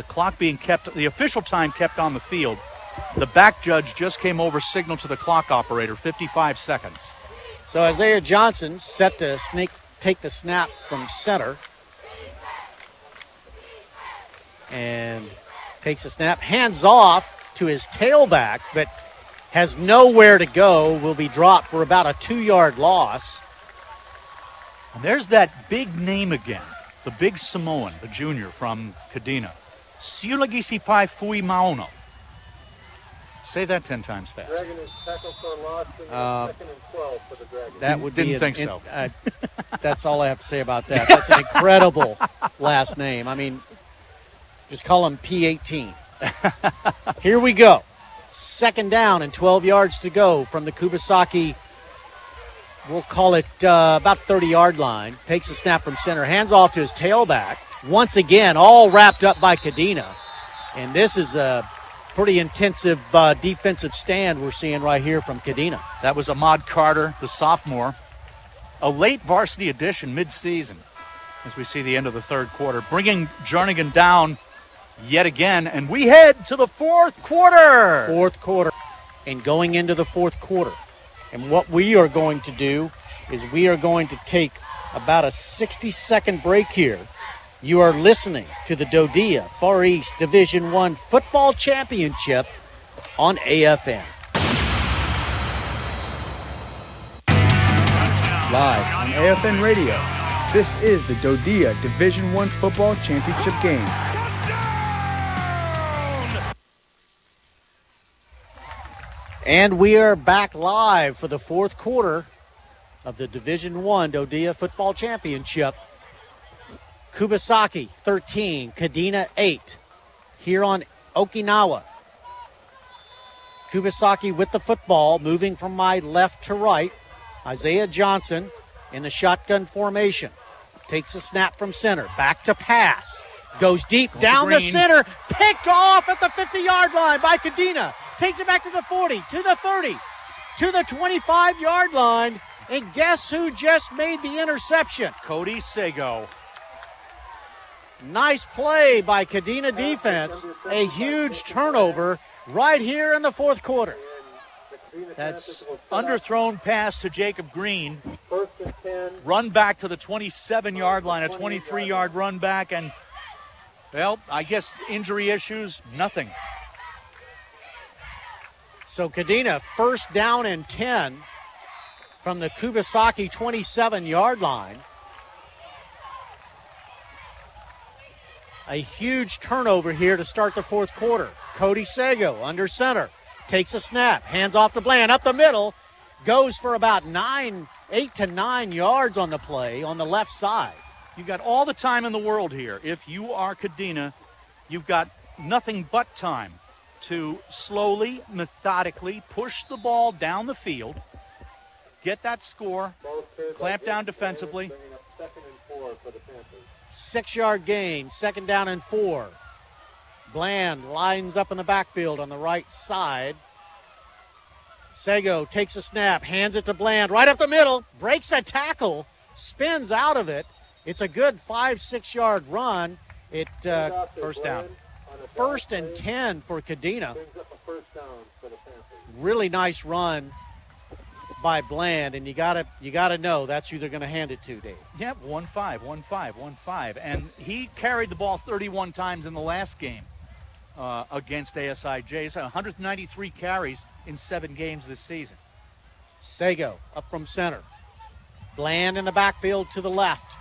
clock being kept, the official time kept on the field. The back judge just came over, signal to the clock operator, 55 seconds. So Isaiah Johnson set to take the snap from center. And takes a snap, hands off to his tailback, but has nowhere to go, will be dropped for about a 2-yard loss. And there's that big name again, the big Samoan, the junior from Kadena. Siulagisipai Fui Maono. Say that 10 times fast. Dragon is tackled for loss in second and 12 for the Dragon. That would Didn't think so. That's all I have to say about that. That's an incredible last name. I mean, just call him P18. Here we go. Second down and 12 yards to go from the Kubasaki, we'll call it about 30-yard line. Takes a snap from center, hands off to his tailback. Once again, all wrapped up by Kadena. And this is a pretty intensive defensive stand we're seeing right here from Kadena. That was Ahmad Carter, the sophomore. A late varsity addition mid-season as we see the end of the third quarter, bringing Jernigan down yet again, and we head to the fourth quarter. Fourth quarter, and going into the fourth quarter. And what we are going to do is we are going to take about a 60-second break here. You are listening to the DoDEA Far East Division I Football Championship on AFN. Live on AFN Radio, this is the DoDEA Division I Football Championship game. And we are back live for the fourth quarter of the Division I DoDEA Football Championship. Kubasaki 13, Kadena 8 here on Okinawa. Kubasaki with the football, moving from my left to right. Isaiah Johnson in the shotgun formation. Takes a snap from center, back to pass. Goes deep down the center, picked off at the 50-yard line by Kadena. Takes it back to the 40, to the 30, to the 25-yard line. And guess who just made the interception? Cody Sago. Nice play by Kadena defense. A huge turnover right here in the fourth quarter. That's underthrown pass to Jacob Green. First and 10. Run back to the 27-yard line, a 23-yard run back, and, well, I guess injury issues, nothing. So Kadena first down and 10 from the Kubasaki 27-yard line. A huge turnover here to start the fourth quarter. Cody Sago under center. Takes a snap. Hands off to Bland. Up the middle. Goes for about 8 to 9 yards on the play on the left side. You've got all the time in the world here. If you are Kadena, you've got nothing but time to slowly, methodically push the ball down the field, get that score, clamp down defensively. 6-yard gain, second down and 4. Bland lines up in the backfield on the right side. Sago takes a snap, hands it to Bland right up the middle, breaks a tackle, spins out of it. It's a good 5-6 yard run. It first down. First and 10 for Kadena. Really nice run by Bland, and you gotta know that's who they're going to hand it to, Dave. Yep, 1-5. And he carried the ball 31 times in the last game against ASIJ. So 193 carries in 7 games this season. Sago up from center. Bland in the backfield to the left.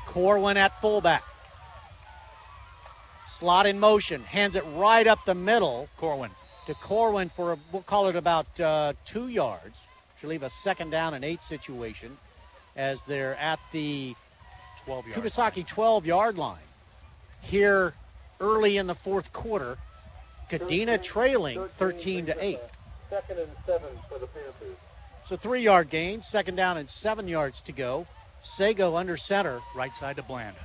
Corwin at fullback. Slot in motion. Hands it right up the middle. Corwin. To Corwin for, we'll call it about 2 yards. Should leave a 2nd down and 8 situation as they're at the Kubasaki 12-yard line. Here early in the 4th quarter, Kadena trailing 13-8. 2nd and 7 for the Panthers. So 3-yard gain, 2nd down and 7 yards to go. Sago under center. Right side to Bland.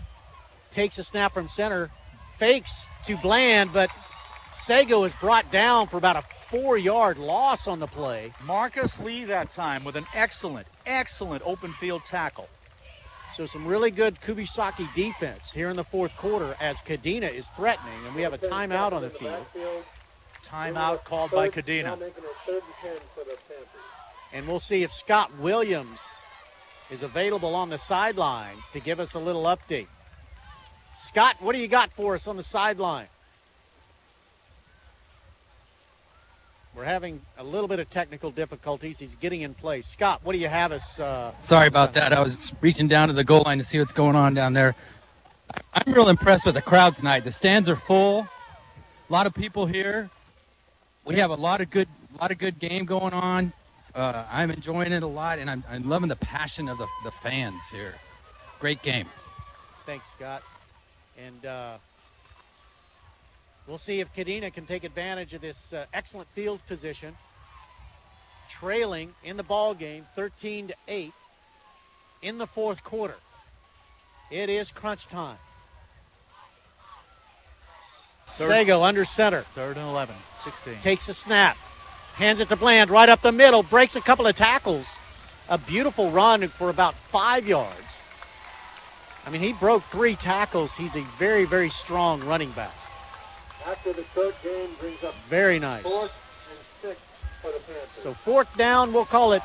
Takes a snap from center, fakes to Bland, but Sago is brought down for about a 4-yard loss on the play. Marcus Lee that time with an excellent open field tackle. So some really good Kubasaki defense here in the 4th quarter as Kadena is threatening, and we have a timeout on the field. Timeout called by Kadena. And we'll see if Scott Williams is available on the sidelines to give us a little update. Scott, what do you got for us on the sideline? We're having a little bit of technical difficulties. He's getting in place. Scott, what do you have us? Sorry about that. I was reaching down to the goal line to see what's going on down there. I'm real impressed with the crowd tonight. The stands are full. A lot of people here. We have a lot of good game going on. I'm enjoying it a lot, and I'm loving the passion of the fans here. Great game. Thanks, Scott. And we'll see if Kadena can take advantage of this excellent field position. Trailing in the ball game, 13-8 in the 4th quarter. It is crunch time. Sago under center. 3rd and 11, 16. Takes a snap. Hands it to Bland right up the middle. Breaks a couple of tackles. A beautiful run for about 5 yards. I mean, he broke 3 tackles. He's a very, very strong running back. After the short game brings up very nice. 4th and 6 for the Panthers. So 4th down, we'll call it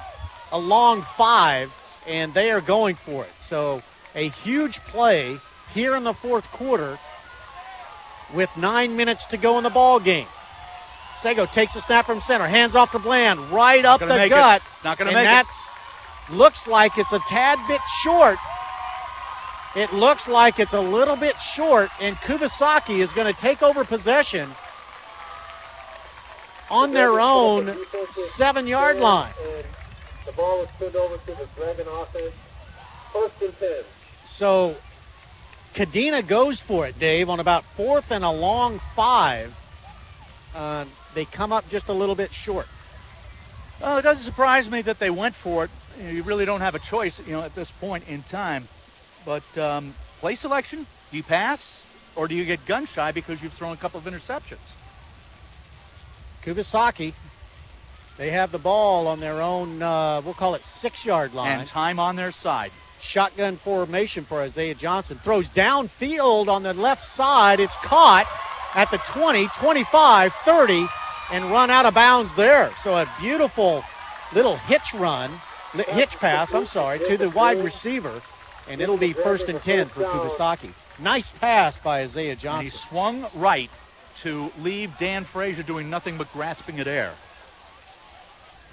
a long 5, and they are going for it. So a huge play here in the 4th quarter with 9 minutes to go in the ball game. Sago takes a snap from center, hands off to Bland, right up the gut. Not going to make it. Looks like it's a tad bit short. It looks like it's a little bit short, and Kubasaki is going to take over possession on their own 7-yard line. And the ball is turned over to the Dragon offense. 1st and 10. So Kadena goes for it, Dave, on about 4th and a long 5. They come up just a little bit short. Well, it doesn't surprise me that they went for it. You really don't have a choice, at this point in time. But play selection, do you pass or do you get gun shy because you've thrown a couple of interceptions? Kubasaki, they have the ball on their own, we'll call it 6-yard line. And time on their side. Shotgun formation for Isaiah Johnson. Throws downfield on the left side. It's caught at the 20, 25, 30, and run out of bounds there. So a beautiful little hitch pass, to the wide receiver. And it'll be 1st and 10 for Kubasaki. Nice pass by Isaiah Johnson. And he swung right to leave Dan Frazier doing nothing but grasping at air.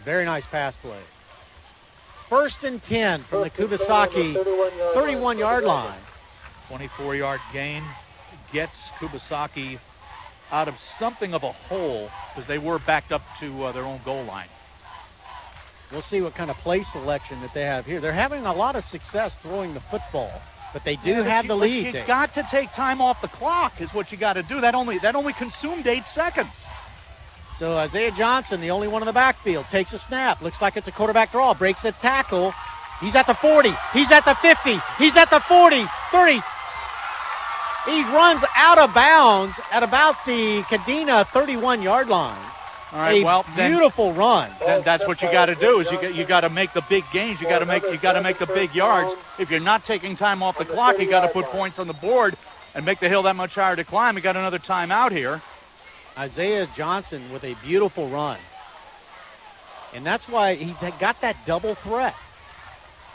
Very nice pass play. 1st and 10 from the Kubasaki 31-yard line. 24-yard gain gets Kubasaki out of something of a hole because they were backed up to their own goal line. We'll see what kind of play selection that they have here. They're having a lot of success throwing the football, but they do have the lead. You got to take time off the clock is what you got to do. That only consumed 8 seconds. So Isaiah Johnson, the only one in the backfield, takes a snap. Looks like it's a quarterback draw. Breaks a tackle. He's at the 40. He's at the 50. He's at the 40, 30. He runs out of bounds at about the Kadena 31-yard line. All right, beautiful run. That's what you got to do. Is you got to make the big gains. You got to make the big yards. If you're not taking time off the clock, you got to put points on the board and make the hill that much higher to climb. We got another timeout here. Isaiah Johnson with a beautiful run, and that's why he's got that double threat.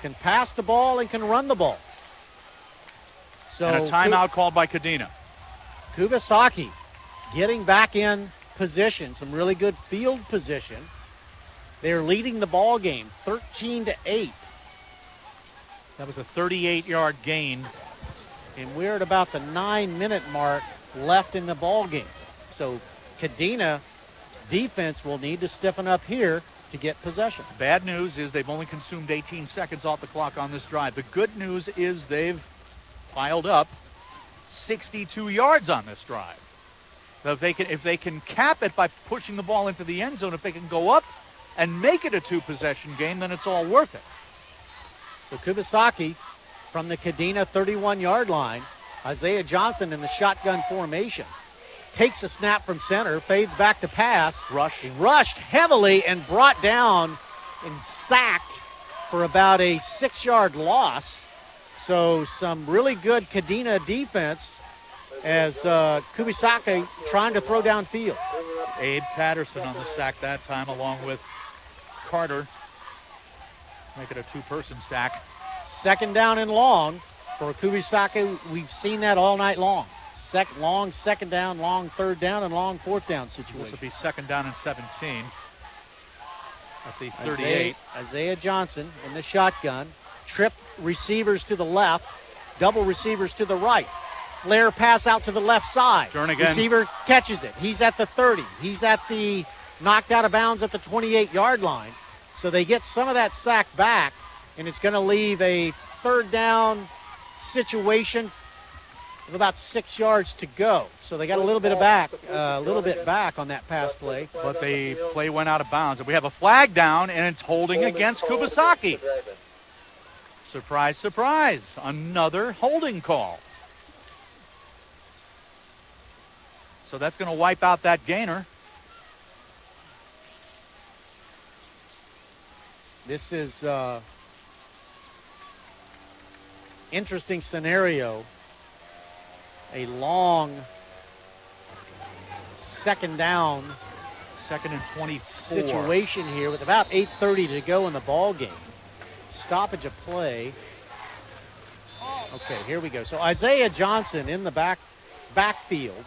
Can pass the ball and can run the ball. So and a timeout called by Kadena. Kubasaki getting back in position, some really good field position. They're leading the ball game 13-8. That was a 38-yard gain. And we're at about the 9-minute mark left in the ball game. So Kadena defense will need to stiffen up here to get possession. Bad news is they've only consumed 18 seconds off the clock on this drive. The good news is they've piled up 62 yards on this drive. So if they can cap it by pushing the ball into the end zone, if they can go up and make it a 2-possession game, then it's all worth it. So Kubasaki from the Kadena 31-yard line, Isaiah Johnson in the shotgun formation, takes a snap from center, fades back to pass, rushed heavily and brought down and sacked for about a 6-yard loss. So some really good Kadena defense as Kubasaki trying to throw downfield. Abe Patterson on the sack that time along with Carter. Make it a 2-person sack. Second down and long for Kubasaki. We've seen that all night long. Long second down, long third down, and long fourth down situation. This will be second down and 17 at the 38. Isaiah Johnson in the shotgun. Trip receivers to the left, double receivers to the right. Flare pass out to the left side. Jernigan. Receiver catches it. He's at the 30. He's at the knocked out of bounds at the 28-yard line. So they get some of that sack back, and it's going to leave a third down situation with about 6 yards to go. So they got a little bit back on that pass play. But the play went out of bounds. And we have a flag down, and it's holding against Kubasaki. Surprise, surprise. Another holding call. So that's going to wipe out that gainer. This is interesting scenario. A long second down, second and 24 situation here with about 8:30 to go in the ball game. Stoppage of play. Okay, here we go. So Isaiah Johnson in the backfield,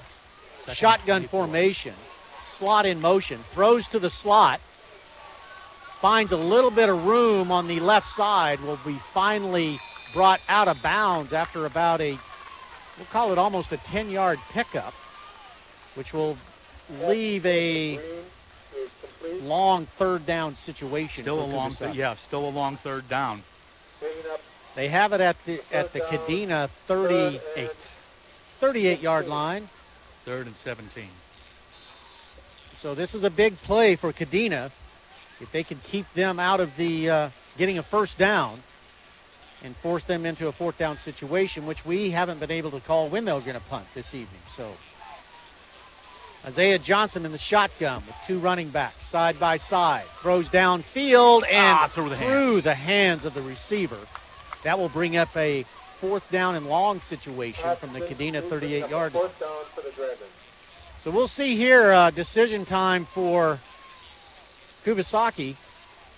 shotgun formation, slot in motion, throws to the slot, finds a little bit of room on the left side, will be finally brought out of bounds after about we'll call it almost a 10-yard pickup, which will leave a long third down situation. Still a long third down. They have it at the Kadena 38-yard line. Third and 17. So this is a big play for Kadena. If they can keep them out of the getting a first down and force them into a fourth down situation, which we haven't been able to call when they're going to punt this evening. So Isaiah Johnson in the shotgun with two running backs side by side. Throws downfield and through the hands of the receiver. That will bring up a fourth down and long situation from the Kadena 38-yard line. So we'll see here decision time for Kubasaki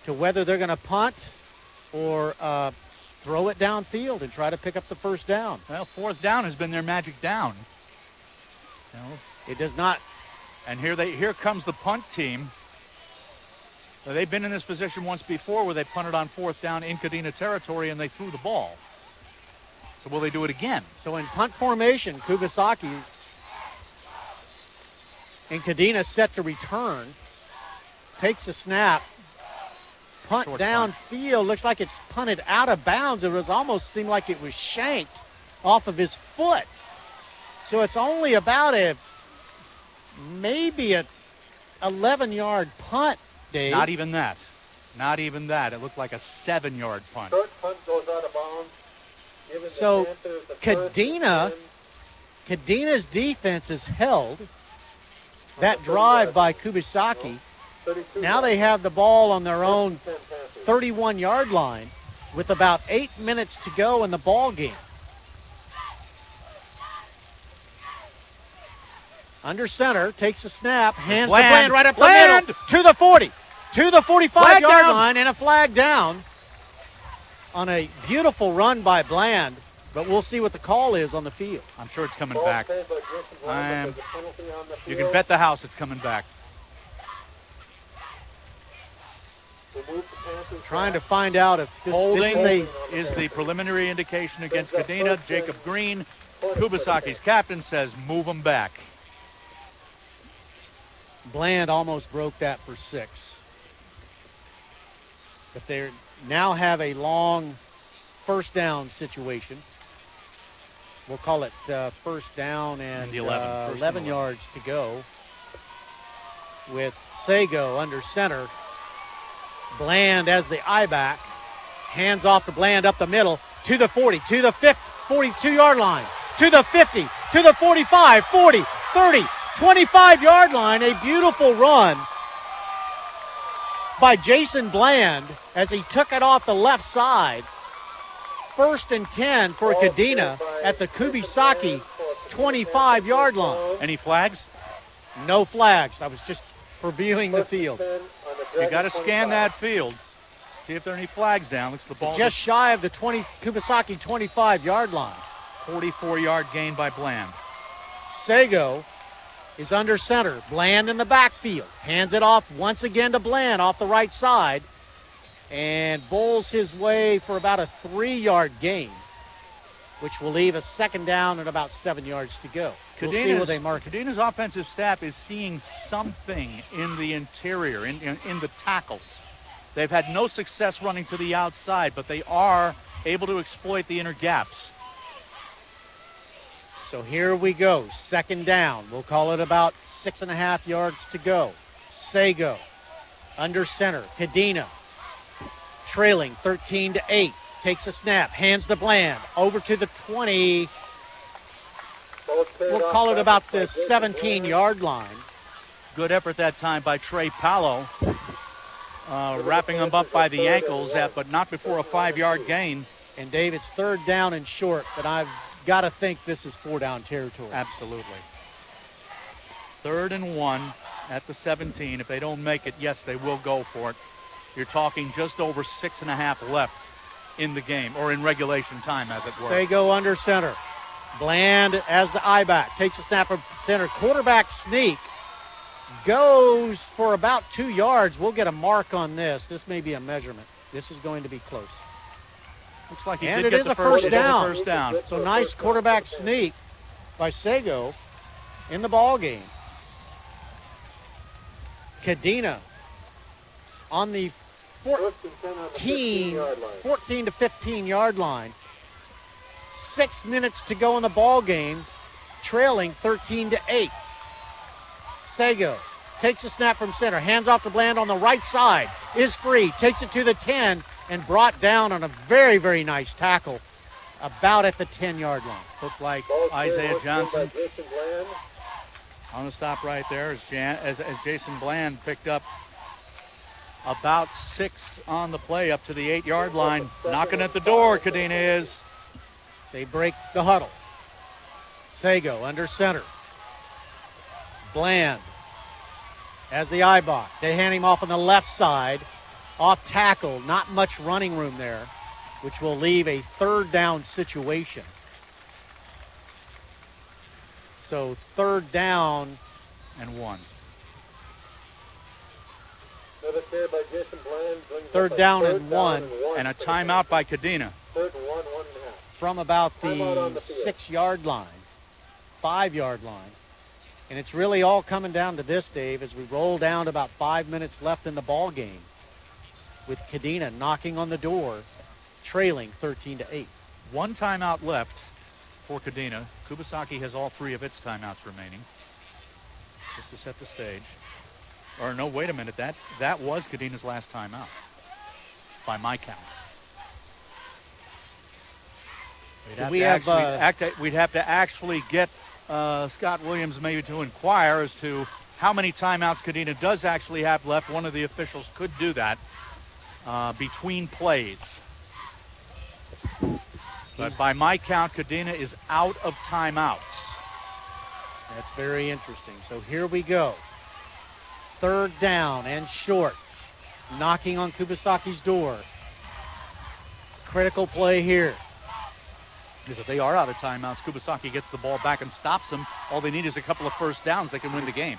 to whether they're going to punt or throw it downfield and try to pick up the first down. Well, fourth down has been their magic down. It does not. And here comes the punt team. They've been in this position once before where they punted on fourth down in Kadena territory and they threw the ball. So will they do it again? So in punt formation, Kubasaki and Kadena set to return. Takes a snap. Punt downfield. Looks like it's punted out of bounds. It was almost seemed like it was shanked off of his foot. So it's only about maybe a 11-yard punt, Dave. Not even that. Not even that. It looked like a 7-yard punt. Short punt goes out of bounds. So Kadena's defense is held. That drive by Kubasaki. Now they have the ball on their own 31-yard line with about 8 minutes to go in the ball game. Under center, takes a snap, hands to Bland right up the middle, to the 40, to the 45-yard line, and a flag down on a beautiful run by Bland. But we'll see what the call is on the field. I'm sure it's coming back. You can bet the house it's coming back. will move the Panthers Trying to back. find out if this Holding is is the preliminary indication against Kadena. Jacob Green, Kubasaki's captain, says move them back. Bland almost broke that for 6. But they now have a long first down situation. We'll call it first down and The 11, first and 11 yards to go. With Sago under center. Bland as the I-back. Hands off to Bland up the middle to the 40, to the 50, 42-yard line, to the 50, to the 45, 40, 30, 25-yard line. A beautiful run by Jason Bland as he took it off the left side. 1st and 10 for Kadena at the Kubasaki 25-yard line. Any flags? No flags. I was just reviewing the field. You got to scan that field. See if there are any flags down. Looks the ball Just shy of the Kubasaki 25-yard line. 44-yard gain by Bland. Sago is under center. Bland in the backfield. Hands it off once again to Bland off the right side. And bowls his way for about a 3-yard gain, which will leave a second down and about 7 yards to go. We'll see where they mark it. Kadena's offensive staff is seeing something in the interior, in the tackles. They've had no success running to the outside, but they are able to exploit the inner gaps. So here we go. Second down. We'll call it about 6.5 yards to go. Sago under center. Kadena trailing 13-8. Takes a snap. Hands to Bland. Over to the 20. We'll call it about the 17-yard line. Good effort that time by Trey Palo. Wrapping him up by the ankles, but not before a 5-yard gain. And Dave, it's 3rd down and short, but I've got to think this is 4-down territory. Absolutely. 3rd and 1 at the 17. If they don't make it, yes, they will go for it. You're talking just over 6.5 left in the game, or in regulation time, as it were. Sago under center. Bland as the I-back. Takes a snap from center. Quarterback sneak. Goes for about 2 yards. We'll get a mark on this. This may be a measurement. This is going to be close. Looks like he and did it get is the a first down. First down. So nice quarterback sneak by Sago in the ball game. Kadena on the 14 to 15-yard line. 6 minutes to go in the ball game, trailing 13-8. Sago takes a snap from center, hands off to Bland on the right side, is free, takes it to the 10, and brought down on a very, very nice tackle about at the 10-yard line. Looked like Isaiah Johnson on the stop right there as Jason Bland picked up about 6 on the play up to the 8-yard line. Knocking at the door, Kadena is. They break the huddle. Sago under center. Bland as the I-back. They hand him off on the left side. Off tackle. Not much running room there, which will leave a 3rd down situation. So 3rd down and 1. 3rd down and 1. And a timeout by Kadena. 3rd and 1, 1.5. From about the 6-yard line, 5-yard line. And it's really all coming down to this, Dave, as we roll down to about 5 minutes left in the ball game with Kadena knocking on the door, trailing 13-8. 1 timeout left for Kadena. Kubasaki has all 3 of its timeouts remaining. Just to set the stage. Or no, wait a minute. That was Kadena's last timeout by my count. We'd have to actually get Scott Williams maybe to inquire as to how many timeouts Kadena does actually have left. One of the officials could do that between plays. But by my count, Kadena is out of timeouts. That's very interesting. So here we go. 3rd down and short. Knocking on Kubasaki's door. Critical play here. Because if they are out of timeouts, Kubasaki gets the ball back and stops them. All they need is a couple of first downs. They can win the game.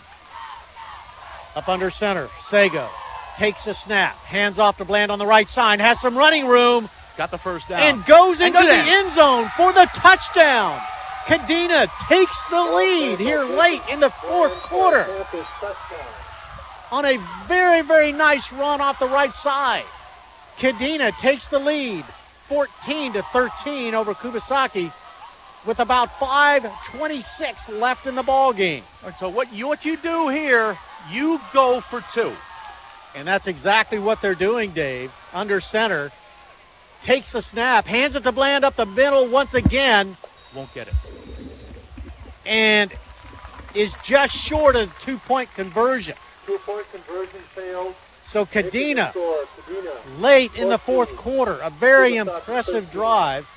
Up under center, Sago. takes a snap, hands off to Bland on the right side, has some running room, Got the first down. and goes into And the goes in. end zone for the touchdown. Kadena takes the lead here late in the fourth quarter Panthers touchdown. on a very, very nice run off the right side. Kadena takes the lead 14-13 over Kubasaki with about 5:26 left in the ball game. All right, so what you do here, you go for 2. And that's exactly what they're doing, Dave. Under center, takes the snap, hands it to Bland up the middle once again, Won't get it. and is just short of 2-point conversion. 2-point conversion failed. So Making the Kadena, score, Kadena late in the fourth quarter, a very impressive drive,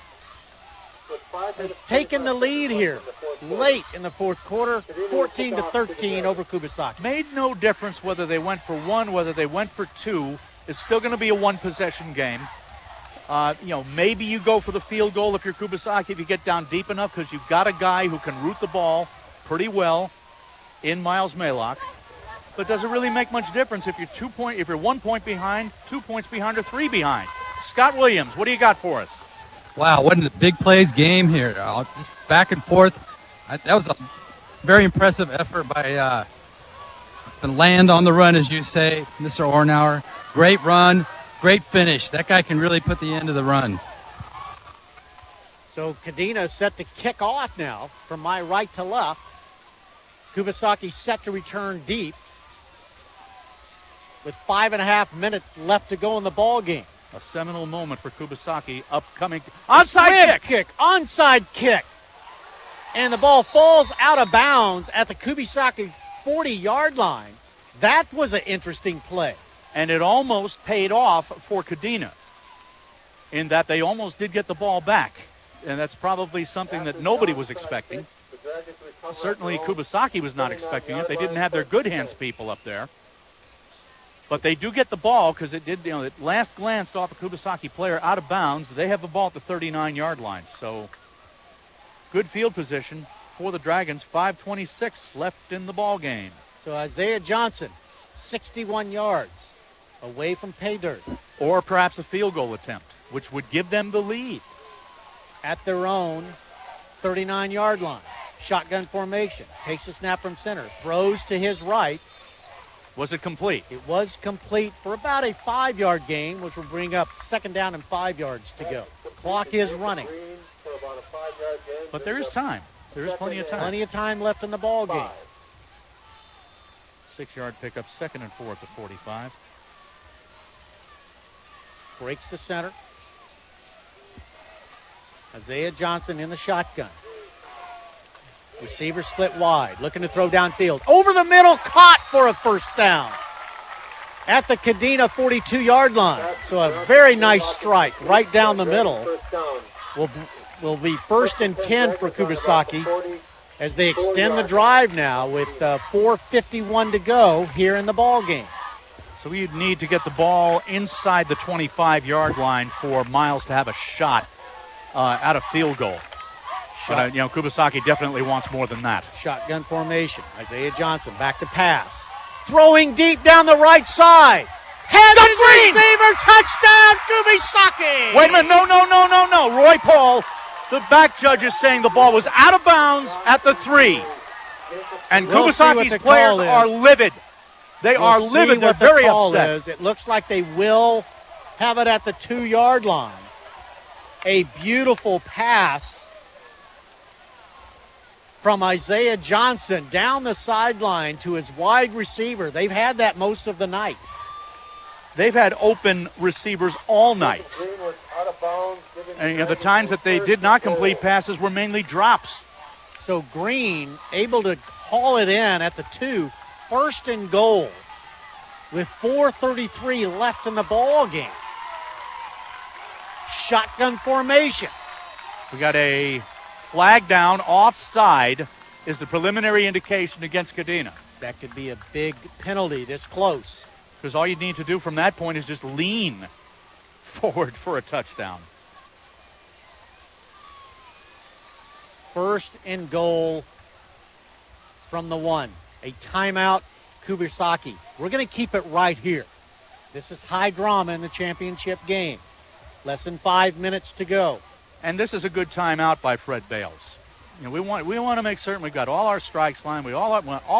with 5 minutes taking the lead here in the fourth quarter. late in the fourth quarter, 14-13 over Kubasaki. Made no difference whether they went for 1, whether they went for 2. It's still going to be a 1-possession game. Maybe you go for the field goal if you're Kubasaki, if you get down deep enough, because you've got a guy who can root the ball pretty well in Miles Maylock. But does it really make much difference if you're 1 point behind, 2 points behind, or 3 behind? Scott Williams, what do you got for us? Wow, what a big plays game here. Just back and forth. That was a very impressive effort by the land on the run, as you say, Mr. Ornauer. Great run, great finish. That guy can really put the end of the run. So Kadena is set to kick off now from my right to left. Kubasaki set to return deep with 5.5 minutes left to go in the ball game. A seminal moment for Kubasaki, upcoming onside kick. Onside kick. And the ball falls out of bounds at the Kubasaki 40-yard line. That was an interesting play. And it almost paid off for Kadena in that they almost did get the ball back. And that's probably something that nobody was expecting. Certainly Kubasaki was not expecting it. They didn't have their good hands people up there. But they do get the ball because it did, it last glanced off a Kubasaki player out of bounds. They have the ball at the 39-yard line. So good field position for the Dragons. 5:26 left in the ball game. So Isaiah Johnson, 61 yards away from pay dirt. Or perhaps a field goal attempt, which would give them the lead. At their own 39-yard line. Shotgun formation. Takes a snap from center. Throws to his right. Was it complete? It was complete for about a 5-yard gain, which will bring up 2nd down and 5 yards to go. Clock is running. But there is time. There is plenty of time. Plenty of time left in the ball game. 6-yard pickup, 2nd and 4 at the 45. Breaks the center. Isaiah Johnson in the shotgun. Receiver split wide, looking to throw downfield. Over the middle, caught for a first down at the Kadena 42-yard line. So a very nice strike right down the middle. Will be 1st and 10 for Kubasaki as they extend the drive now with 4:51 to go here in the ball game. So you'd need to get the ball inside the 25-yard line for Miles to have a shot at a field goal. But, Kubasaki definitely wants more than that. Shotgun formation. Isaiah Johnson back to pass. Throwing deep down the right side. Head receiver, touchdown, Kubasaki! Wait a minute, no. Roy Paul, the back judge is saying the ball was out of bounds at the 3. And We'll see what Kubasaki's the players call is. are livid. They are We'll livid. see They're what the very call upset. is. It looks like they will have it at the 2-yard line. A beautiful pass from Isaiah Johnson down the sideline to his wide receiver. They've had that most of the night. They've had open receivers all night. And the times that they did not complete passes were mainly drops. So Green able to haul it in at the 2, 1st and goal with 4:33 left in the ball game. Shotgun formation. We got a flag down offside is the preliminary indication against Kadena. That could be a big penalty this close. Because all you need to do from that point is just lean forward for a touchdown. 1st and goal from the 1. A timeout, Kubasaki. We're going to keep it right here. This is high drama in the championship game. Less than 5 minutes to go. And this is a good timeout by Fred Bales. You know, we want to make certain we got all our strikes lined, we all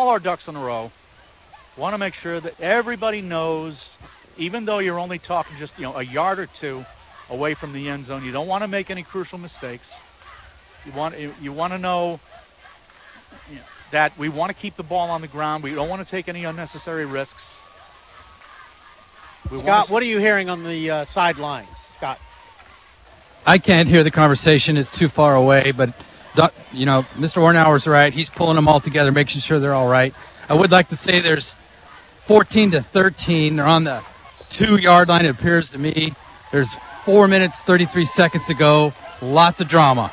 our ducks in a row. Want to make sure that everybody knows, even though you're only talking just a yard or two away from the end zone, you don't want to make any crucial mistakes. You want to know, that we want to keep the ball on the ground. We don't want to take any unnecessary risks. Scott, what are you hearing on the sidelines, Scott? I can't hear the conversation. It's too far away, but, Mr. Ornauer's right. He's pulling them all together, making sure they're all right. I would like to say there's 14-13. They're on the 2-yard line, it appears to me. There's 4 minutes, 33 seconds to go. Lots of drama.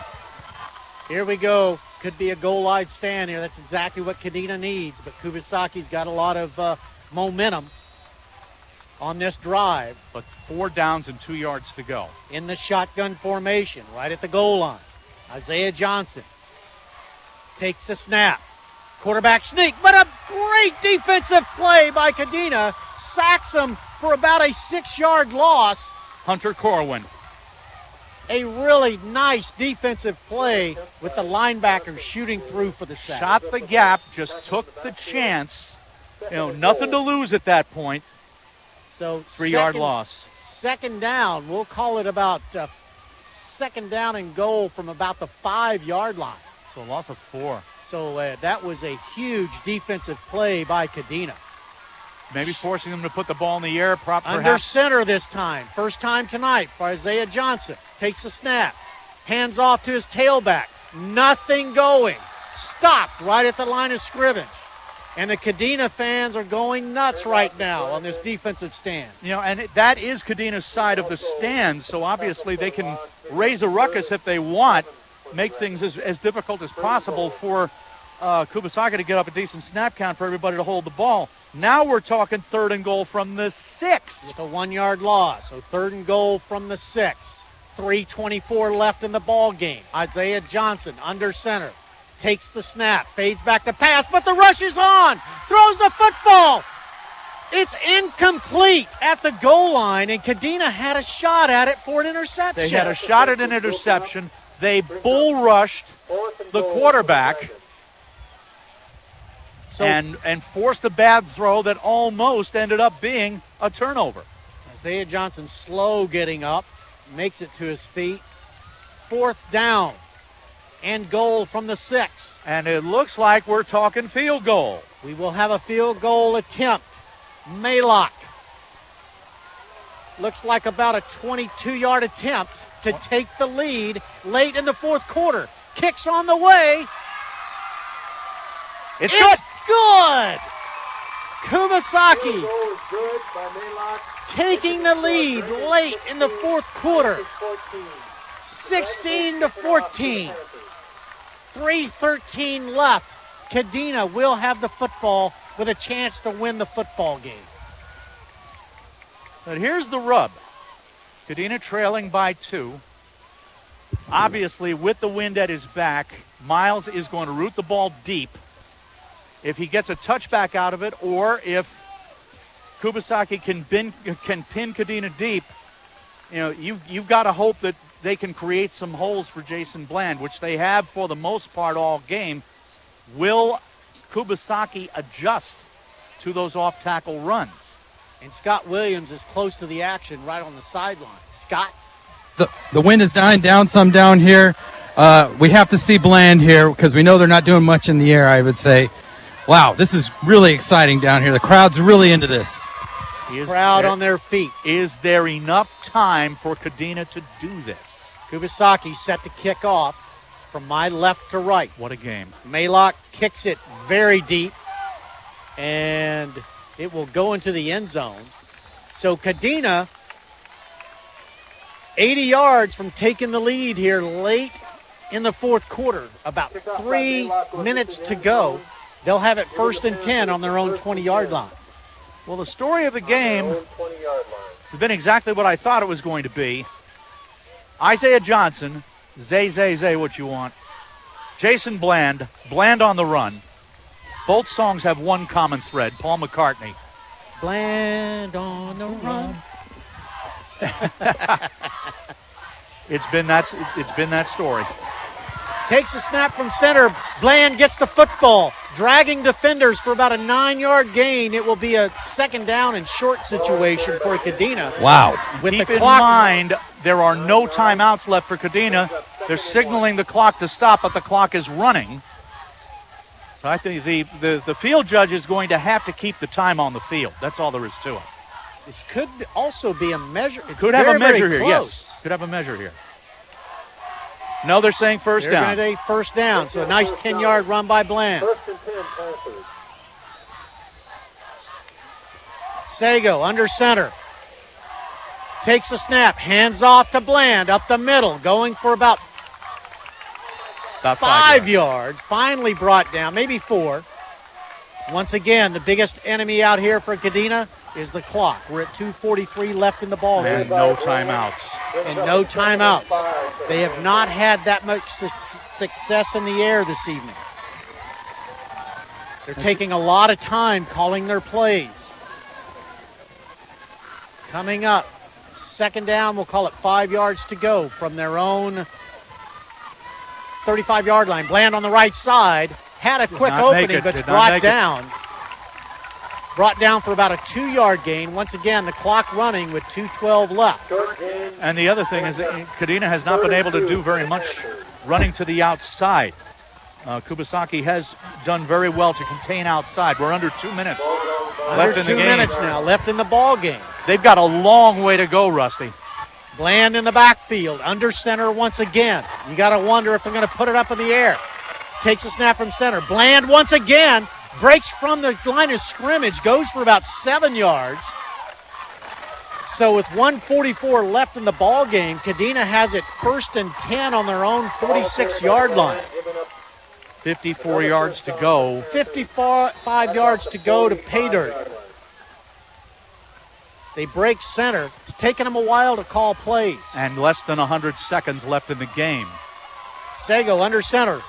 Here we go. Could be a goal line stand here. That's exactly what Kadena needs, but Kubasaki's got a lot of momentum on this drive. But 4 downs and 2 yards to go. In the shotgun formation, right at the goal line. Isaiah Johnson takes the snap. Quarterback sneak, but a great defensive play by Kadena. Sacks him for about a 6-yard loss. Hunter Corwin. A really nice defensive play with the linebacker shooting through for the sack. Shot the gap, just took the chance. Nothing to lose at that point. So 3-yard loss. Second down, we'll call it about second down and goal from about the 5-yard line. So a loss of 4. So that was a huge defensive play by Kadena. Maybe forcing them to put the ball in the air. Under center this time. First time tonight for Isaiah Johnson. Takes the snap. Hands off to his tailback. Nothing going. Stopped right at the line of scrimmage. And the Kadena fans are going nuts right now on this defensive stand. And that is Kadena's side of the stand, so obviously they can raise a ruckus if they want, make things as difficult as possible for Kubasaki to get up a decent snap count for everybody to hold the ball. Now we're talking 3rd and goal from the 6. With a 1-yard loss, so 3rd and goal from the 6. 3:24 left in the ball game. Isaiah Johnson under center. Takes the snap, fades back to pass, but the rush is on. Throws the football. It's incomplete at the goal line, and Kadena had a shot at it for an interception. They had a shot at an interception. They bull rushed the quarterback and forced a bad throw that almost ended up being a turnover. Isaiah Johnson slow getting up, makes it to his feet. 4th down and goal from the 6. And it looks like we're talking field goal. We will have a field goal attempt. Maylock. Looks like about a 22-yard attempt to take the lead late in the 4th quarter. Kicks on the way. It's good. Kubasaki taking the lead late in the 4th quarter. 16-14. 3:13 left. Kadena will have the football with a chance to win the football game. But here's the rub. Kadena trailing by 2. Obviously, with the wind at his back, Miles is going to root the ball deep. If he gets a touchback out of it, or if Kubasaki can pin Kadena deep, you've got to hope that they can create some holes for Jason Bland, which they have for the most part all game. Will Kubasaki adjust to those off-tackle runs? And Scott Williams is close to the action right on the sideline. Scott? The wind is dying down some down here. We have to see Bland here because we know they're not doing much in the air, I would say. Wow, this is really exciting down here. The crowd's really into this. Crowd on their feet. Is there enough time for Kadena to do this? Kubasaki set to kick off from my left to right. What a game. Maylock kicks it very deep, and it will go into the end zone. So Kadena, 80 yards from taking the lead here late in the 4th quarter. About 3 minutes to go. They'll have it 1st and 10 on their own 20-yard line. Well, the story of the game has been exactly what I thought it was going to be. Isaiah Johnson, Zay, what you want. Jason Bland on the run. Both songs have one common thread, Paul McCartney. Bland on the run. It's been that story. Takes a snap from center. Bland gets the football, dragging defenders for about a 9-yard gain. It will be a second down and short situation for Kadena. Wow. With Keep the in clock mind, there are no timeouts left for Kadena. They're signaling the clock to stop, but the clock is running. So I think the field judge is going to have to keep the time on the field. That's all there is to it. This could also be a measure. It's Could have a measure very here, close. yes. Could have a measure here. No, they're saying first down. They're going to first down, so a nice 10-yard run by Bland. First and 10, Panthers. Sago under center. Takes a snap, hands off to Bland, up the middle, going for about 5 yards. Finally brought down, maybe 4. Once again, the biggest enemy out here for Kadena is the clock. We're at 2:43 left in the ball game. And no timeouts. And no timeouts. They have not had that much success in the air this evening. They're taking a lot of time calling their plays. Coming up, second down, we'll call it 5 yards to go from their own 35-yard line. Bland on the right side. Had a quick opening, but it's brought down. Brought down for about a 2-yard gain. Once again, the clock running with 2:12 left. And the other thing is that Kadena has not been able to do very much running to the outside. Kubasaki has done very well to contain outside. We're under 2 minutes left in the game. 2 minutes now left in the ball game. They've got a long way to go, Rusty. Bland in the backfield, under center once again. You got to wonder if they're going to put it up in the air. Takes a snap from center. Bland once again breaks from the line of scrimmage, goes for about 7 yards. So with 1:44 left in the ball game, Kadena has it first and 10 on their own 46-yard line. 54 yards to go. 55 yards to go to pay dirt. They break center. It's taken them a while to call plays. And less than 100 seconds left in the game. Sago under center.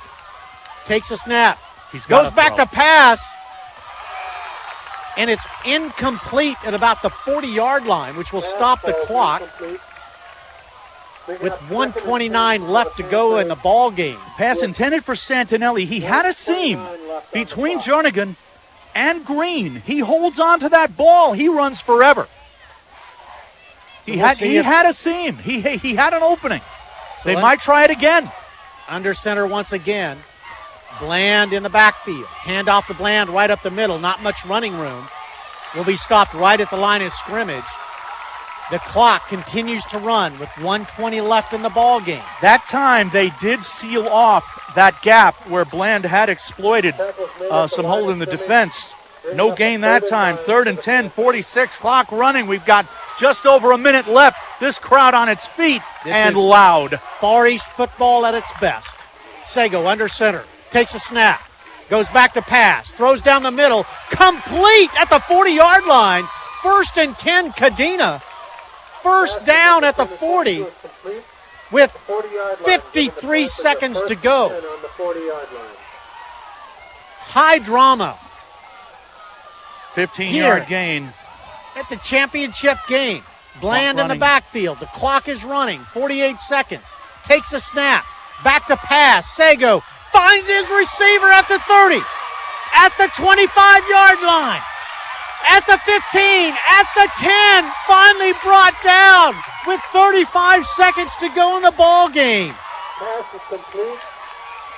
Takes a snap. Goes back to pass. And it's incomplete at about the 40-yard line, which will stop the clock. With 1:29 left to go in the ball game. Pass intended for Santinelli. He had a seam between Jernigan and Green. He holds on to that ball. He runs forever. He had a seam. He had an opening. So they might try it again. Under center once again. Bland in the backfield. Hand off to Bland right up the middle. Not much running room. Will be stopped right at the line of scrimmage. The clock continues to run with 1:20 left in the ball game. That time they did seal off that gap where Bland had exploited some hole in the defense. No gain that time. 3rd and 10, 46, clock running. We've got just over a minute left. This crowd on its feet and loud. Far East football at its best. Sago under center. Takes a snap. Goes back to pass. Throws down the middle. Complete at the 40-yard line. 1st and 10 Kadena. First down at the 40 with 53 seconds to go. High drama. 15-yard gain. At the championship game. Bland in the backfield. The clock is running. 48 seconds. Takes a snap. Back to pass. Sago finds his receiver at the 30. At the 25-yard line. At the 15, at the 10, finally brought down with 35 seconds to go in the ball game. Pass is complete.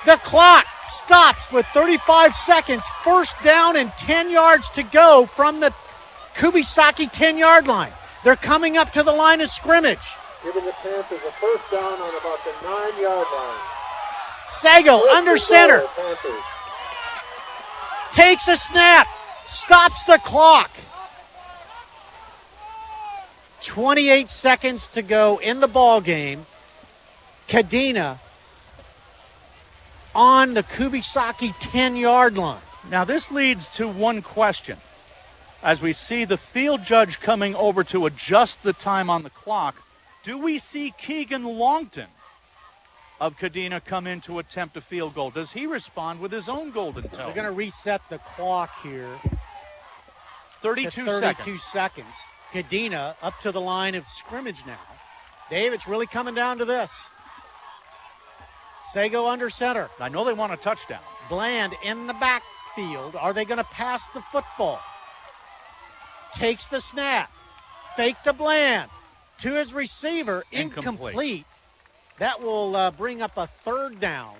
The clock stops with 35 seconds, first down and 10 yards to go from the Kubasaki 10-yard line. They're coming up to the line of scrimmage. Giving the Panthers a first down on about the 9-yard line. Sago under center. Takes a snap. Stops the clock. 28 seconds to go in the ball game. Kadena on the Kubasaki 10-yard line. Now this leads to one question. As we see the field judge coming over to adjust the time on the clock, do we see Keegan Longton of Kadena come in to attempt a field goal? Does he respond with his own golden toe? They're going to reset the clock here. 32 seconds. Kadena up to the line of scrimmage now. Dave, it's really coming down to this. Sago under center. I know they want a touchdown. Bland in the backfield. Are they going to pass the football? Takes the snap. Fake to Bland. To his receiver. Incomplete. That will bring up a 3rd down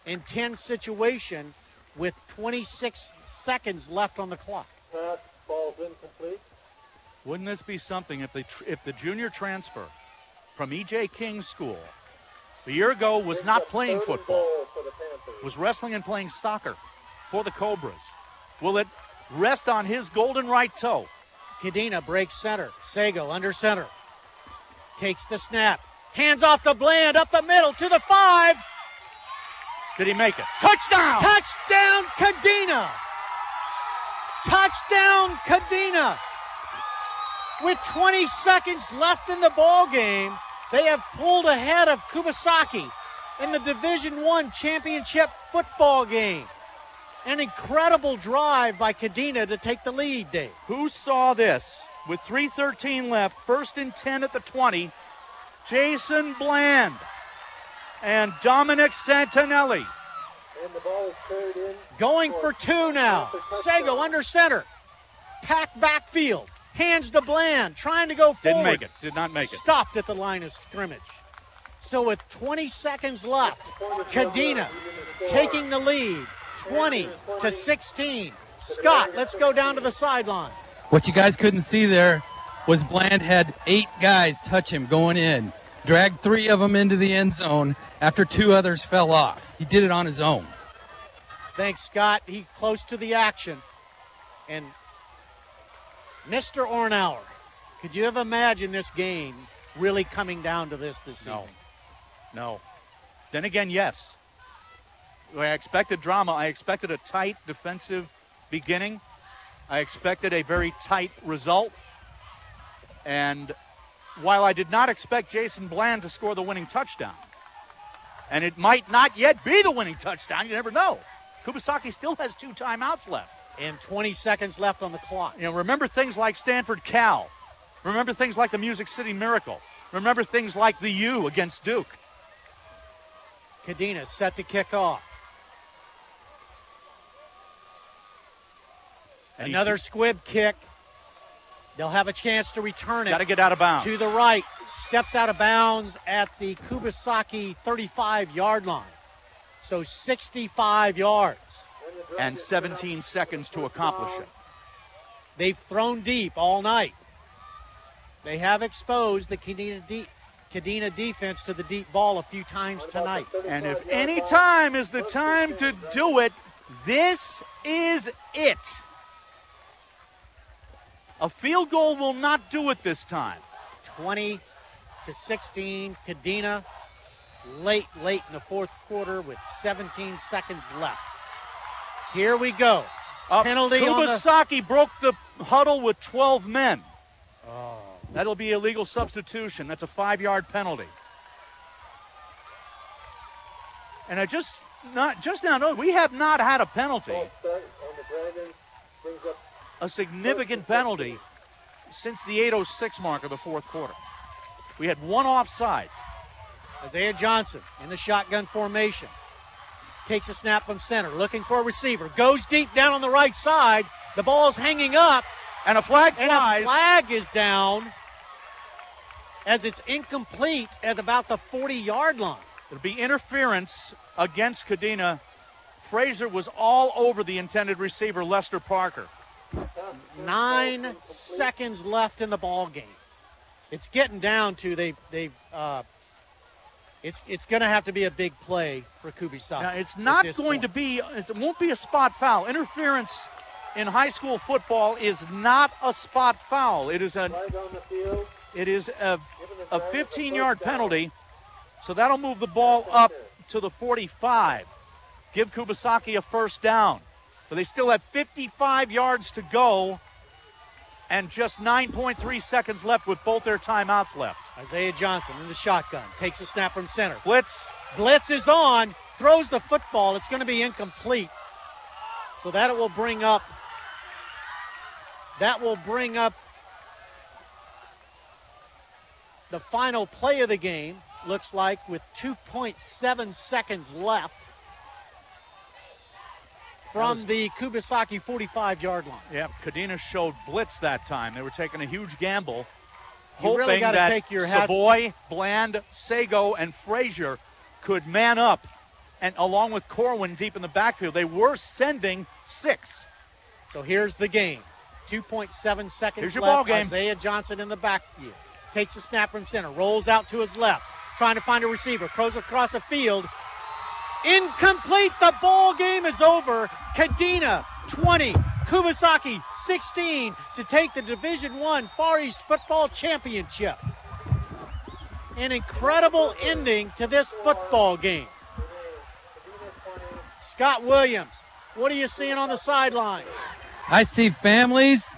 and 10 situation with 26 seconds left on the clock. Pass, ball's incomplete. Wouldn't this be something if the junior transfer from E.J. King's school a year ago was not playing football, was wrestling and playing soccer for the Cobras? Will it rest on his golden right toe? Kadena breaks center. Sago under center. Takes the snap. Hands off to Bland, up the middle to the 5. Did he make it? Touchdown! Touchdown, Kadena! Touchdown, Kadena! With 20 seconds left in the ball game, they have pulled ahead of Kubasaki in the Division I championship football game. An incredible drive by Kadena to take the lead, Dave. Who saw this? With 3:13 left, 1st and 10 at the 20, Jason Bland and Dominic Santinelli. And the ball is carried in. Going for 2 now. Sago under center. Packed backfield. Hands to Bland, trying to go forward. Didn't make it. Did not make it. Stopped at the line of scrimmage. So with 20 seconds left, Kadena taking the lead, 20-16. Scott, let's go down to the sideline. What you guys couldn't see there was Bland had 8 guys touch him going in, dragged 3 of them into the end zone after 2 others fell off. He did it on his own. Thanks, Scott. He close to the action. And Mr. Ornauer, could you have imagined this game really coming down to this evening? No. Then again, yes. I expected drama. I expected a tight defensive beginning. I expected a very tight result. And while I did not expect Jason Bland to score the winning touchdown, and it might not yet be the winning touchdown, you never know. Kubasaki still has 2 timeouts left. And 20 seconds left on the clock. You know, remember things like Stanford Cal. Remember things like the Music City Miracle. Remember things like the U against Duke. Kadena set to kick off. And another squib kick. They'll have a chance to return it. Got to get out of bounds. To the right. Steps out of bounds at the Kubasaki 35-yard line. So 65 yards. And 17 seconds to accomplish it. They've thrown deep all night. They have exposed the Kadena defense to the deep ball a few times tonight. And if any time is the time to do it, this is it. A field goal will not do it this time. 20-16, Kadena late in the 4th quarter with 17 seconds left. Here we go. Penalty Kubasaki broke the huddle with 12 men. Oh. That'll be illegal substitution. That's a 5-yard penalty. And I just now know we have not had a penalty, a significant penalty, since the 8:06 mark of the 4th quarter. We had 1 offside. Isaiah Johnson in the shotgun formation. Takes a snap from center, looking for a receiver. Goes deep down on the right side. The ball's hanging up. And a flag flies. And a flag is down as it's incomplete at about the 40-yard line. It'll be interference against Kadena. Frazier was all over the intended receiver, Lester Parker. 9 seconds left in the ball game. It's getting down to it's going to have to be a big play for Kubasaki. Now, it's not going to be, it won't be a spot foul. Interference in high school football is not a spot foul. It is a 15-yard penalty, so that'll move the ball up to the 45. Give Kubasaki a 1st down. But they still have 55 yards to go and just 9.3 seconds left with both their timeouts left. Isaiah Johnson in the shotgun. Takes a snap from center. Blitz is on. Throws the football. It's going to be incomplete. So that it will bring up That will bring up the final play of the game, looks like, with 2.7 seconds left from the Kubasaki 45-yard line. Yeah, Kadena showed blitz that time. They were taking a huge gamble, You hoping really gotta that take your hats- Savoy, Bland, Sago, and Frazier could man up, and along with Corwin deep in the backfield. They were sending 6. So here's the game. 2.7 seconds Here's your left. ball game. Isaiah Johnson in the backfield. Takes a snap from center. Rolls out to his left. Trying to find a receiver. Throws across the field. Incomplete. The ball game is over. Kadena 20. Kubasaki 16 to take the Division I Far East Football Championship. An incredible ending to this football game. Scott Williams, what are you seeing on the sideline? I see families,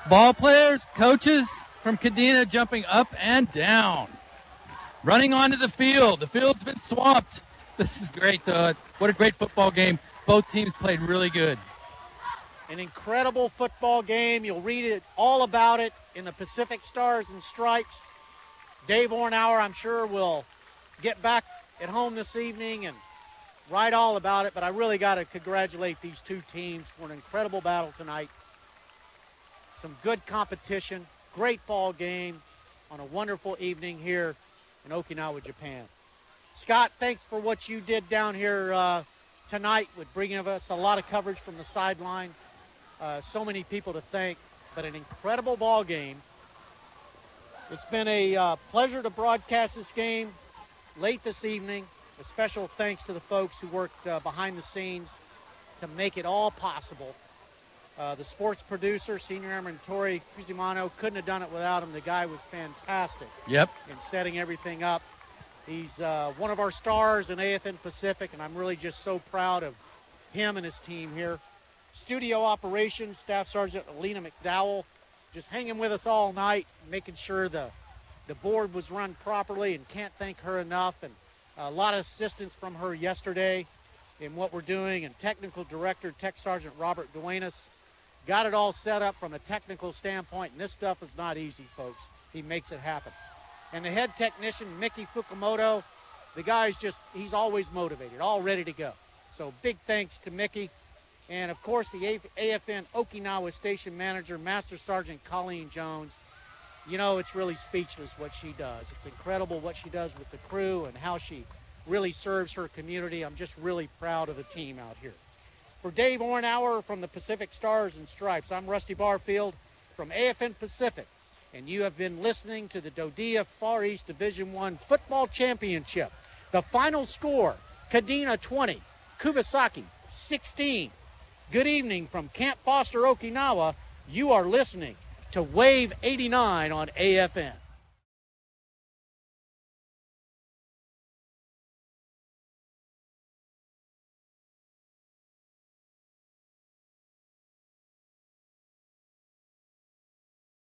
ball players, coaches from Kadena jumping up and down, running onto the field. The field's been swamped. This is great, though. What a great football game. Both teams played really good. An incredible football game. You'll read it all about it in the Pacific Stars and Stripes. Dave Ornauer, I'm sure, will get back at home this evening and write all about it, but I really got to congratulate these two teams for an incredible battle tonight. Some good competition, great ball game on a wonderful evening here in Okinawa, Japan. Scott, thanks for what you did down here tonight with bringing us a lot of coverage from the sideline. So many people to thank, but an incredible ball game. It's been a pleasure to broadcast this game late this evening. A special thanks to the folks who worked behind the scenes to make it all possible. The sports producer, Senior Airman Tori Cusimano, couldn't have done it without him. The guy was fantastic Yep. in setting everything up. He's one of our stars in AFN Pacific, and I'm really just so proud of him and his team here. Studio operations, Staff Sergeant Alina McDowell, just hanging with us all night, making sure the board was run properly, and can't thank her enough. And a lot of assistance from her yesterday in what we're doing. And technical director, Tech Sergeant Robert Duenas, got it all set up from a technical standpoint. And this stuff is not easy, folks. He makes it happen. And the head technician, Mickey Fukumoto, the guy's he's always motivated, all ready to go. So big thanks to Mickey. And, of course, the AFN Okinawa Station Manager, Master Sergeant Colleen Jones. You know, it's really speechless what she does. It's incredible what she does with the crew and how she really serves her community. I'm just really proud of the team out here. For Dave Ornauer from the Pacific Stars and Stripes, I'm Rusty Barfield from AFN Pacific, and you have been listening to the DoDEA Far East Division I Football Championship. The final score, Kadena 20, Kubasaki 16. Good evening from Camp Foster, Okinawa. You are listening to Wave 89 on AFN.